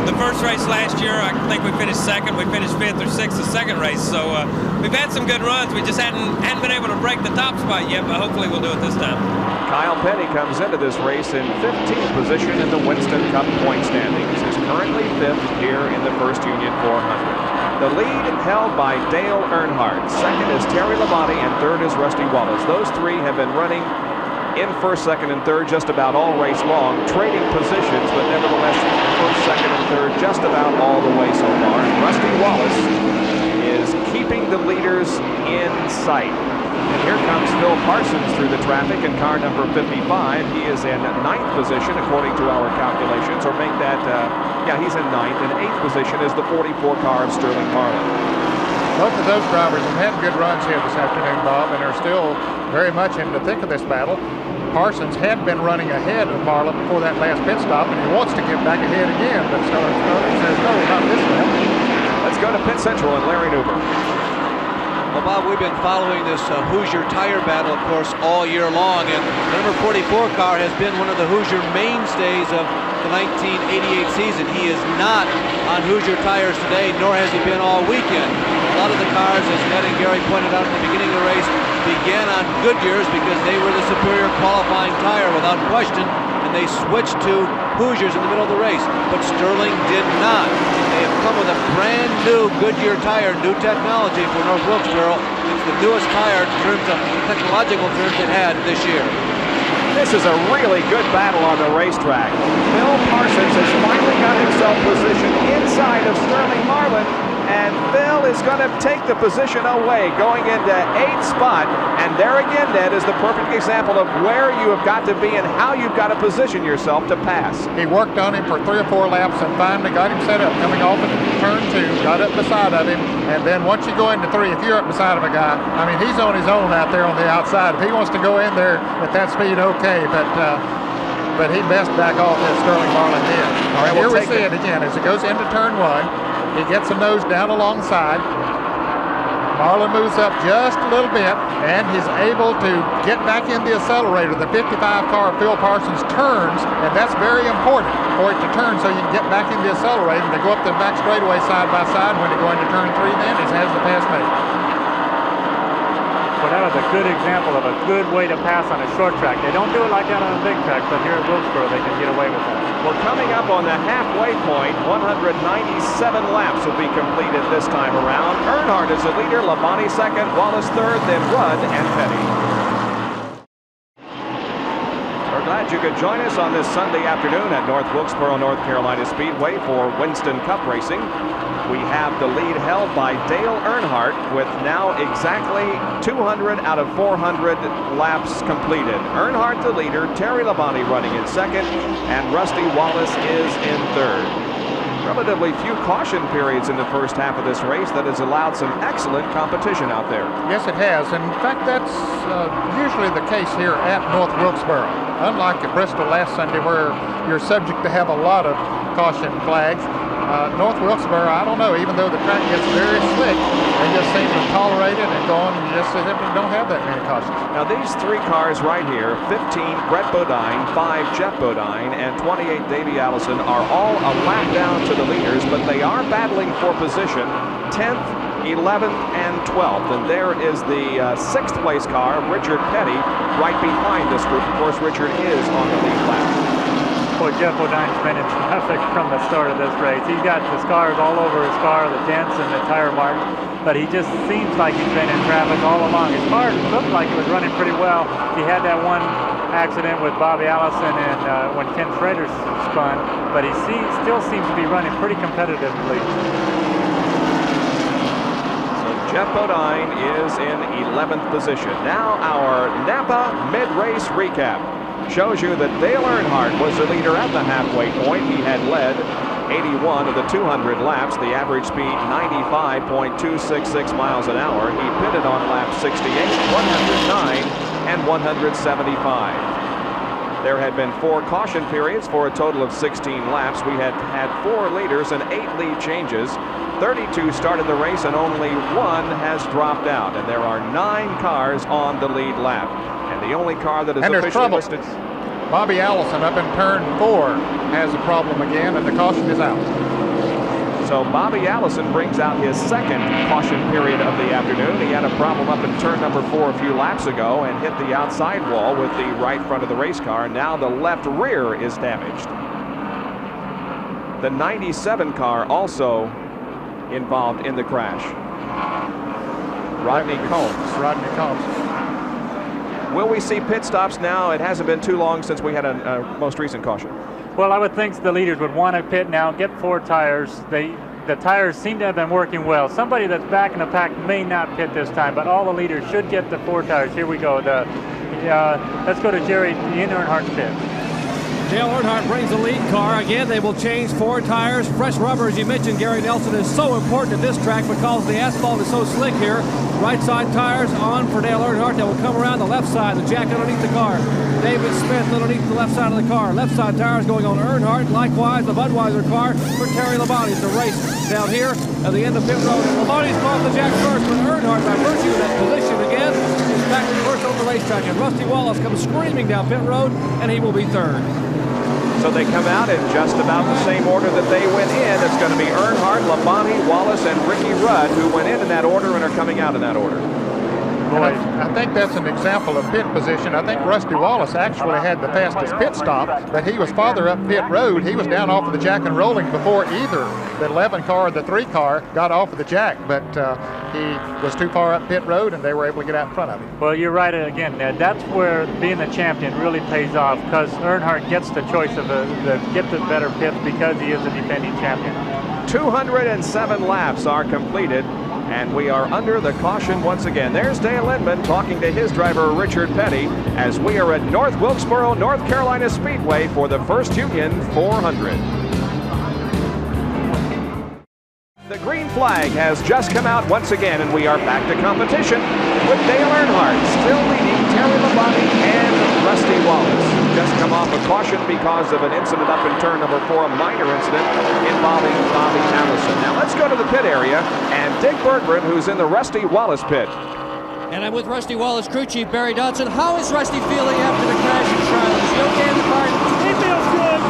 The first race last year, I think we finished 2nd. We finished 5th or 6th the second race. So we've had some good runs. We just hadn't been able to break the top spot yet, but hopefully we'll do it this time. Kyle Petty comes into this race in 15th position in the Winston Cup point standings. Is currently 5th here in the First Union 400. The lead held by Dale Earnhardt. 2nd is Terry Labonte, and 3rd is Rusty Wallace. Those three have been running in first, second, and third just about all race long, trading positions, but nevertheless first, second, and third just about all the way so far. And Rusty Wallace is keeping the leaders in sight. And here comes Phil Parsons through the traffic in car number 55. He is in 9th position according to our calculations, or make that, yeah, he's in 9th. In 8th position is the 44 car of Sterling Marlin. Both of those drivers have had good runs here this afternoon, Bob, and are still very much in the thick of this battle. Parsons had been running ahead of Marlin before that last pit stop, and he wants to get back ahead again, but Sterling says, no, not this lap. Let's go to Pit Central and Larry Newber. Well, Bob, we've been following this Hoosier tire battle, of course, all year long, and the number 44 car has been one of the Hoosier mainstays of the 1988 season. He is not on Hoosier tires today, nor has he been all weekend. A lot of the cars, as Ned and Gary pointed out at the beginning of the race, began on Goodyears because they were the superior qualifying tire without question, and they switched to Hoosiers in the middle of the race, but Sterling did not. They have come with a brand new Goodyear tire, new technology for North Wilkesboro. It's the newest tire in terms of technological terms they've had this year. This is a really good battle on the racetrack. Phil Parsons has finally got himself positioned inside of Sterling Marlin, and Phil is going to take the position away, going into 8th spot. And there again, Ned, is the perfect example of where you have got to be and how you've got to position yourself to pass. He worked on him for 3 or 4 laps and finally got him set up, coming off of turn 2, got up beside of him, and then once you go into 3, if you're up beside of a guy, I mean, he's on his own out there on the outside. If he wants to go in there at that speed, okay, but he best back off as Sterling Marlin did. All right, here we see it again as it goes into turn 1. He gets a nose down alongside. Marlin moves up just a little bit, and he's able to get back in the accelerator. The 55 car of Phil Parsons turns, and that's very important for it to turn so you can get back in the accelerator. They go up the back straightaway side by side. When they go into turn 3, then he has the pass made. Well, that was a good example of a good way to pass on a short track. They don't do it like that on a big track, but here at Wilkesboro they can get away with that. Well, coming up on the halfway point, 197 laps will be completed this time around. Earnhardt is the leader, Labonte second, Wallace third, then Rudd and Petty. We're glad you could join us on this Sunday afternoon at North Wilkesboro, North Carolina Speedway for Winston Cup Racing. We have the lead held by Dale Earnhardt with now exactly 200 out of 400 laps completed. Earnhardt the leader, Terry Labonte running in second, and Rusty Wallace is in third. Relatively few caution periods in the first half of this race that has allowed some excellent competition out there. Yes, it has. In fact, that's usually the case here at North Wilkesboro. Unlike at Bristol last Sunday where you're subject to have a lot of caution flags, North Wilkesboro, I don't know, even though the track gets very slick, they just seem to tolerate it and go on and just don't have that many cautions. Now these 3 cars right here, 15 Brett Bodine, 5 Jeff Bodine, and 28 Davey Allison are all a lap down to the leaders, but they are battling for position 10th, 11th, and 12th. And there is the 6th place car, Richard Petty, right behind this group. Of course, Richard is on the lead lap. Boy, Jeff Bodine's been in traffic from the start of this race. He's got the scars all over his car, the dents and the tire marks, but he just seems like he's been in traffic all along. His car looked like it was running pretty well. He had that one accident with Bobby Allison and when Ken Schrader spun, but he still seems to be running pretty competitively. So Jeff Bodine is in 11th position. Now our Napa mid-race recap shows you that Dale Earnhardt was the leader at the halfway point. He had led 81 of the 200 laps, the average speed 95.266 miles an hour. He pitted on laps 68, 109, and 175. There had been 4 caution periods for a total of 16 laps. We had 4 leaders and 8 lead changes. 32 started the race and only 1 has dropped out. And there are 9 cars on the lead lap. And the only car that is officially listed. Bobby Allison up in turn 4 has a problem again, and the caution is out. So Bobby Allison brings out his 2nd caution period of the afternoon. He had a problem up in turn number 4 a few laps ago and hit the outside wall with the right front of the race car. Now the left rear is damaged. The 97 car also involved in the crash. Rodney Combs. Will we see pit stops now? It hasn't been too long since we had a most recent caution. Well, I would think the leaders would want to pit now, get 4 tires. The tires seem to have been working well. Somebody that's back in the pack may not pit this time, but all the leaders should get the 4 tires. Here we go. Let's go to Jerry in Earnhardt's pit. Dale Earnhardt brings the lead car. Again, they will change 4 tires. Fresh rubber, as you mentioned, Gary Nelson, is so important at this track because the asphalt is so slick here. Right side tires on for Dale Earnhardt. They will come around the left side, the jack underneath the car. David Smith underneath the left side of the car. Left side tires going on Earnhardt. Likewise, the Budweiser car for Terry Labonte. The race down here at the end of pit road. And Labonte's caught the jack first, but Earnhardt, by virtue of that position again, is back first on the racetrack. And Rusty Wallace comes screaming down pit road, and he will be third. So they come out in just about the same order that they went in. It's going to be Earnhardt, Labonte, Wallace, and Ricky Rudd who went in that order and are coming out in that order. Boy, I think that's an example of pit position. I think Rusty Wallace actually had the fastest pit stop, but he was farther up pit road. He was down off of the jack and rolling before either the 11 car or the 3 car got off of the jack, but he was too far up pit road and they were able to get out in front of him. Well, you're right again, Ned. That's where being the champion really pays off, because Earnhardt gets the choice of get the better pits because he is the defending champion. 207 laps are completed, and we are under the caution once again. There's Dale Inman talking to his driver, Richard Petty, as we are at North Wilkesboro, North Carolina Speedway for the First Union 400. The green flag has just come out once again, and we are back to competition with Dale Earnhardt still leading Terry Labonte and Rusty Wallace. Just come off a caution because of an incident up in turn number 4, a minor incident involving Bobby Allison. Now let's go to the pit area and Dick Bergman, who's in the Rusty Wallace pit. And I'm with Rusty Wallace crew chief Barry Dodson. How is Rusty feeling after the crash in Charlotte? Is he okay in the car? He feels good.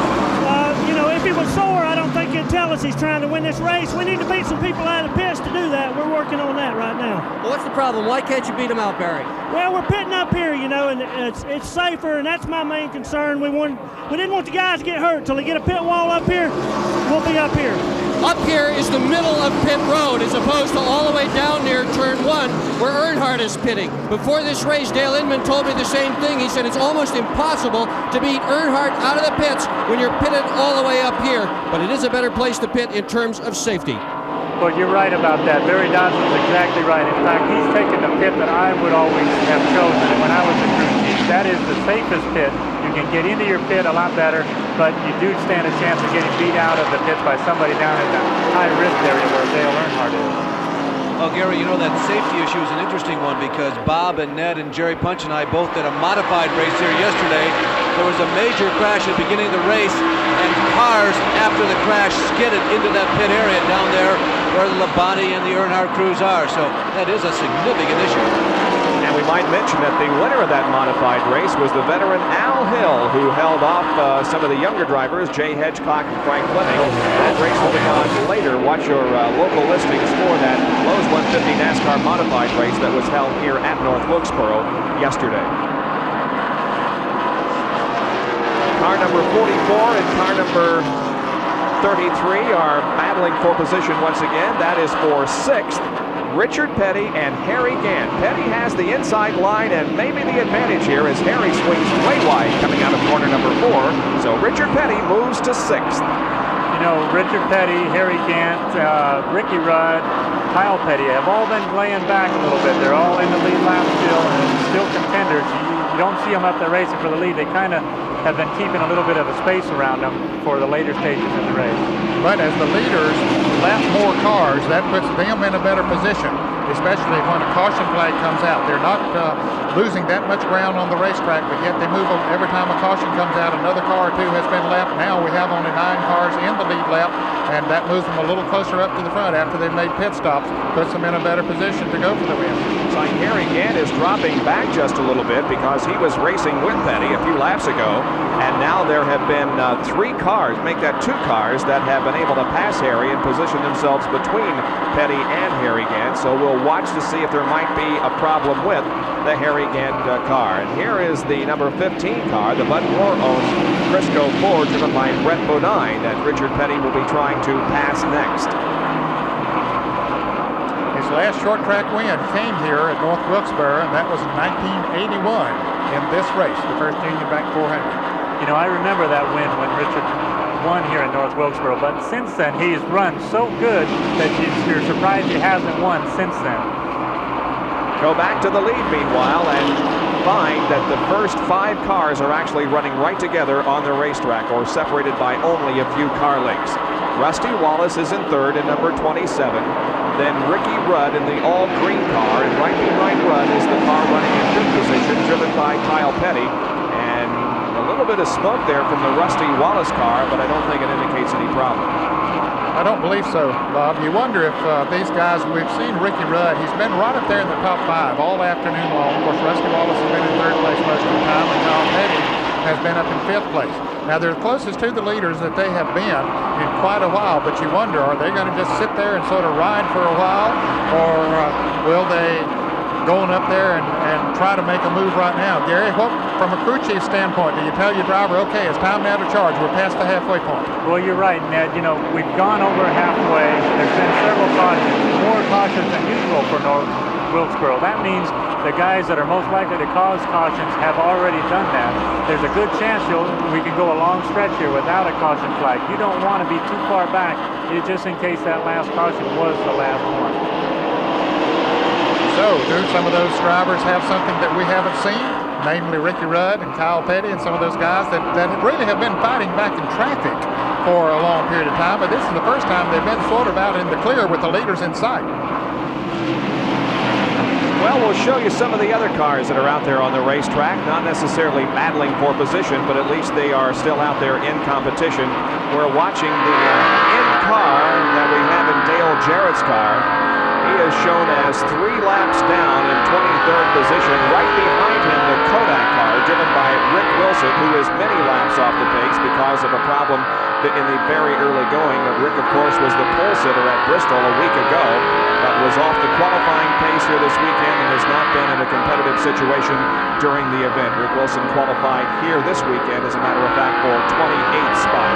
If he was sore, I don't think he'd tell us he's trying to win this race. We need to beat some people out of the pits to do that. We're working on that right now. Well, what's the problem? Why can't you beat him out, Barry? Well, we're pitting up here, and it's safer, and that's my main concern. We didn't want the guys to get hurt till they get a pit wall up here. We'll be up here. Up here is the middle of pit road as opposed to all the way down near turn 1 where Earnhardt is pitting. Before this race, Dale Inman told me the same thing. He said it's almost impossible to beat Earnhardt out of the pits when you're pitted all the way up here, but it is a better place to pit in terms of safety. Well, you're right about that. Barry Dodson's exactly right. In fact, he's taken the pit that I would always have chosen. And when I was a crew chief, that is the safest pit. You can get into your pit a lot better, but you do stand a chance of getting beat out of the pit by somebody down in the high-risk area where Dale Earnhardt is. Well, Gary, that safety issue is an interesting one because Bob and Ned and Jerry Punch and I both did a modified race here yesterday. There was a major crash at the beginning of the race, and cars after the crash skidded into that pit area down there where the Labonte and the Earnhardt crews are. So that is a significant issue. And we might mention that the winner of that modified race was the veteran Al Hill, who held off some of the younger drivers, Jay Hedgecock and Frank Fleming. That race will be on later. Watch your local listings for that Lowe's 150 NASCAR modified race that was held here at North Wilkesboro yesterday. Car number 44 and car number 33 are battling for position once again. That is for 6th. Richard Petty and Harry Gant. Petty has the inside line and maybe the advantage here as Harry swings way wide coming out of corner number 4. So Richard Petty moves to 6th. Richard Petty, Harry Gant, Ricky Rudd, Kyle Petty have all been laying back a little bit. They're all in the lead lap still and still contenders. You don't see them up there racing for the lead. They kind of have been keeping a little bit of a space around them for the later stages in the race. But as the leaders lap more cars, that puts them in a better position, especially when a caution flag comes out. They're not losing that much ground on the racetrack, but yet they move them every time a caution comes out. Another car or 2 has been lapped. Now we have only 9 cars in the lead lap, and that moves them a little closer up to the front after they've made pit stops, puts them in a better position to go for the win. So Harry Gant is dropping back just a little bit because he was racing with Petty a few laps ago, and now there have been 3 cars, make that 2 cars, that have been able to pass Harry and position themselves between Petty and Harry Gant. So we'll watch to see if there might be a problem with the Harry Gant car. And here is the number 15 car, the Bud Moore-owned Crisco Ford, driven by Brett Bodine, that Richard Petty will be trying to pass next. His last short track win came here at North Wilkesboro, and that was in 1981. in this race, the first Union Bank 400. You know, I remember that win when Richard won here in North Wilkesboro, but since then he's run so good that you're surprised he hasn't won since then. Go back to the lead meanwhile and find that the first 5 cars are actually running right together on the racetrack, or separated by only a few car lengths. Rusty Wallace is in third in number 27. Then Ricky Rudd in the all-green car, and right behind Rudd is the car running in fifth position, driven by Kyle Petty. And a little bit of smoke there from the Rusty Wallace car, but I don't think it indicates any problem. I don't believe so, Bob. You wonder if these guys, we've seen Ricky Rudd, he's been right up there in the top 5 all afternoon long. Of course, Rusty Wallace has been in third place most of the time, and Kyle Petty has been up in fifth place. Now, they're closest to the leaders that they have been in quite a while, but you wonder, are they going to just sit there and sort of ride for a while, or will they go on up there and try to make a move right now? Gary, what, from a crew chief standpoint, do you tell your driver, okay, it's time now to charge, we're past the halfway point? Well, you're right, Ned. You know, we've gone over halfway. There's been several cautions, more cautions than usual for North Wilkesboro. That means the guys that are most likely to cause cautions have already done that. There's a good chance we can go a long stretch here without a caution flag. You don't want to be too far back, just in case that last caution was the last one. So, do some of those drivers have something that we haven't seen? Namely Ricky Rudd and Kyle Petty and some of those guys that really have been fighting back in traffic for a long period of time, but this is the first time they've been sort of out in the clear with the leaders in sight. Well, we'll show you some of the other cars that are out there on the racetrack, not necessarily battling for position, but at least they are still out there in competition. We're watching the in car that we have in Dale Jarrett's car. He is shown as 3 laps down in 23rd position. Right behind him, the Kodak car, driven by Rick Wilson, who is many laps off the pace because of a problem in the very early going. Rick, of course, was the pole sitter at Bristol a week ago, but was off the qualifying pace here this weekend and has not been in a competitive situation during the event. Rick Wilson qualified here this weekend, as a matter of fact, for 28th spot.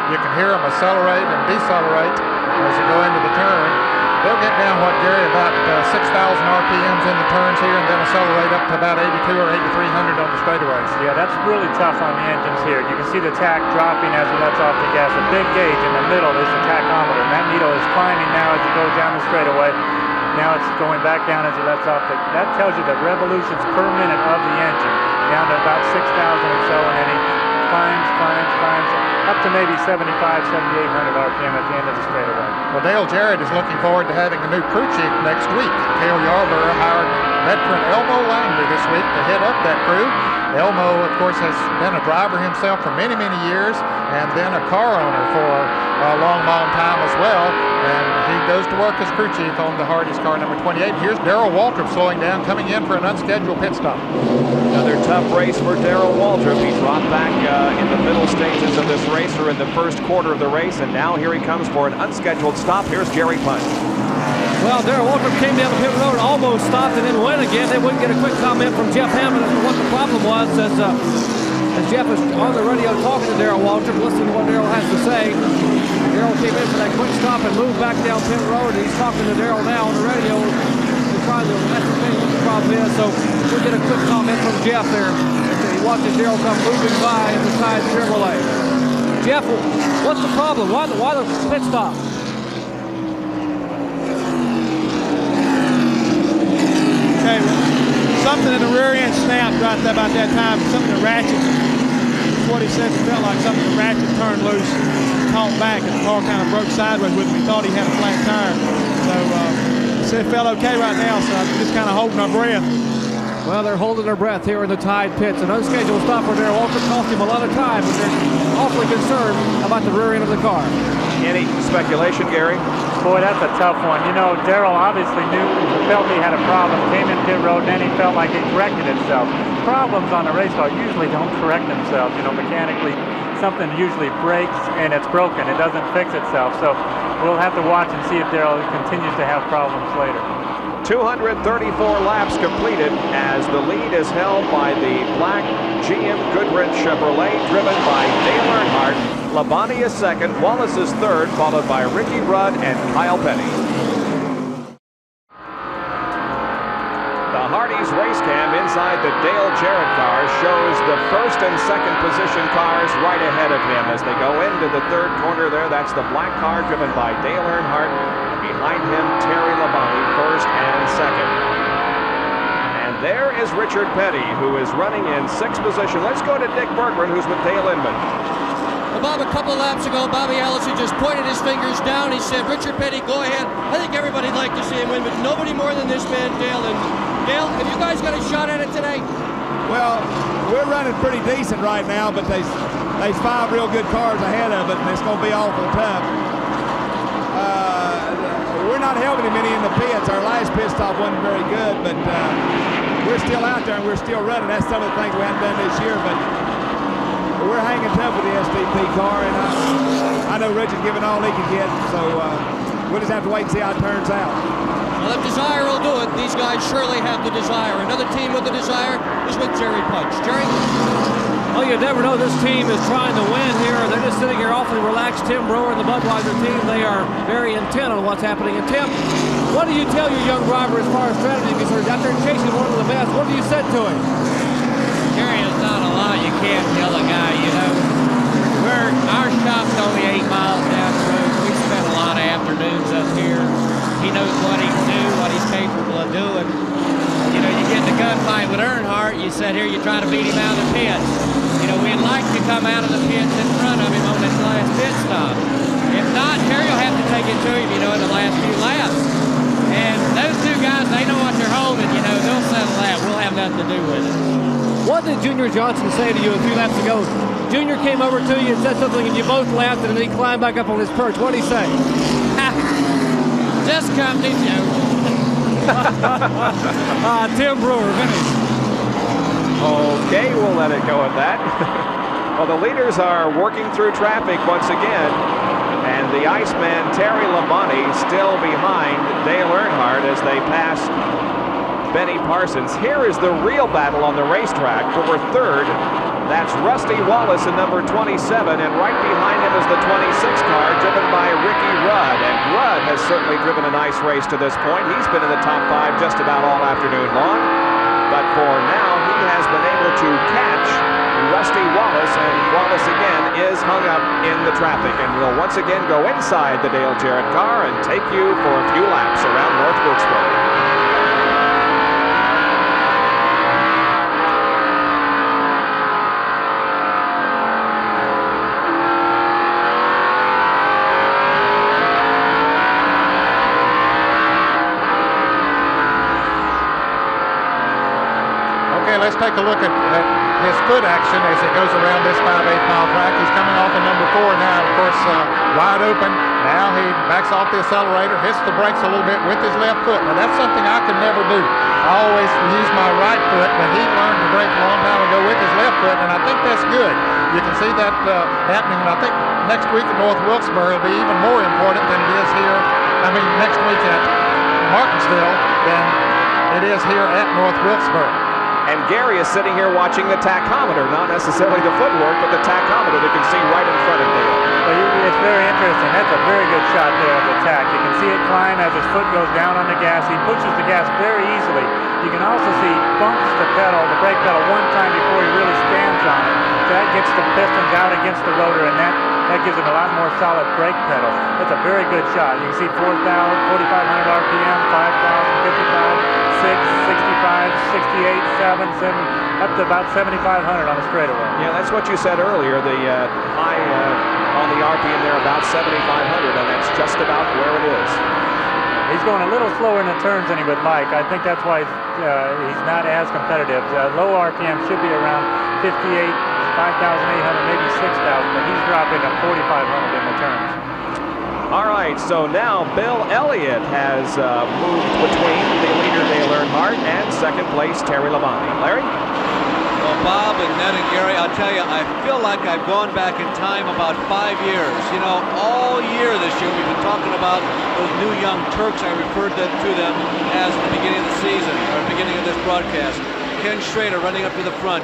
You can hear them accelerate and decelerate as they go into the turn. They'll get down, Gary, about 6,000 RPMs in the turns here, and then accelerate up to about 82 or 8,300 on the straightaways. Yeah, that's really tough on the engines here. You can see the tach dropping as it lets off the gas. A big gauge in the middle is the tachometer, and that needle is climbing now as it goes down the straightaway. Now it's going back down as it lets off the... That tells you the revolutions per minute of the engine, down to about 6,000 or so, and then he climbs, up to maybe 7,500, 7,800 RPM at the end of the straightaway. Well, Dale Jarrett is looking forward to having a new crew chief next week. Cale Yarborough hired veteran Elmo Langley this week to head up that crew. Elmo, of course, has been a driver himself for many, many years, and then a car owner for a long, long time as well. And he goes to work as crew chief on the Hardy's car number 28. Here's Darrell Waltrip slowing down, coming in for an unscheduled pit stop. Another tough race for Darrell Waltrip. He dropped back in the middle stages of this race, or in the first quarter of the race, and now here he comes for an unscheduled stop. Here's Jerry Punt. Well, Darrell Waltrip came down the pit road, almost stopped, and then went again. They wouldn't get a quick comment from Jeff Hammond as to what the problem was, as Jeff is on the radio talking to Darrell Waltrip, listening to what Darrell has to say. Darrell came in for that quick stop and moved back down pit road, and he's talking to Darrell now on the radio to try to ascertain what the problem is. So we'll get a quick comment from Jeff there. He watches Darrell come moving by in the side Chevrolet. Jeff, what's the problem? Why the pit stop? Okay, something in the rear end snapped right about that time. Something in the ratchet. That's what he said. It felt like something in the ratchet turned loose, caught back, and the car kind of broke sideways with him. He thought he had a flat tire. So he said it felt okay right now, so I'm just kind of holding our breath. Well, they're holding their breath here in the tied pits. An unscheduled stop for Darrell Waltrip cost him a lot of time, but they're awfully concerned about the rear end of the car. Any speculation, Gary? Boy, that's a tough one. You know, Darrell obviously felt he had a problem, came in pit road, and then he felt like it corrected itself. Problems on the race car usually don't correct themselves. You know, mechanically, something usually breaks and it's broken. It doesn't fix itself. So we'll have to watch and see if Darrell continues to have problems later. 234 laps completed as the lead is held by the black GM Goodrich Chevrolet, driven by Dale Earnhardt. Labonte is second, Wallace is third, followed by Ricky Rudd and Kyle Petty. Petty's race cam inside the Dale Jarrett car shows the first and second position cars right ahead of him as they go into the third corner there. That's the black car driven by Dale Earnhardt. Behind him, Terry Labonte, first and second. And there is Richard Petty, who is running in sixth position. Let's go to Dick Berggren, who's with Dale Inman. Well, Bob, a couple of laps ago, Bobby Allison just pointed his fingers down. He said, Richard Petty, go ahead. I think everybody'd like to see him win, but nobody more than this man, Dale. And Dale, have you guys got a shot at it today? Well, we're running pretty decent right now, but there's 5 real good cars ahead of it, and it's going to be awful tough. We're not helping him any in the pits. Our last pit stop wasn't very good, but we're still out there and we're still running. That's some of the things we haven't done this year, but we're hanging tough with the SDP car, and I know Richard's giving all he can get, so we'll just have to wait and see how it turns out. Well, if desire will do it, these guys surely have the desire. Another team with the desire is with Jerry Punch. Jerry? Well, you never know. This team is trying to win here. They're just sitting here awfully relaxed. Tim Brewer and the Budweiser team, they are very intent on what's happening. And Tim, what do you tell your young driver as far as strategy is concerned? Out there chasing one of the best, what do you say to him? Jerry, there's not a lot you can't tell a guy, you know. Our shop's only 8 miles down the road. We spent a lot of afternoons up here. He knows what he can do, what he's capable of doing. You know, you get in a gunfight with Earnhardt, you sit here, you try to beat him out of the pits. You know, we'd like to come out of the pits in front of him on this last pit stop. If not, Terry will have to take it to him, you know, in the last few laps. And those two guys, they know what they're holding, you know, they'll settle that. We'll have nothing to do with it. What did Junior Johnson say to you a few laps ago? Junior came over to you and said something, and you both laughed, and then he climbed back up on his perch. What did he say? Just come to joke. Tim Brewer, finish. Okay, we'll let it go at that. Well, the leaders are working through traffic once again, and the Iceman, Terry Labonte, still behind Dale Earnhardt as they pass Benny Parsons. Here is the real battle on the racetrack for third. That's Rusty Wallace in number 27, and right behind him is the 26 car driven by Ricky Rudd. And Rudd has certainly driven a nice race to this point. He's been in the top 5 just about all afternoon long. But for now, he has been able to catch Rusty Wallace, and Wallace again is hung up in the traffic. And we'll once again go inside the Dale Jarrett car and take you for a few laps around North Wilkesboro. Let's take a look at his foot action as he goes around this 5/8 mile track. He's coming off of number 4 now, of course, wide open. Now he backs off the accelerator, hits the brakes a little bit with his left foot. Now that's something I could never do. I always use my right foot, but he learned to brake a long time ago with his left foot, and I think that's good. You can see that happening, and I think next week at North Wilkesboro will be even more important than it is here. I mean, next week at Martinsville than it is here at North Wilkesboro. And Gary is sitting here watching the tachometer, not necessarily the footwork, but the tachometer that you can see right in front of Dale. Well, it's very interesting. That's a very good shot there of the tach. You can see it climb as his foot goes down on the gas. He pushes the gas very easily. You can also see he bumps the brake pedal one time before he really stands on it. So that gets the pistons out against the rotor, and that gives him a lot more solid brake pedal. That's a very good shot. You can see 4,500 RPM, 5,000, 55. 6, 65, 68, 7, 7, up to about 7,500 on the straightaway. Yeah, that's what you said earlier. The high on the RPM there about 7,500, and that's just about where it is. He's going a little slower in the turns than he would like. I think that's why he's not as competitive. Low RPM should be around 58, 5,800, maybe 6,000, but he's dropping at 4,500 in the turns. All right, so now Bill Elliott has moved between the leader Dale Earnhardt and second place Terry Labonte. Larry? Well, Bob and Ned and Gary, I'll tell you, I feel like I've gone back in time about 5 years. You know, all year this year we've been talking about those new young Turks. I referred to them as the beginning of the season, or beginning of this broadcast. Ken Schrader running up to the front.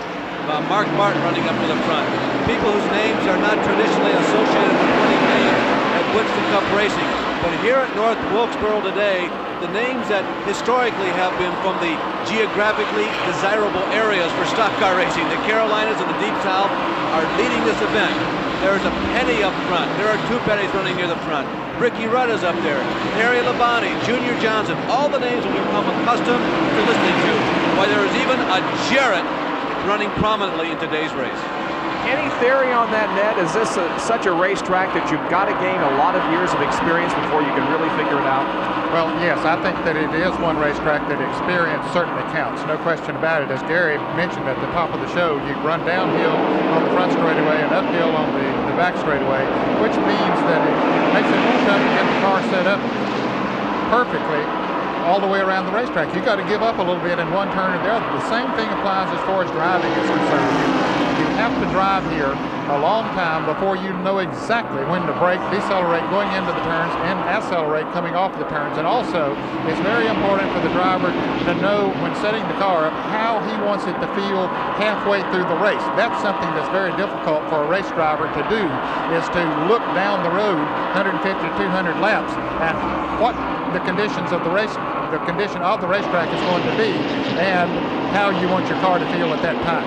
Mark Martin running up to the front. People whose names are not traditionally associated with winning names at Winston Cup Racing. But here at North Wilkesboro today, the names that historically have been from the geographically desirable areas for stock car racing. The Carolinas and the Deep South are leading this event. There's a Penny up front. There are two Pennies running near the front. Ricky Rudd is up there. Terry Labonte, Junior Johnson, all the names that we've become accustomed to listening to. Why, there is even a Jarrett running prominently in today's race. Any theory on that, Ned? Is this such a racetrack that you've got to gain a lot of years of experience before you can really figure it out? Well, yes, I think that it is one racetrack that experience certainly counts. No question about it. As Gary mentioned at the top of the show, you run downhill on the front straightaway and uphill on the back straightaway, which means that it makes it more tough to get the car set up perfectly all the way around the racetrack. You got to give up a little bit in one turn or the other. The same thing applies as far as driving is concerned. You have to drive here a long time before you know exactly when to brake, decelerate going into the turns, and accelerate coming off the turns. And also, it's very important for the driver to know when setting the car up how he wants it to feel halfway through the race. That's something that's very difficult for a race driver to do, is to look down the road 150 to 200 laps at what the conditions of the race, the condition of the racetrack is going to be, and how you want your car to feel at that time.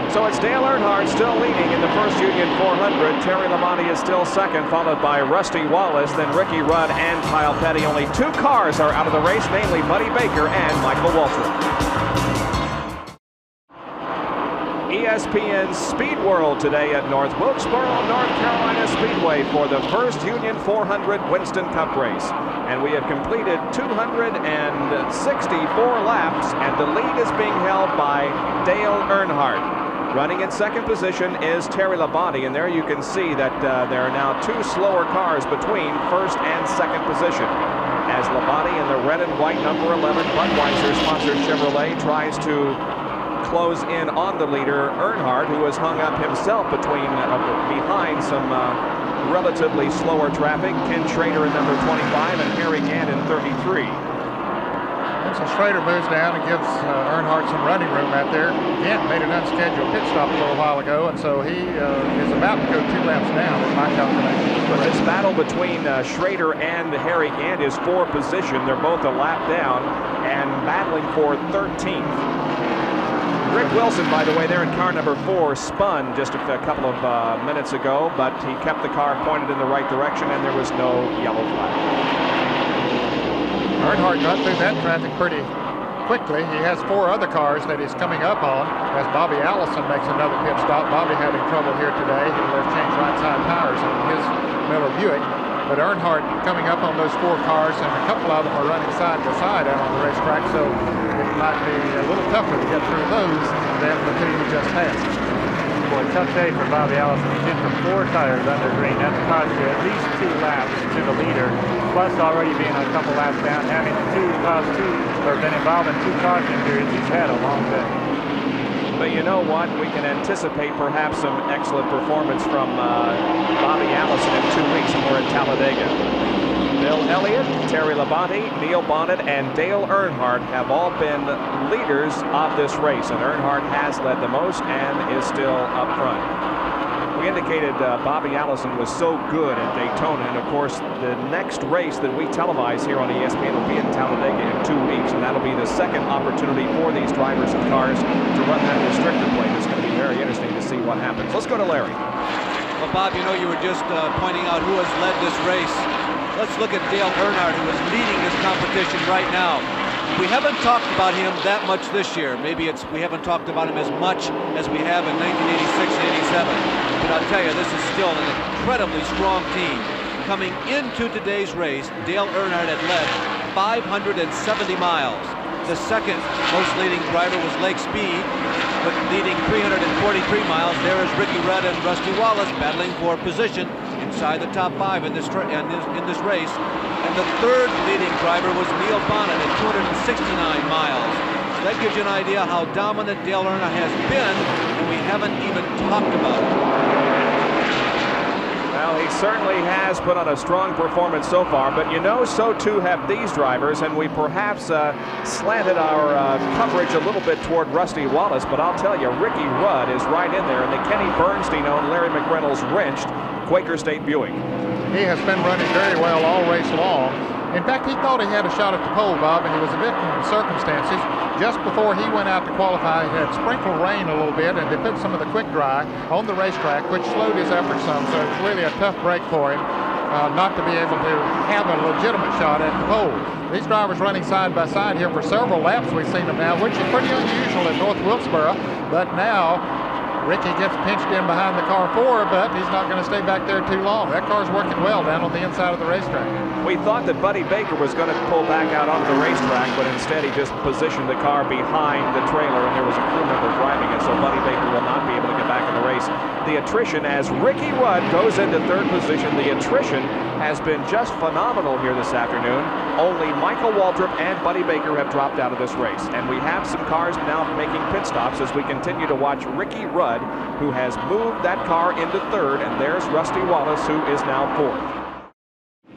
So it's Dale Earnhardt still leading in the first Union 400. Terry Labonte is still second, followed by Rusty Wallace, then Ricky Rudd and Kyle Petty. Only two cars are out of the race, namely Buddy Baker and Michael Waltrip. ESPN Speed World today at North Wilkesboro, North Carolina Speedway for the first Union 400 Winston Cup race. And we have completed 264 laps, and the lead is being held by Dale Earnhardt. Running in second position is Terry Labonte, and there you can see that there are now two slower cars between first and second position. As Labonte in the red and white number 11 Budweiser-sponsored Chevrolet tries to close in on the leader, Earnhardt, who has hung up himself behind some relatively slower traffic. Ken Schrader in number 25 and Harry Gant in 33. And so Schrader moves down and gives Earnhardt some running room out there. Gant made an unscheduled pit stop a little while ago, and so he is about to go 2 laps down in my calculation. But this battle between Schrader and Harry Gant is for position. They're both a lap down and battling for 13th. Rick Wilson, by the way, there in car number 4, spun just a couple of minutes ago, but he kept the car pointed in the right direction, and there was no yellow flag. Earnhardt got through that traffic pretty quickly. He has 4 other cars that he's coming up on as Bobby Allison makes another pit stop. Bobby having trouble here today. They've changed right side tires on his Miller Buick. But Earnhardt coming up on those 4 cars, and a couple of them are running side by side out on the racetrack, so it might be a little tougher to get through those than the 2 you just passed. Boy, tough day for Bobby Allison. He's in for 4 tires under green. That's cost you at least 2 laps to the leader, plus already being a couple laps down, having been involved in 2 caution periods. He's had a long day. But you know what? We can anticipate perhaps some excellent performance from Bobby Allison in 2 weeks when we're in Talladega. Bill Elliott, Terry Labonte, Neil Bonnet, and Dale Earnhardt have all been leaders of this race, and Earnhardt has led the most and is still up front. We indicated Bobby Allison was so good at Daytona, and of course the next race that we televise here on ESPN will be in Talladega in 2 weeks, and that'll be the second opportunity for these drivers and cars to run that restrictor plate. It's going to be very interesting to see what happens. Let's go to Larry. Well, Bob, you know, you were just pointing out who has led this race. Let's look at Dale Earnhardt, who is leading this competition right now. We haven't talked about him that much this year. Maybe we haven't talked about him as much as we have in 1986 and 87. But I'll tell you, this is still an incredibly strong team. Coming into today's race, Dale Earnhardt had led 570 miles. The second most leading driver was Lake Speed, but leading 343 miles. There is Ricky Rudd and Rusty Wallace battling for position inside the top 5 in this race. And the third leading driver was Neil Bonnet at 269 miles. So that gives you an idea how dominant Dale Earnhardt has been, and we haven't even talked about it. Well, he certainly has put on a strong performance so far, but you know, so too have these drivers, and we perhaps slanted our coverage a little bit toward Rusty Wallace, but I'll tell you, Ricky Rudd is right in there, and the Kenny Bernstein-owned Larry McReynolds wrenched Quaker State Buick. He has been running very well all race long. In fact, he thought he had a shot at the pole, Bob, and he was a victim of circumstances. Just before he went out to qualify, it had sprinkled rain a little bit, and they put some of the quick dry on the racetrack, which slowed his efforts some. So it's really a tough break for him not to be able to have a legitimate shot at the pole. These drivers running side by side here for several laps. We've seen them now, which is pretty unusual at North Wilkesboro. But now Ricky gets pinched in behind the car 4, but he's not going to stay back there too long. That car's working well down on the inside of the racetrack. We thought that Buddy Baker was going to pull back out onto the racetrack, but instead he just positioned the car behind the trailer, and there was a crew member driving it, so Buddy Baker will not be able to get back in the race. The attrition as Ricky Rudd goes into third position. The attrition has been just phenomenal here this afternoon. Only Michael Waltrip and Buddy Baker have dropped out of this race, and we have some cars now making pit stops as we continue to watch Ricky Rudd, who has moved that car into third, and there's Rusty Wallace, who is now fourth.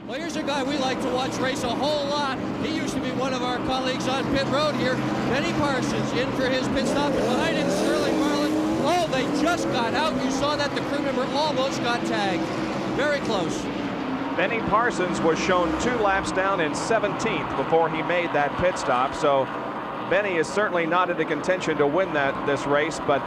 Well, here's a guy we like to watch race a whole lot. He used to be one of our colleagues on pit road here. Benny Parsons in for his pit stop, and behind him, Sterling Marlin. Oh, they just got out. You saw that the crew member almost got tagged. Very close. Benny Parsons was shown 2 laps down in 17th before he made that pit stop, so Benny is certainly not into contention to win this race, but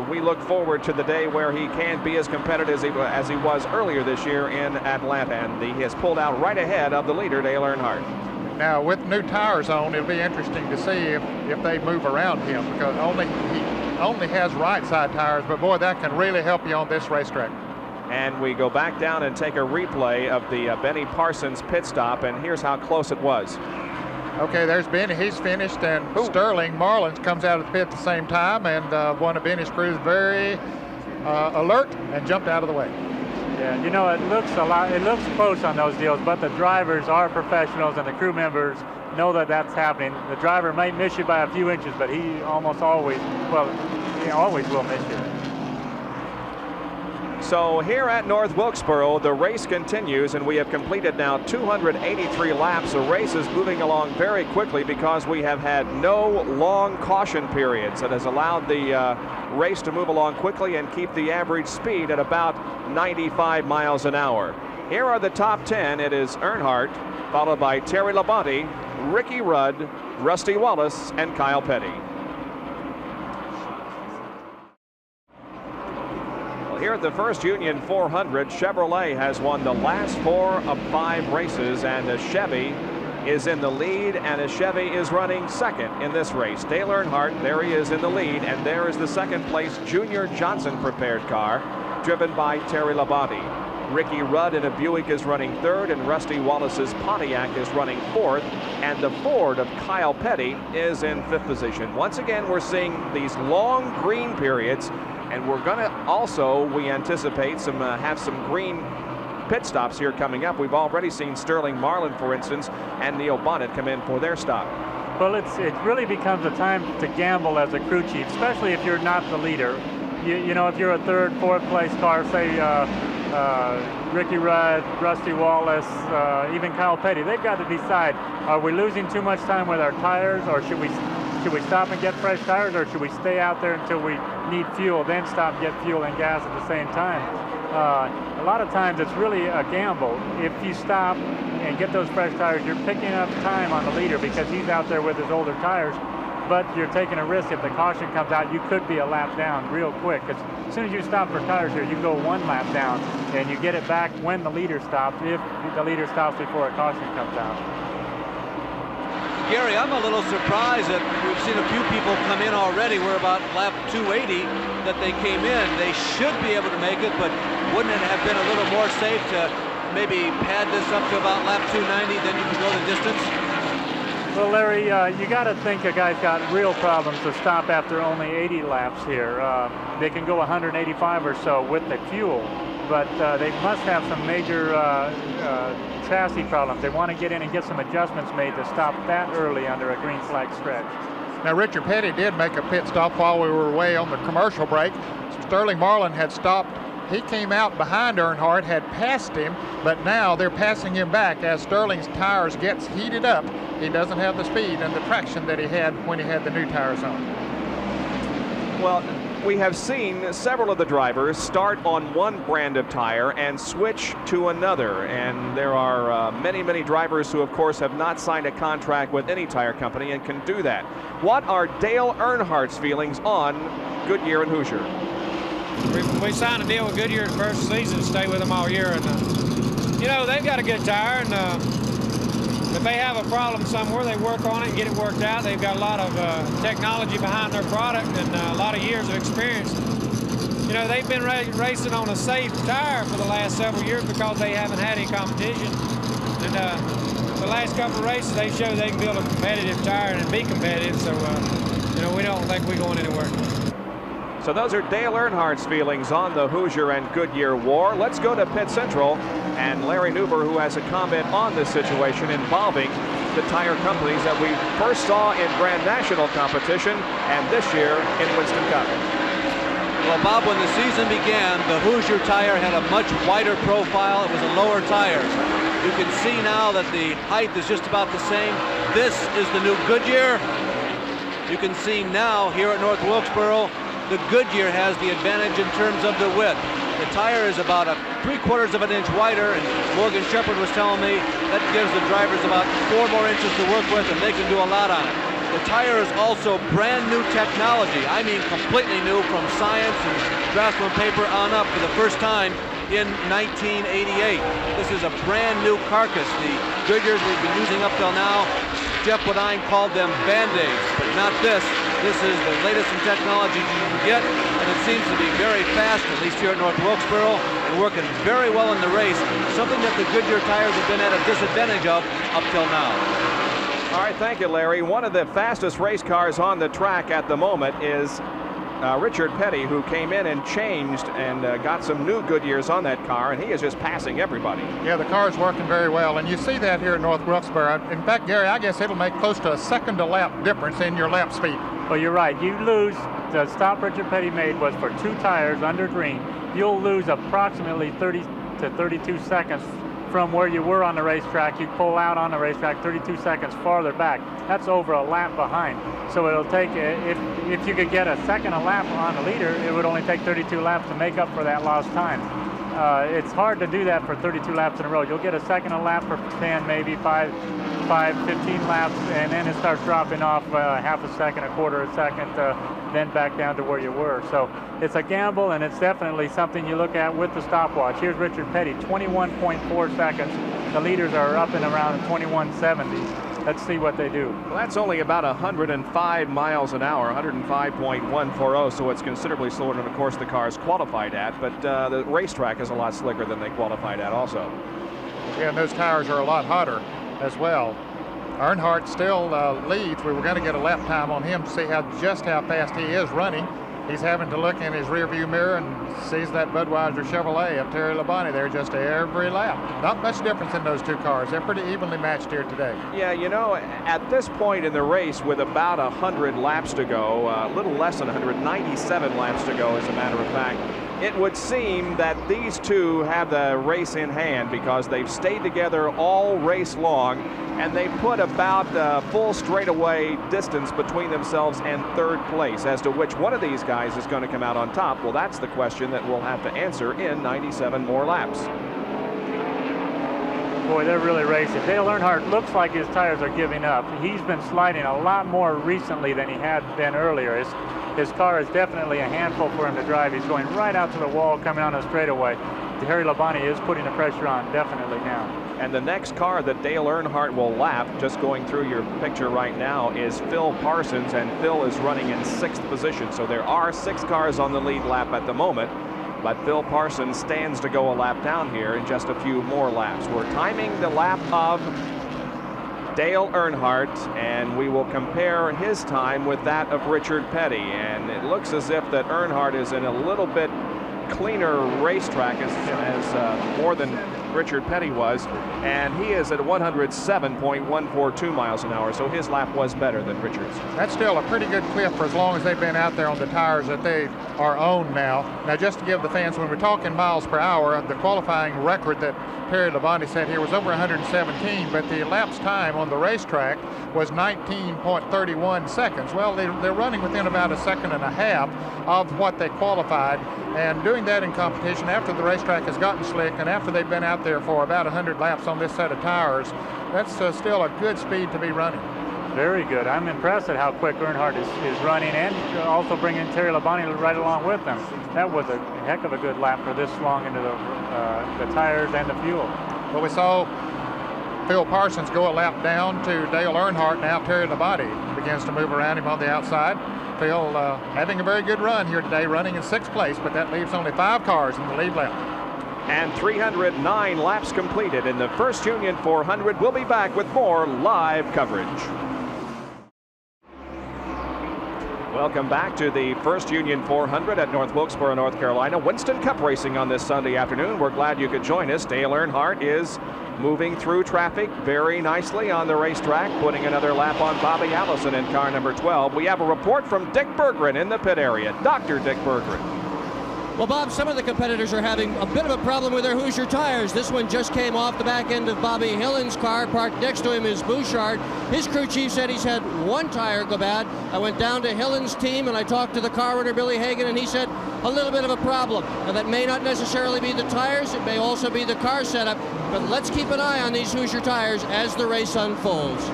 we look forward to the day where he can be as competitive as he was earlier this year in Atlanta, and he has pulled out right ahead of the leader, Dale Earnhardt. Now, with new tires on, it'll be interesting to see if they move around him, because he only has right side tires, but boy, that can really help you on this racetrack. And we go back down and take a replay of the Benny Parsons pit stop, and here's how close it was. Okay, there's Benny. He's finished, and Sterling Marlin comes out of the pit at the same time, and one of Benny's crews very alert and jumped out of the way. Yeah, you know, it looks close on those deals, but the drivers are professionals, and the crew members know that that's happening. The driver might miss you by a few inches, but he almost always, he always will miss you. So here at North Wilkesboro, the race continues, and we have completed now 283 laps. The race is moving along very quickly because we have had no long caution periods. That has allowed the race to move along quickly and keep the average speed at about 95 miles an hour. Here are the top 10. It is Earnhardt, followed by Terry Labonte, Ricky Rudd, Rusty Wallace, and Kyle Petty. Here at the First Union 400, Chevrolet has won the last 4 of 5 races, and a Chevy is in the lead, and a Chevy is running second in this race. Dale Earnhardt, there he is in the lead, and there is the second place Junior Johnson prepared car, driven by Terry Labonte. Ricky Rudd in a Buick is running third, and Rusty Wallace's Pontiac is running fourth, and the Ford of Kyle Petty is in fifth position. Once again, we're seeing these long green periods, and we're going to also, we anticipate, have some green pit stops here coming up. We've already seen Sterling Marlin, for instance, and Neil Bonnet come in for their stop. Well, it really becomes a time to gamble as a crew chief, especially if you're not the leader. You know, if you're a third, fourth place car, say Ricky Rudd, Rusty Wallace, even Kyle Petty, they've got to decide, are we losing too much time with our tires, or should we stop and get fresh tires, or should we stay out there until we need fuel, then stop and get fuel and gas at the same time? A lot of times it's really a gamble. If you stop and get those fresh tires, you're picking up time on the leader because he's out there with his older tires, but you're taking a risk. If the caution comes out, you could be a lap down real quick. As soon as you stop for tires here, you go 1 lap down, and you get it back when the leader stops, if the leader stops before a caution comes out. Gary, I'm a little surprised that we've seen a few people come in already. We're about lap 280 that they came in. They should be able to make it, but wouldn't it have been a little more safe to maybe pad this up to about lap 290, then you can go the distance? Well, Larry, you got to think a guy's got real problems to stop after only 80 laps here. They can go 185 or so with the fuel, but they must have some major chassis problems. They want to get in and get some adjustments made to stop that early under a green flag stretch. Now, Richard Petty did make a pit stop while we were away on the commercial break. Sterling Marlin had stopped. He came out behind Earnhardt, had passed him, but now they're passing him back as Sterling's tires gets heated up. He doesn't have the speed and the traction that he had when he had the new tires on. Well, we have seen several of the drivers start on one brand of tire and switch to another. And there are many, many drivers who, of course, have not signed a contract with any tire company and can do that. What are Dale Earnhardt's feelings on Goodyear and Hoosier? We signed a deal with Goodyear the first season to stay with them all year. And, you know, they've got a good tire. And if they have a problem somewhere, they work on it and get it worked out. They've got a lot of technology behind their product and a lot of years of experience. You know, they've been racing on a safe tire for the last several years because they haven't had any competition. And the last couple of races, they show they can build a competitive tire and be competitive. So, you know, we don't think we're going anywhere. So those are Dale Earnhardt's feelings on the Hoosier and Goodyear war. Let's go to Pit Central and Larry Newber, who has a comment on this situation involving the tire companies that we first saw in Grand National competition and this year in Winston Cup. Well, Bob, when the season began, the Hoosier tire had a much wider profile. It was a lower tire. You can see now that the height is just about the same. This is the new Goodyear. You can see now here at North Wilkesboro, the Goodyear has the advantage in terms of the width. The tire is about 3/4 of an inch wider, and Morgan Shepherd was telling me that gives the drivers about 4 more inches to work with, and they can do a lot on it. The tire is also brand new technology. I mean completely new, from science and Draftsman paper on up, for the first time in 1988. This is a brand new carcass. The Goodyears we've been using up till now, Jeff Bodine called them Band-Aids, but not this. This is the latest in technology you can get, and it seems to be very fast, at least here at North Wilkesboro, and working very well in the race, something that the Goodyear tires have been at a disadvantage of up till now. All right, thank you, Larry. One of the fastest race cars on the track at the moment is Richard Petty, who came in and changed and got some new Goodyears on that car, and he is just passing everybody. Yeah, the car is working very well, and you see that here at North Wilkesboro. In fact, Gary, I guess it'll make close to a second a lap difference in your lap speed. Well, you're right. You lose, the stop Richard Petty made was for 2 tires under green. You'll lose approximately 30 to 32 seconds from where you were on the racetrack. You pull out on the racetrack 32 seconds farther back. That's over a lap behind. So it'll take, if you could get a second a lap on the leader, it would only take 32 laps to make up for that lost time. It's hard to do that for 32 laps in a row. You'll get a second a lap for 10, maybe 15 laps, and then it starts dropping off half a second, 1/4 second, then back down to where you were. So it's a gamble, and it's definitely something you look at with the stopwatch. Here's Richard Petty, 21.4 seconds. The leaders are up and around 21.70. Let's see what they do. Well, that's only about 105 miles an hour, 105.140, so it's considerably slower than, of course, the cars qualified at, but the racetrack is a lot slicker than they qualified at also. Yeah, and those tires are a lot hotter as well. Earnhardt still leads. We were going to get a lap time on him to see just how fast he is running. He's having to look in his rearview mirror and sees that Budweiser Chevrolet of Terry Labonte there just every lap. Not much difference in those 2 cars. They're pretty evenly matched here today. Yeah, you know, at this point in the race, with about 100 laps to go, a little less than 197 laps to go, as a matter of fact, it would seem that these two have the race in hand because they've stayed together all race long, and they put about a full straightaway distance between themselves and 3rd place. As to which one of these guys is going to come out on top, well, that's the question that we'll have to answer in 97 more laps. Boy, they're really racing. Dale Earnhardt looks like his tires are giving up. He's been sliding a lot more recently than he had been earlier. His car is definitely a handful for him to drive. He's going right out to the wall coming on a straightaway. Terry Labonte is putting the pressure on definitely now. And the next car that Dale Earnhardt will lap, just going through your picture right now, is Phil Parsons, and Phil is running in 6th position. So there are 6 cars on the lead lap at the moment, but Phil Parsons stands to go a lap down here in just a few more laps. We're timing the lap of Dale Earnhardt, and we will compare his time with that of Richard Petty. And it looks as if that Earnhardt is in a little bit cleaner racetrack, as more than Richard Petty was, and he is at 107.142 miles an hour, so his lap was better than Richard's. That's still a pretty good clip for as long as they've been out there on the tires that they are on now. Now, just to give the fans, when we're talking miles per hour, the qualifying record that Terry Labonte set here was over 117, but the elapsed time on the racetrack was 19.31 seconds. Well, they're running within about a second and a half of what they qualified, and doing that in competition after the racetrack has gotten slick and after they've been out there for about 100 laps on this set of tires, that's still a good speed to be running. Very good. I'm impressed at how quick Earnhardt is running, and also bringing Terry Labonte right along with them. That was a heck of a good lap for this long into the tires and the fuel. Well, we saw Phil Parsons go a lap down to Dale Earnhardt. Now Terry Labonte begins to move around him on the outside. Phil having a very good run here today, running in 6th place, but that leaves only 5 cars in the lead lap. And 309 laps completed in the First Union 400. We'll be back with more live coverage. Welcome back to the First Union 400 at North Wilkesboro, North Carolina. Winston Cup racing on this Sunday afternoon. We're glad you could join us. Dale Earnhardt is moving through traffic very nicely on the racetrack, putting another lap on Bobby Allison in car number 12. We have a report from Dick Berggren in the pit area. Dr. Dick Berggren. Well, Bob, some of the competitors are having a bit of a problem with their Hoosier tires. This one just came off the back end of Bobby Hillen's car. Parked next to him is Bouchard. His crew chief said he's had one tire go bad. I went down to Hillen's team and I talked to the car runner, Billy Hagan, and he said a little bit of a problem. Now, that may not necessarily be the tires. It may also be the car setup. But let's keep an eye on these Hoosier tires as the race unfolds.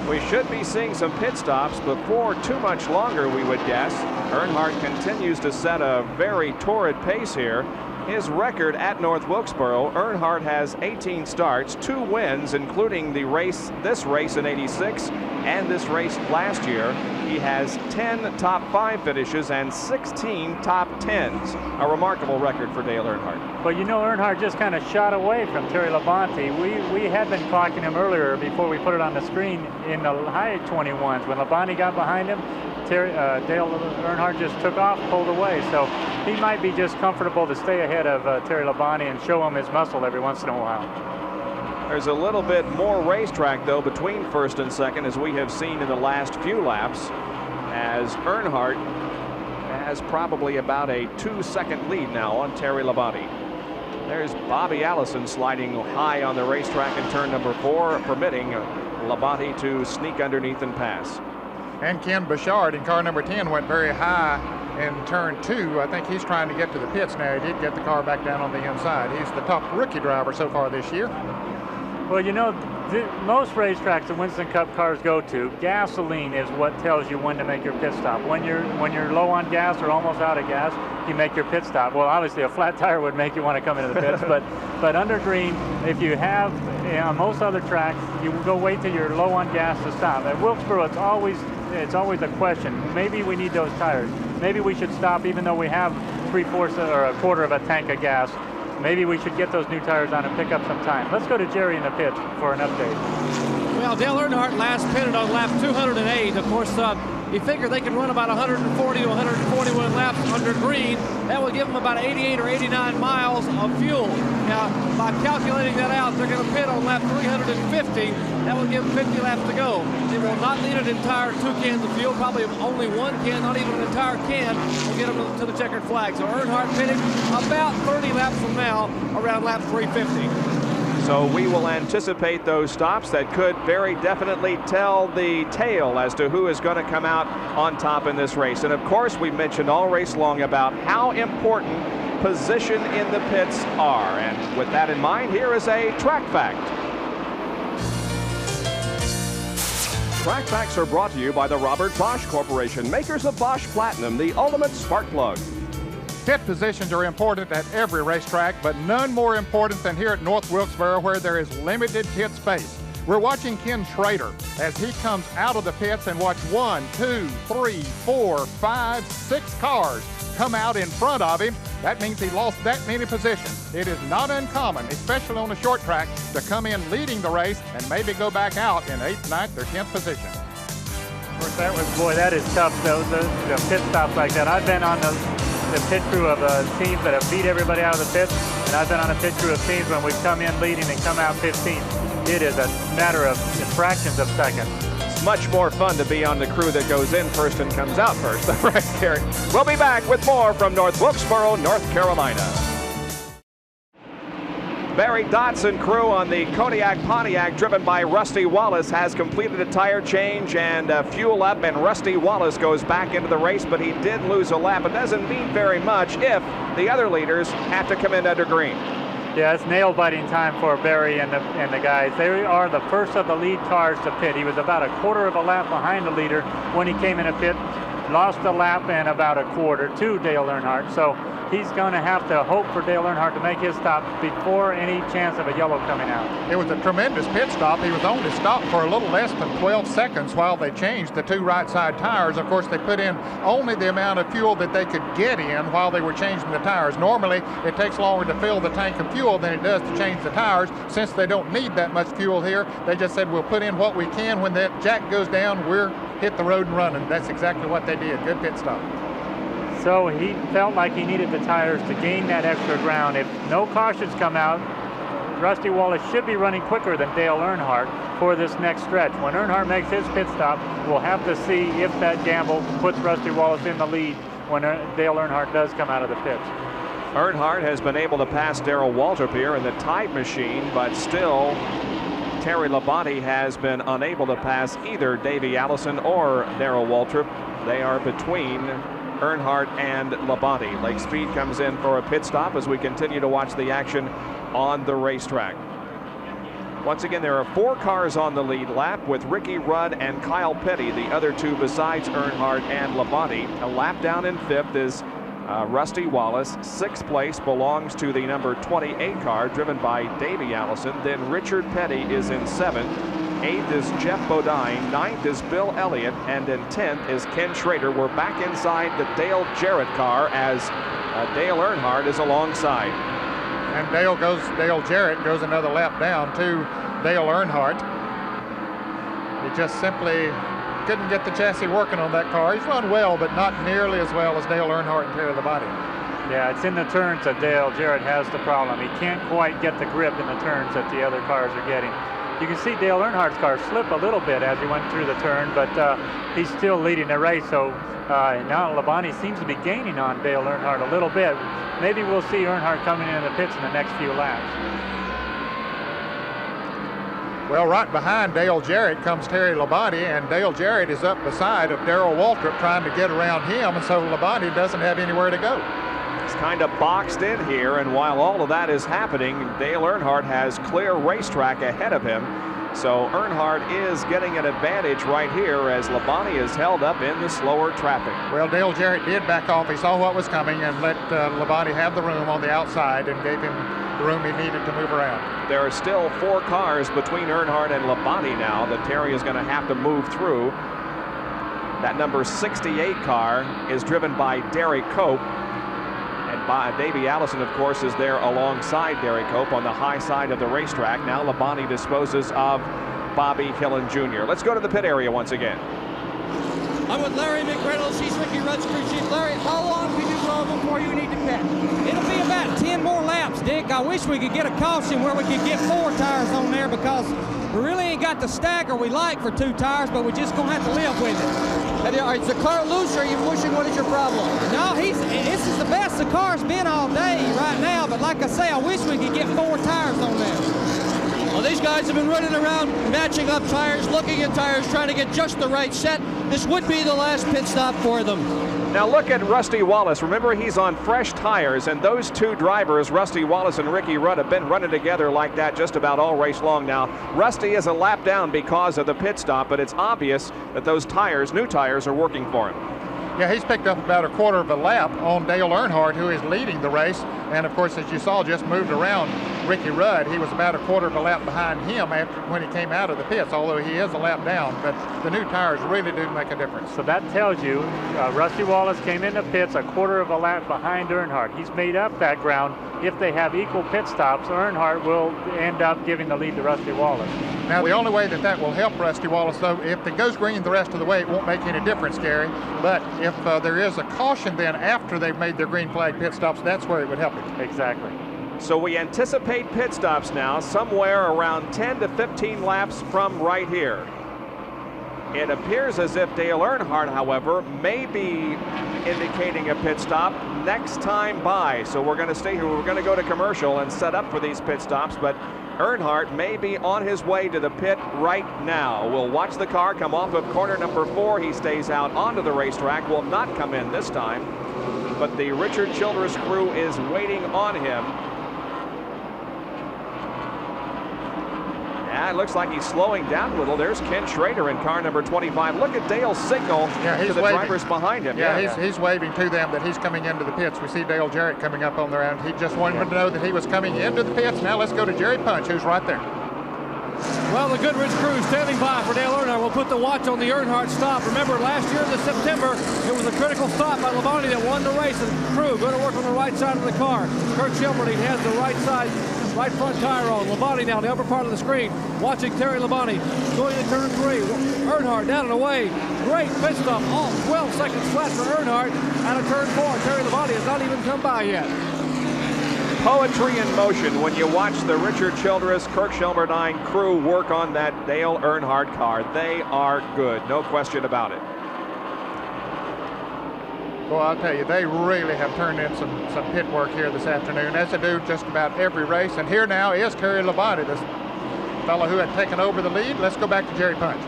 We should be seeing some pit stops before too much longer, we would guess. Earnhardt continues to set a very torrid pace here. His record at North Wilkesboro, Earnhardt has 18 starts, 2 wins, including this race in '86 and this race last year. He has 10 top 5 finishes and 16 top 10s. A remarkable record for Dale Earnhardt. But you know, Earnhardt just kind of shot away from Terry Labonte. We had been clocking him earlier before we put it on the screen in the high 21s. When Labonte got behind him, Dale Earnhardt just took off, pulled away. So he might be just comfortable to stay ahead of Terry Labonte and show him his muscle every once in a while. There's a little bit more racetrack, though, between first and second, as we have seen in the last few laps, as Earnhardt has probably about a 2-second lead now on Terry Labonte. There's Bobby Allison sliding high on the racetrack in turn number 4, permitting Labonte to sneak underneath and pass. And Ken Bouchard in car number 10 went very high in turn 2. I think he's trying to get to the pits now. He did get the car back down on the inside. He's the top rookie driver so far this year. Well, you know, most racetracks that Winston Cup cars go to, gasoline is what tells you when to make your pit stop. When you're low on gas or almost out of gas, you make your pit stop. Well, obviously a flat tire would make you want to come into the pits, but under green, if you have, on most other tracks, you go wait till you're low on gas to stop. At Wilkesboro, it's always a question. Maybe we need those tires. Maybe we should stop even though we have 3/4 or a quarter of a tank of gas. Maybe we should get those new tires on and pick up some time. Let's go to Jerry in the pits for an update. Well, Dale Earnhardt last pitted on lap 208. Of course, he figured they could run about 140 to 141 laps under green. That would give them about 88 or 89 miles of fuel. Now, by calculating that out, they're going to pit on lap 350. That will give them 50 laps to go. They will not need an entire 2 cans of fuel, probably only 1 can, not even an entire can, will get them to the checkered flag. So Earnhardt pitting about 30 laps from now, around lap 350. So we will anticipate those stops that could very definitely tell the tale as to who is going to come out on top in this race. And of course, we've mentioned all race long about how important position in the pits are. And with that in mind, here is a track fact. Track facts are brought to you by the Robert Bosch Corporation, makers of Bosch Platinum, the ultimate spark plug. Pit positions are important at every racetrack, but none more important than here at North Wilkesboro, where there is limited pit space. We're watching Ken Schrader as he comes out of the pits, and watch 1, 2, 3, 4, 5, 6 cars come out in front of him. That means he lost that many positions. It is not uncommon, especially on a short track, to come in leading the race and maybe go back out in 8th, 9th, or 10th position. Of course, that is tough, though, the pit stops like that. I've been on the the pit crew of teams that have beat everybody out of the pits, and I've been on a pit crew of teams when we've come in leading and come out 15th. It is a matter of fractions of seconds. It's much more fun to be on the crew that goes in first and comes out first. Right, Gary. We'll be back with more from North Wilkesboro, North Carolina. Barry Dodson crew on the Kodiak Pontiac, driven by Rusty Wallace, has completed a tire change and fuel up, and Rusty Wallace goes back into the race, but he did lose a lap. It doesn't mean very much if the other leaders have to come in under green. Yeah, it's nail-biting time for Barry and the guys. They are the first of the lead cars to pit. He was about a quarter of a lap behind the leader when he came in a pit, lost a lap and about a quarter to Dale Earnhardt. So he's going to have to hope for Dale Earnhardt to make his stop before any chance of a yellow coming out. It was a tremendous pit stop. He was only stopped for a little less than 12 seconds while they changed the 2 right side tires. Of course, they put in only the amount of fuel that they could get in while they were changing the tires. Normally, it takes longer to fill the tank of fuel than it does to change the tires. Since they don't need that much fuel here, they just said, we'll put in what we can. When that jack goes down, we're hit the road and running. That's exactly what they did. Good pit stop. So he felt like he needed the tires to gain that extra ground. If no cautions come out, Rusty Wallace should be running quicker than Dale Earnhardt for this next stretch. When Earnhardt makes his pit stop, we'll have to see if that gamble puts Rusty Wallace in the lead when Dale Earnhardt does come out of the pits. Earnhardt has been able to pass Darrell Waltrip here in the Tide machine, but still Terry Labonte has been unable to pass either Davey Allison or Darrell Waltrip. They are between Earnhardt and Labonte. Lake Speed comes in for a pit stop as we continue to watch the action on the racetrack. Once again, there are 4 cars on the lead lap with Ricky Rudd and Kyle Petty, the other 2 besides Earnhardt and Labonte. A lap down in 5th is Rusty Wallace. 6th place belongs to the number 28 car driven by Davey Allison. Then Richard Petty is in 7th. 8th is Jeff Bodine. 9th is Bill Elliott. And in 10th is Ken Schrader. We're back inside the Dale Jarrett car as Dale Earnhardt is alongside. And Dale Jarrett goes another lap down to Dale Earnhardt. He just simply couldn't get the chassis working on that car. He's run well, but not nearly as well as Dale Earnhardt and Terry Labonte. Yeah, it's in the turns that Dale Jarrett has the problem. He can't quite get the grip in the turns that the other cars are getting. You can see Dale Earnhardt's car slip a little bit as he went through the turn, but he's still leading the race. So now Labonte seems to be gaining on Dale Earnhardt a little bit. Maybe we'll see Earnhardt coming in the pits in the next few laps. Well, right behind Dale Jarrett comes Terry Labonte, and Dale Jarrett is up beside of Darrell Waltrip trying to get around him, and so Labonte doesn't have anywhere to go. He's kind of boxed in here, and while all of that is happening, Dale Earnhardt has clear racetrack ahead of him. So Earnhardt is getting an advantage right here as Labonte is held up in the slower traffic. Well, Dale Jarrett did back off. He saw what was coming and let Labonte have the room on the outside and gave him the room he needed to move around. There are still 4 cars between Earnhardt and Labonte now that Terry is going to have to move through. That number 68 car is driven by Derek Cope. And Davey Allison, of course, is there alongside Derek Cope on the high side of the racetrack. Now Labonte disposes of Bobby Hillen Jr. Let's go to the pit area once again. I'm with Larry McReynolds. He's Ricky Rudd's crew chief. Larry, how long can you go before you need to pit? It'll be about 10 more laps, Dick. I wish we could get a caution where we could get 4 tires on there because we really ain't got the stagger we like for 2 tires, but we're just going to have to live with it. Is the car loose or are you pushing? What is your problem? No, this is the best the car's been all day right now, but like I say, I wish we could get 4 tires on there. Well, these guys have been running around matching up tires, looking at tires, trying to get just the right set. This would be the last pit stop for them. Now look at Rusty Wallace. Remember, he's on fresh tires, and those 2 drivers, Rusty Wallace and Ricky Rudd, have been running together like that just about all race long now. Rusty is a lap down because of the pit stop, but it's obvious that those tires, new tires, are working for him. Yeah, he's picked up about a quarter of a lap on Dale Earnhardt, who is leading the race. And, of course, as you saw, just moved around Ricky Rudd. He was about a quarter of a lap behind him when he came out of the pits, although he is a lap down. But the new tires really do make a difference. So that tells you Rusty Wallace came into pits a quarter of a lap behind Earnhardt. He's made up that ground. If they have equal pit stops, Earnhardt will end up giving the lead to Rusty Wallace. Now, the only way that will help Rusty Wallace, though, if it goes green the rest of the way, it won't make any difference, Gary. But if there is a caution then after they've made their green flag pit stops, that's where it would help him. Exactly. So we anticipate pit stops now somewhere around 10 to 15 laps from right here. It appears as if Dale Earnhardt, however, may be indicating a pit stop next time by. So we're going to stay here. We're going to go to commercial and set up for these pit stops, but Earnhardt may be on his way to the pit right now. We'll watch the car come off of corner number 4. He stays out onto the racetrack, will not come in this time, but the Richard Childress crew is waiting on him. Yeah, it looks like he's slowing down a little. There's Ken Schrader in car number 25. Look at Dale's signal to the drivers behind him. He's waving to them that he's coming into the pits. We see Dale Jarrett coming up on the round. He just wanted to know that he was coming into the pits. Now let's go to Jerry Punch, who's right there. Well, the Goodrich crew standing by for Dale Earnhardt. We'll put the watch on the Earnhardt stop. Remember, last year in September, it was a critical stop by Labonte that won the race. And crew going to work on the right side of the car. Kurt Schilberding has the right side, right front tire on. Labonte now, the upper part of the screen, watching Terry Labonte going to turn 3. Earnhardt down and away. Great pit stop. All 12 seconds flat for Earnhardt out of turn 4. Terry Labonte has not even come by yet. Poetry in motion when you watch the Richard Childress, Kirk Shelmerdine crew work on that Dale Earnhardt car. They are good, no question about it. Well, I'll tell you, they really have turned in some pit work here this afternoon, as they do just about every race. And here now is Terry Labonte, this fellow who had taken over the lead. Let's go back to Jerry Punch.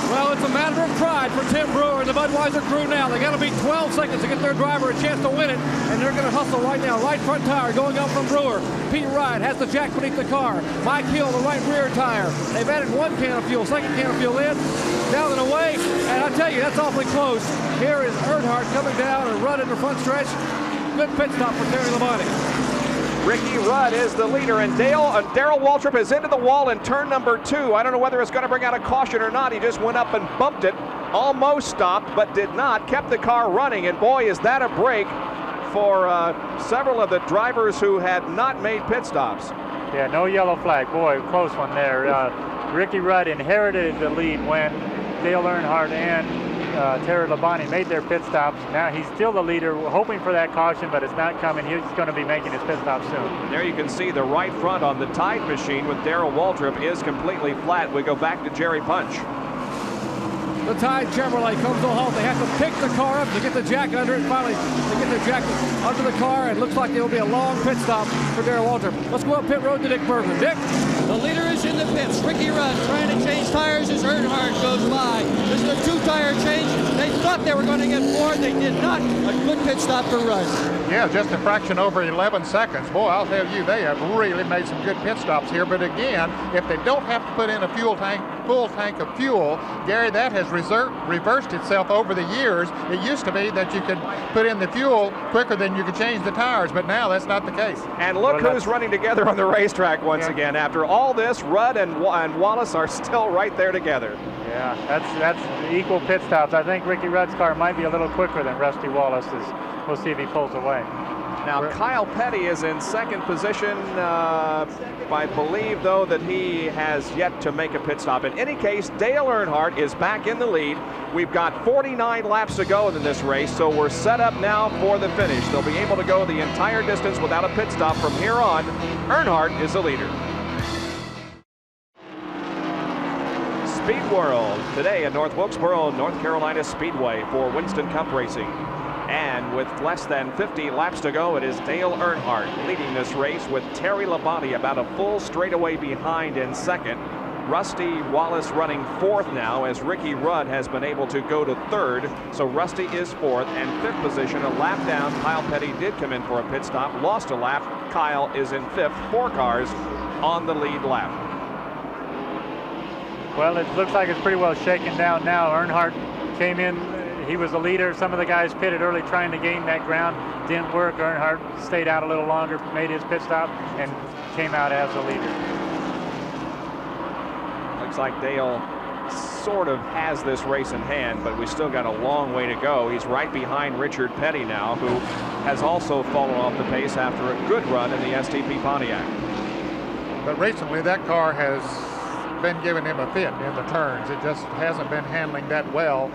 Well, it's a matter of pride for Tim Brewer and the Budweiser crew now. They got to beat 12 seconds to get their driver a chance to win it, and they're going to hustle right now. Right front tire going up from Brewer. Pete Wright has the jack beneath the car. Mike Hill, the right rear tire. They've added 1 can of fuel, second can of fuel in, down and away, and I tell you, that's awfully close. Here is Earnhardt coming down and running the front stretch. Good pit stop for Terry Labonte. Ricky Rudd is the leader, and Darrell Waltrip is into the wall in turn number 2. I don't know whether it's going to bring out a caution or not. He just went up and bumped it, almost stopped, but did not, kept the car running, and boy, is that a break for several of the drivers who had not made pit stops. Yeah, no yellow flag. Boy, close one there. Ricky Rudd inherited the lead when Dale Earnhardt and Terry Labonte made their pit stops. Now he's still the leader. We're hoping for that caution, but it's not coming. He's going to be making his pit stop soon. There you can see the right front on the Tide machine with Darrell Waltrip is completely flat. We go back to Jerry Punch. The Tide Chevrolet comes to a halt. They have to pick the car up to get the jack under it. Finally, they get the jack under the car, and it looks like there will be a long pit stop for Darrell Waltrip. Let's go up pit road to Dick Bergman. Dick? The leader is in the pits. Ricky Rudd trying to change tires as Earnhardt goes by. This is a 2-tire change. They thought they were going to get 4. They did not. A good pit stop for Rudd. Yeah, just a fraction over 11 seconds. Boy, I'll tell you, they have really made some good pit stops here. But again, if they don't have to put in a full tank of fuel, Gary, that has reversed itself over the years. It used to be that you could put in the fuel quicker than you could change the tires, but now that's not the case. And look who's running together on the racetrack once again. After all this, Rudd and Wallace are still right there together. Yeah, that's equal pit stops. I think Ricky Rudd's car might be a little quicker than Rusty Wallace's. We'll see if he pulls away. Now, Kyle Petty is in second position. I believe, though, that he has yet to make a pit stop. In any case, Dale Earnhardt is back in the lead. We've got 49 laps to go in this race, so we're set up now for the finish. They'll be able to go the entire distance without a pit stop from here on. Earnhardt is the leader. Speed World today at North Wilkesboro, North Carolina Speedway for Winston Cup Racing. And with less than 50 laps to go, it is Dale Earnhardt leading this race with Terry Labonte about a full straightaway behind in second. Rusty Wallace running 4th now as Ricky Rudd has been able to go to 3rd. So Rusty is 4th and 5th position, a lap down. Kyle Petty did come in for a pit stop, lost a lap. Kyle is in 5th, 4 cars on the lead lap. Well, it looks like it's pretty well shaken down now. Earnhardt came in. He was the leader. Some of the guys pitted early trying to gain that ground. Didn't work. Earnhardt stayed out a little longer, made his pit stop, and came out as the leader. Looks like Dale sort of has this race in hand, but we still got a long way to go. He's right behind Richard Petty now, who has also fallen off the pace after a good run in the STP Pontiac. But recently that car has been giving him a fit in the turns. It just hasn't been handling that well.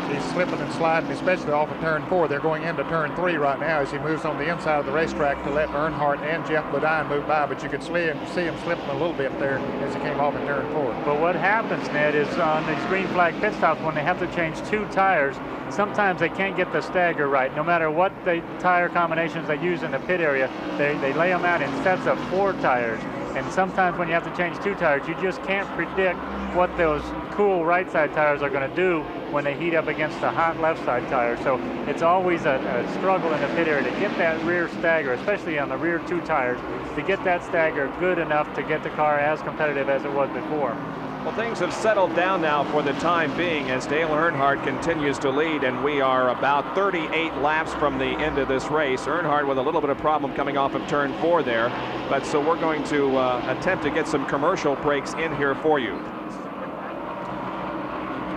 He's slipping and sliding, especially off of turn 4. They're going into turn 3 right now as he moves on the inside of the racetrack to let Earnhardt and Jeff Bodine move by, but you could see him slipping a little bit there as he came off in turn 4. But what happens, Ned, is on these green flag pit stops, when they have to change 2 tires, sometimes they can't get the stagger right. No matter what the tire combinations they use in the pit area, they lay them out in sets of 4 tires. And sometimes when you have to change 2 tires, you just can't predict what those cool right side tires are going to do when they heat up against the hot left side tire. So it's always a struggle in the pit area to get that rear stagger, especially on the rear 2 tires, to get that stagger good enough to get the car as competitive as it was before. Well, things have settled down now for the time being as Dale Earnhardt continues to lead, and we are about 38 laps from the end of this race. Earnhardt with a little bit of problem coming off of turn 4 there, but so we're going to attempt to get some commercial breaks in here for you.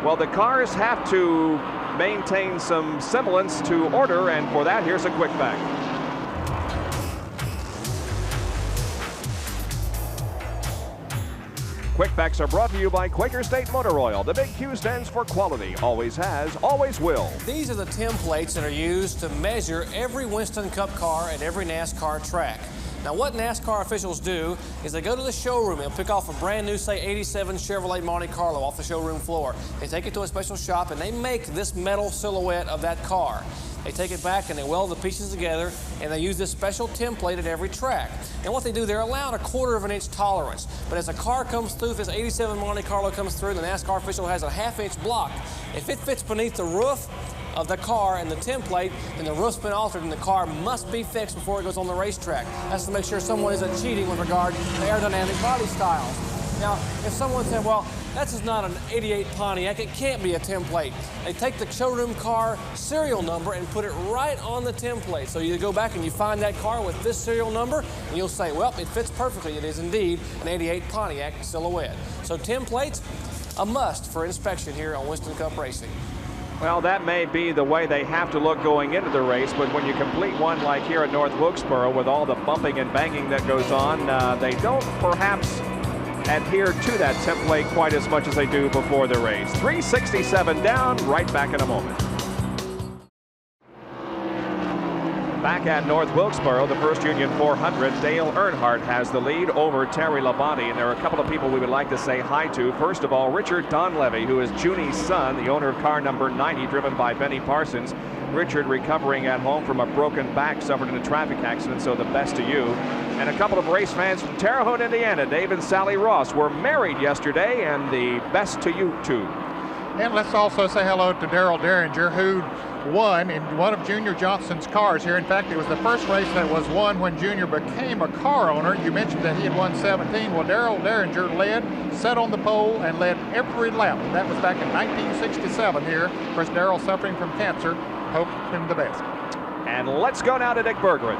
Well, the cars have to maintain some semblance to order, and for that, here's a quick fact. Quick Facts are brought to you by Quaker State Motor Oil. The big Q stands for quality, always has, always will. These are the templates that are used to measure every Winston Cup car at every NASCAR track. Now, what NASCAR officials do is they go to the showroom and pick off a brand new, say, 87 Chevrolet Monte Carlo off the showroom floor. They take it to a special shop and they make this metal silhouette of that car. They take it back and they weld the pieces together, and they use this special template at every track. And what they do, they're allowed a 1/4 inch tolerance. But as a car comes through, if this 87 Monte Carlo comes through, the NASCAR official has a 1/2 inch block. If it fits beneath the roof of the car and the template, then the roof's been altered and the car must be fixed before it goes on the racetrack. That's to make sure someone isn't cheating with regard to aerodynamic body styles. Now, if someone said, well, that's just not an 88 Pontiac, it can't be a template. They take the showroom car serial number and put it right on the template. So you go back and you find that car with this serial number, and you'll say, well, it fits perfectly. It is indeed an 88 Pontiac silhouette. So templates, a must for inspection here on Winston Cup Racing. Well, that may be the way they have to look going into the race, but when you complete one like here at North Wilkesboro with all the bumping and banging that goes on, they don't perhaps adhere to that template quite as much as they do before the race. 367 down, right back in a moment. Back at North Wilkesboro, the First Union 400, Dale Earnhardt has the lead over Terry Labonte, and there are a couple of people we would like to say hi to. First of all, Richard Donlevy, who is Junie's son, the owner of car number 90, driven by Benny Parsons. Richard recovering at home from a broken back, suffered in a traffic accident, so the best to you. And a couple of race fans from Terre Haute, Indiana, Dave and Sally Ross, were married yesterday, and the best to you too. And let's also say hello to Darrell Derringer, who won in one of Junior Johnson's cars here. In fact, it was the first race that was won when Junior became a car owner. You mentioned that he had won 17. Well, Darrell Derringer led, sat on the pole, and led every lap. That was back in 1967 here. Of course, Darrell suffering from cancer. Hope him the best. And let's go now to Dick Berggren.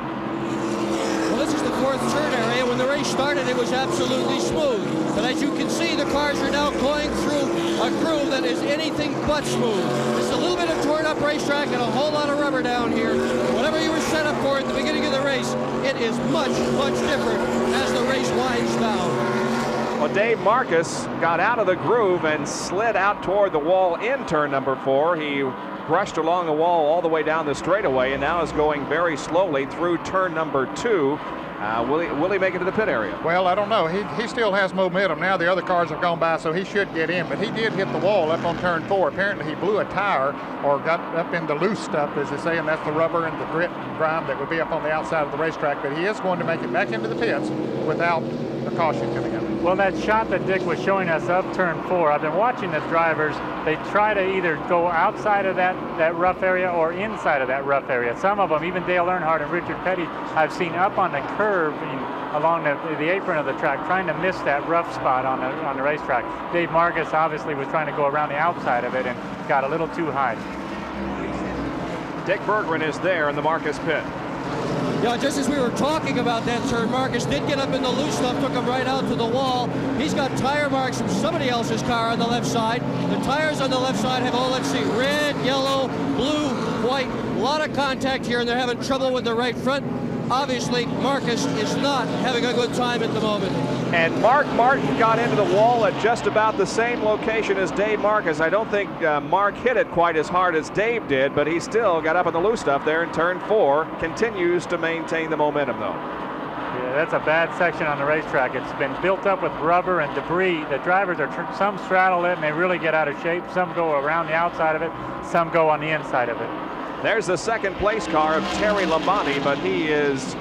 Well, this is the 4th turn area. When the race started, it was absolutely smooth. But as you can see, the cars are now going through a groove that is anything but smooth. It's a little bit of torn up racetrack and a whole lot of rubber down here. Whatever you were set up for at the beginning of the race, it is much, much different as the race winds down. Well, Dave Marcus got out of the groove and slid out toward the wall in turn number 4. He brushed along the wall all the way down the straightaway and now is going very slowly through turn number 2. Will he make it to the pit area? Well, I don't know. He still has momentum. Now the other cars have gone by, so he should get in. But he did hit the wall up on turn 4. Apparently he blew a tire or got up in the loose stuff, as they say, and that's the rubber and the grit and grime that would be up on the outside of the racetrack. But he is going to make it back into the pits without a caution coming up. Well, that shot that Dick was showing us up turn 4, I've been watching the drivers. They try to either go outside of that rough area or inside of that rough area. Some of them, even Dale Earnhardt and Richard Petty, I've seen up on the curve along the apron of the track, trying to miss that rough spot on the racetrack. Dave Marcus obviously was trying to go around the outside of it and got a little too high. Dick Berggren is there in the Marcus pit. Yeah, just as we were talking about that turn, Marcus did get up in the loose stuff, took him right out to the wall. He's got tire marks from somebody else's car on the left side. The tires on the left side have, let's see, red, yellow, blue, white. A lot of contact here, and they're having trouble with the right front. obviously Marcus is not having a good time at the moment. And Mark Martin got into the wall at just about the same location as Dave Marcus. I don't think Mark hit it quite as hard as Dave did, but he still got up in the loose stuff there in turn 4. Continues to maintain the momentum, though. Yeah, that's a bad section on the racetrack. It's been built up with rubber and debris. The drivers are some straddle it and they really get out of shape. Some go around the outside of it. Some go on the inside of it. There's the second place car of Terry Labonte, but he is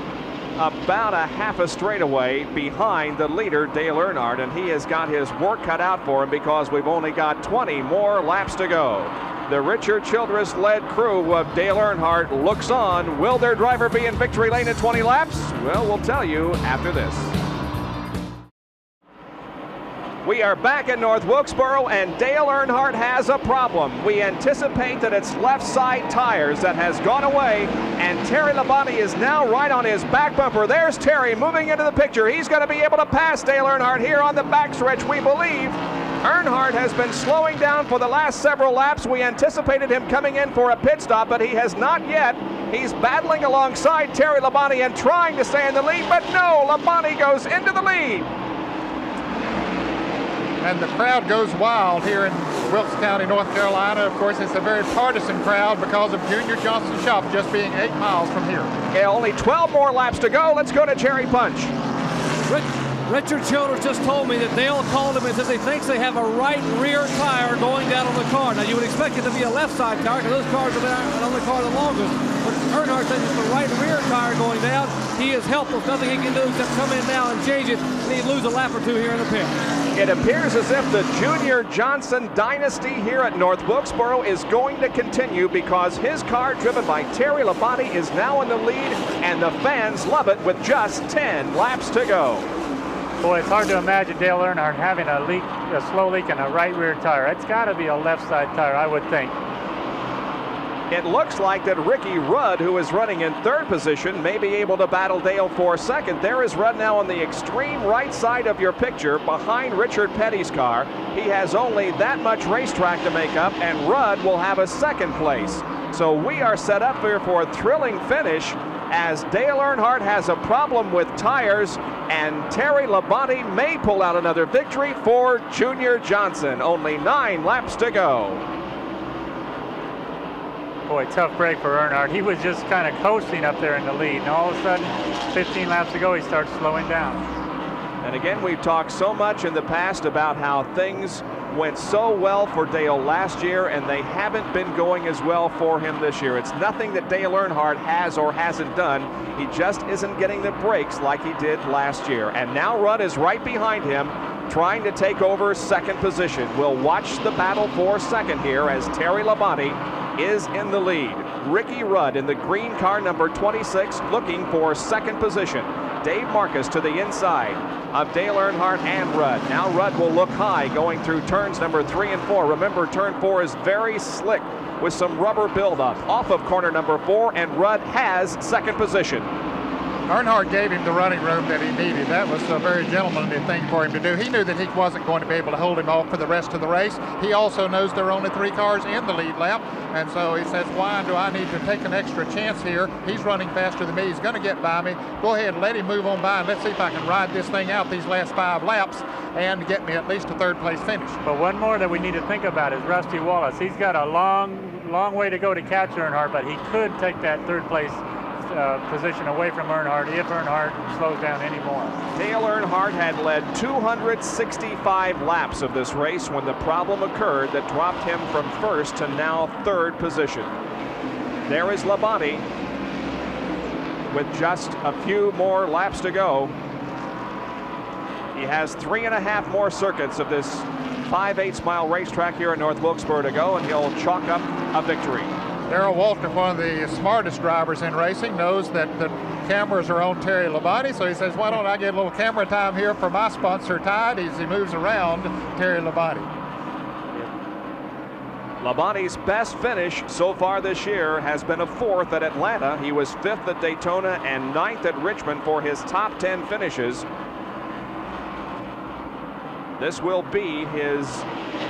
about a half a straightaway behind the leader, Dale Earnhardt, and he has got his work cut out for him because we've only got 20 more laps to go. The Richard Childress-led crew of Dale Earnhardt looks on. Will their driver be in victory lane at 20 laps? Well, we'll tell you after this. We are back in North Wilkesboro, and Dale Earnhardt has a problem. We anticipate that it's left side tires that has gone away, and Terry Labonte is now right on his back bumper. There's Terry moving into the picture. He's going to be able to pass Dale Earnhardt here on the backstretch, we believe. Earnhardt has been slowing down for the last several laps. We anticipated him coming in for a pit stop, but he has not yet. He's battling alongside Terry Labonte and trying to stay in the lead, but no, Labonte goes into the lead. And the crowd goes wild here in Wilkes County, North Carolina. Of course, it's a very partisan crowd because of Junior Johnson's shop just being 8 miles from here. Yeah, only 12 more laps to go. Let's go to Cherry Punch. Richard Childress just told me that Dale called him and says he thinks they have a right rear tire going down on the car. Now, you would expect it to be a left side tire because those cars have been on the car the longest. But Earnhardt says it's the right rear tire going down. He is helpless. Nothing he can do except come in now and change it. And he'd lose a lap or two here in the pit. It appears as if the Junior Johnson dynasty here at North Wilkesboro is going to continue because his car, driven by Terry Labonte, is now in the lead, and the fans love it with just 10 laps to go. Boy, it's hard to imagine Dale Earnhardt having a slow leak in a right rear tire. It's got to be a left side tire, I would think. It looks like that Ricky Rudd, who is running in 3rd position, may be able to battle Dale for 2nd. There is Rudd now on the extreme right side of your picture behind Richard Petty's car. He has only that much racetrack to make up, and Rudd will have a 2nd place. So we are set up here for a thrilling finish as Dale Earnhardt has a problem with tires, and Terry Labonte may pull out another victory for Junior Johnson. Only 9 laps to go. Boy, tough break for Earnhardt. He was just kind of coasting up there in the lead, and all of a sudden, 15 laps to go, he starts slowing down. And again, we've talked so much in the past about how things went so well for Dale last year, and they haven't been going as well for him this year. It's nothing that Dale Earnhardt has or hasn't done. He just isn't getting the breaks like he did last year. And now Rudd is right behind him, trying to take over 2nd position. We'll watch the battle for 2nd here as Terry Labonte is in the lead. Ricky Rudd in the green car number 26 looking for 2nd position. Dave Marcus to the inside of Dale Earnhardt and Rudd. Now Rudd will look high going through turns number 3 and 4. Remember, turn 4 is very slick with some rubber buildup off of corner number 4, and Rudd has 2nd position. Earnhardt gave him the running room that he needed. That was a very gentlemanly thing for him to do. He knew that he wasn't going to be able to hold him off for the rest of the race. He also knows there are only 3 cars in the lead lap, and so he says, why do I need to take an extra chance here? He's running faster than me. He's going to get by me. Go ahead and let him move on by, and let's see if I can ride this thing out these last 5 laps and get me at least a 3rd place finish. But one more that we need to think about is Rusty Wallace. He's got a long way to go to catch Earnhardt, but he could take that 3rd place position away from Earnhardt if Earnhardt slows down anymore. Dale Earnhardt had led 265 laps of this race when the problem occurred that dropped him from 1st to now 3rd position. There is Labonte with just a few more laps to go. He has 3.5 more circuits of this 5/8 mile racetrack here in North Wilkesboro to go, and he'll chalk up a victory. Darrell Walter, one of the smartest drivers in racing, knows that the cameras are on Terry Labonte, so he says, why don't I get a little camera time here for my sponsor, Tide, as he moves around Terry Labonte. Labonte's best finish so far this year has been a 4th at Atlanta. He was 5th at Daytona and 9th at Richmond for his top 10 finishes. This will be his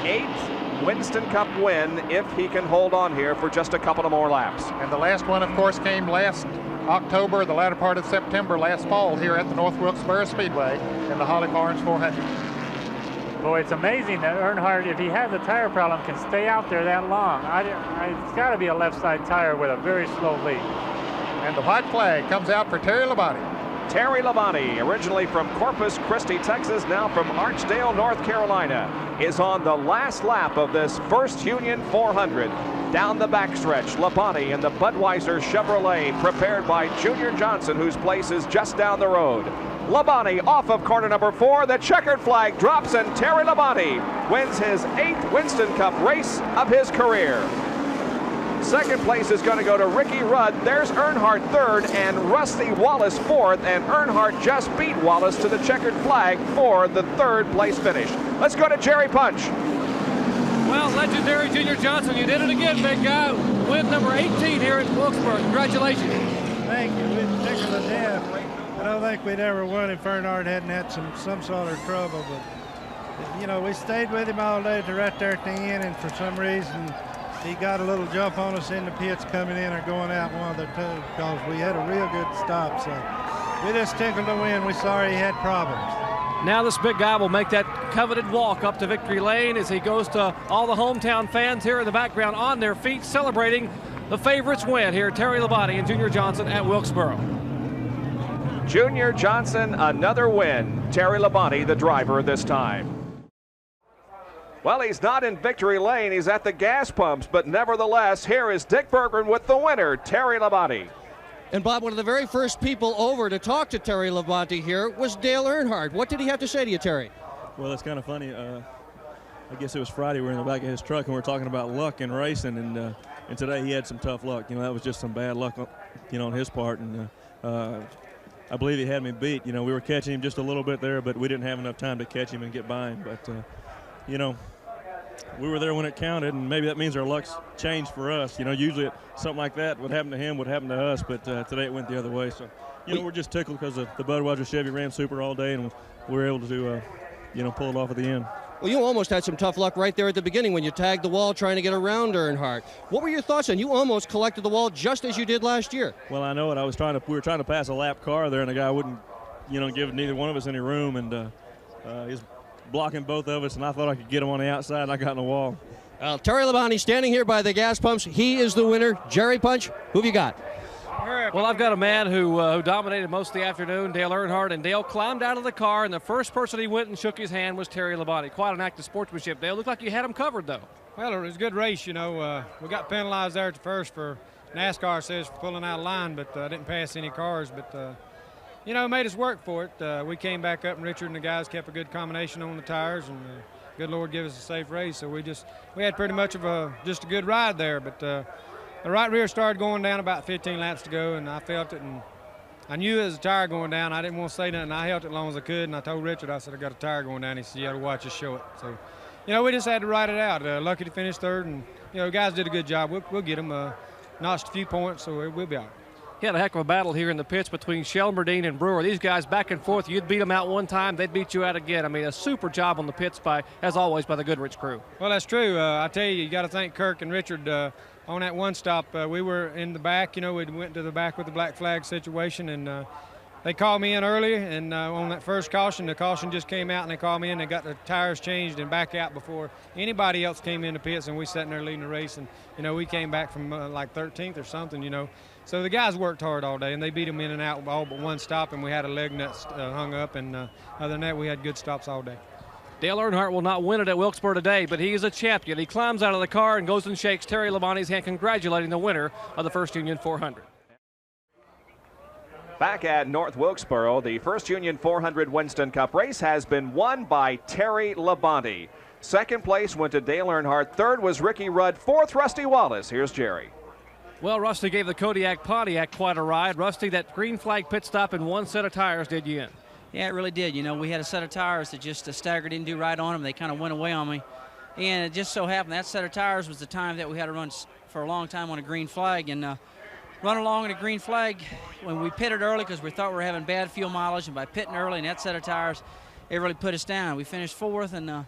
8th Winston Cup win if he can hold on here for just a couple of more laps. And the last one, of course, came last October, the latter part of September last fall here at the North Wilkesboro Speedway in the Holly Barnes 400. Boy, it's amazing that Earnhardt, if he has a tire problem, can stay out there that long. It's got to be a left side tire with a very slow lead. And the white flag comes out for Terry Labonte. Terry Labonte, originally from Corpus Christi, Texas, now from Archdale, North Carolina, is on the last lap of this First Union 400. Down the backstretch, Labonte in the Budweiser Chevrolet, prepared by Junior Johnson, whose place is just down the road. Labonte off of corner number 4. The checkered flag drops, and Terry Labonte wins his 8th Winston Cup race of his career. Second place is going to go to Ricky Rudd. There's Earnhardt third and Rusty Wallace fourth, and Earnhardt just beat Wallace to the checkered flag for the third place finish. Let's go to Jerry Punch. Well, legendary Junior Johnson, you did it again, big guy. Win number 18 here at Wilkesboro. Congratulations. Thank you. We'd tickle to death. I don't think we'd ever won if Earnhardt hadn't had some sort of trouble, but you know, we stayed with him all day to right there at the end, and for some reason he got a little jump on us in the pits coming in or going out one of the two, because we had a real good stop. So we just tickled to win. We're sorry he had problems. Now this big guy will make that coveted walk up to victory lane as he goes to all the hometown fans here in the background on their feet celebrating the favorites win here. Terry Labonte and Junior Johnson at Wilkesboro. Junior Johnson, another win. Terry Labonte, the driver this time. Well, he's not in victory lane. He's at the gas pumps, but nevertheless, here is Dick Berggren with the winner, Terry Labonte. And Bob, one of the very first people over to talk to Terry Labonte here was Dale Earnhardt. What did he have to say to you, Terry? Well, it's kind of funny. I guess it was Friday. We were in the back of his truck, and we were talking about luck in racing, and today he had some tough luck. You know, that was just some bad luck, on his part, and I believe he had me beat. You know, we were catching him just a little bit there, but we didn't have enough time to catch him and get by him. But, we were there when it counted, and maybe that means our luck's changed for us. You know, usually something like that would happen to him, would happen to us, but today it went the other way. So, we're just tickled because the Budweiser Chevy ran super all day, and we were able to, pull it off at the end. Well, you almost had some tough luck right there at the beginning when you tagged the wall trying to get around Earnhardt. What were your thoughts on? You almost collected the wall just as you did last year. Well, I know it. We were trying to pass a lap car there, and the guy wouldn't, give neither one of us any room, and he's blocking both of us, and I thought I could get him on the outside, and I got in the wall. Terry Labonte standing here by the gas pumps. He is the winner. Jerry Punch, who have you got? Well, I've got a man who dominated most of the afternoon, Dale Earnhardt, and Dale climbed out of the car, and the first person he went and shook his hand was Terry Labonte. Quite an act of sportsmanship, Dale. Looked like you had him covered, though. Well, it was a good race, We got penalized there at the first for NASCAR says for pulling out of line, but I didn't pass any cars, but made us work for it. We came back up, and Richard and the guys kept a good combination on the tires, and good Lord give us a safe race. So we had pretty much of just a good ride there. But the right rear started going down about 15 laps to go, and I felt it, and I knew there was a tire going down. I didn't want to say nothing. I held it as long as I could, and I told Richard, I said, I got a tire going down. He said, you got to watch us show it. So, we just had to ride it out. Lucky to finish third, and the guys did a good job. We'll get them notched a few points, so we'll be all right. He had a heck of a battle here in the pits between Shelmerdine and Brewer. These guys back and forth. You'd beat them out one time, they'd beat you out again. I mean, a super job on the pits as always, by the Goodrich crew. Well, that's true. I tell you, you got to thank Kirk and Richard on that one stop. We were in the back. We went to the back with the black flag situation, and they called me in early, and on that first caution, the caution just came out, and they called me in. They got the tires changed and back out before anybody else came in the pits, and we sat in there leading the race, and we came back from like 13th or something, So the guys worked hard all day, and they beat them in and out all but one stop, and we had a leg nut hung up, and other than that, we had good stops all day. Dale Earnhardt will not win it at Wilkesboro today, but he is a champion. He climbs out of the car and goes and shakes Terry Labonte's hand, congratulating the winner of the First Union 400. Back at North Wilkesboro, the First Union 400 Winston Cup race has been won by Terry Labonte. Second place went to Dale Earnhardt. Third was Ricky Rudd. Fourth, Rusty Wallace. Here's Jerry. Well, Rusty gave the Kodiak Pontiac quite a ride. Rusty, that green flag pit stop in one set of tires did you in. Yeah, it really did. We had a set of tires that just staggered, didn't do right on them. They kind of went away on me. And it just so happened that set of tires was the time that we had to run for a long time on a green flag. And run along in a green flag when we pitted early because we thought we were having bad fuel mileage. And by pitting early in that set of tires, it really put us down. We finished fourth, and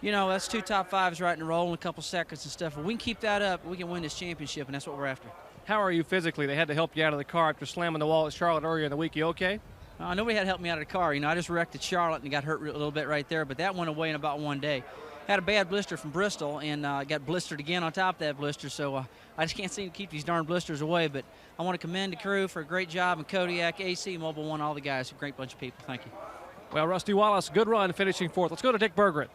that's 2 top 5s right in a row in a couple seconds and stuff. If we can keep that up, we can win this championship, and that's what we're after. How are you physically? They had to help you out of the car after slamming the wall at Charlotte earlier in the week. You okay? Nobody had to help me out of the car. You know, I just wrecked at Charlotte and got hurt a little bit right there, but that went away in about 1 day. Had a bad blister from Bristol and got blistered again on top of that blister, so I just can't seem to keep these darn blisters away. But I want to commend the crew for a great job, and Kodiak, AC, Mobile One, all the guys, a great bunch of people. Thank you. Well, Rusty Wallace, good run finishing fourth. Let's go to Dick Berggren.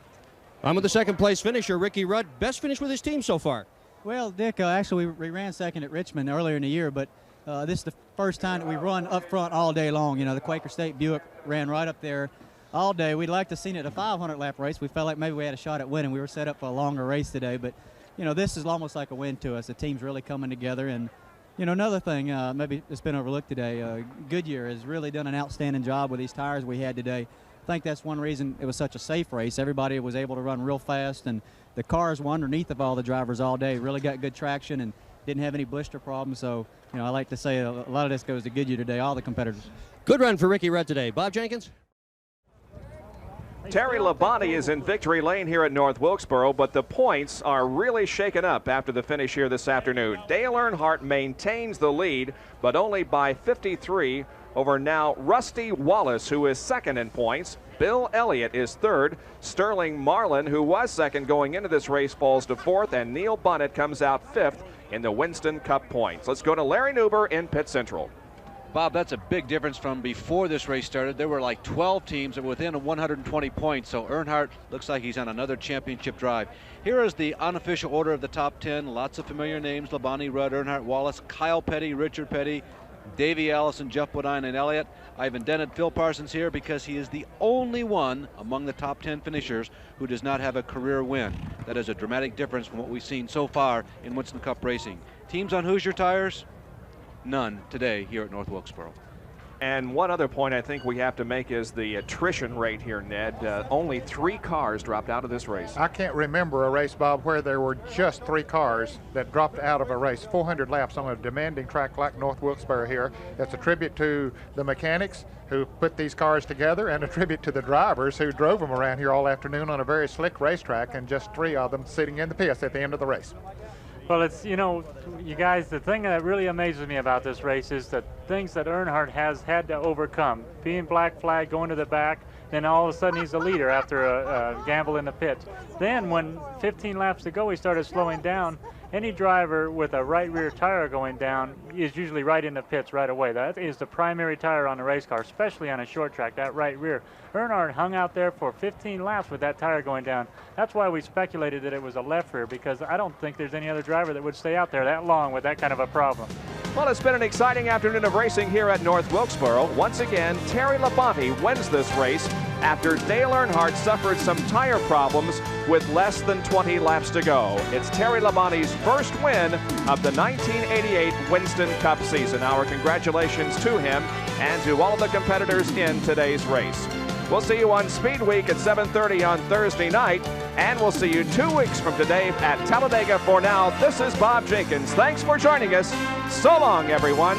I'm with the second place finisher, Ricky Rudd. Best finish with his team so far. Well, Dick, actually we ran second at Richmond earlier in the year, but this is the first time that we run up front all day long. You know, the Quaker State Buick ran right up there all day. We'd like to have seen it a 500-lap race. We felt like maybe we had a shot at winning. We were set up for a longer race today, but, you know, this is almost like a win to us. The team's really coming together. And, you know, another thing, maybe it's been overlooked today, Goodyear has really done an outstanding job with these tires we had today. I think that's one reason it was such a safe race. Everybody was able to run real fast, and the cars were underneath of all the drivers all day. Really got good traction and didn't have any blister problems. So, you know, I like to say a lot of this goes to Goodyear today, all the competitors. Good run for Ricky Rudd today. Bob Jenkins? Terry Labonte is in victory lane here at North Wilkesboro, but the points are really shaken up after the finish here this afternoon. Dale Earnhardt maintains the lead, but only by 53 over now Rusty Wallace, who is second in points. Bill Elliott is third. Sterling Marlin, who was second going into this race, falls to fourth, and Neil Bunnett comes out fifth in the Winston Cup points. Let's go to Larry Nuber in Pit Central. Bob, that's a big difference from before this race started. There were like 12 teams that were within 120 points, so Earnhardt looks like he's on another championship drive. Here is the unofficial order of the top 10. Lots of familiar names: Labonte, Rudd, Earnhardt, Wallace, Kyle Petty, Richard Petty, Davey Allison, Jeff Bodine, and Elliott. I've indented Phil Parsons here because he is the only one among the top 10 finishers who does not have a career win. That is a dramatic difference from what we've seen so far in Winston Cup racing. Teams on Hoosier tires? None today here at North Wilkesboro. And one other point I think we have to make is the attrition rate here, Ned. Only 3 cars dropped out of this race. I can't remember a race, Bob, where there were just 3 cars that dropped out of a race. 400 laps on a demanding track like North Wilkesboro here. That's a tribute to the mechanics who put these cars together and a tribute to the drivers who drove them around here all afternoon on a very slick racetrack, and just 3 of them sitting in the pits at the end of the race. Well, it's, you know, you guys, the thing that really amazes me about this race is the things that Earnhardt has had to overcome. Being black flag, going to the back, then all of a sudden he's the leader after a gamble in the pits. Then when 15 laps to go, he started slowing down. Any driver with a right rear tire going down is usually right in the pits right away. That is the primary tire on a race car, especially on a short track, that right rear. Earnhardt hung out there for 15 laps with that tire going down. That's why we speculated that it was a left rear, because I don't think there's any other driver that would stay out there that long with that kind of a problem. Well, it's been an exciting afternoon of racing here at North Wilkesboro. Once again, Terry Labonte wins this race after Dale Earnhardt suffered some tire problems with less than 20 laps to go. It's Terry Labonte's first win of the 1988 Winston Cup season. Our congratulations to him and to all of the competitors in today's race. We'll see you on Speed Week at 7:30 on Thursday night, and we'll see you 2 weeks from today at Talladega. For now, this is Bob Jenkins. Thanks for joining us. So long, everyone.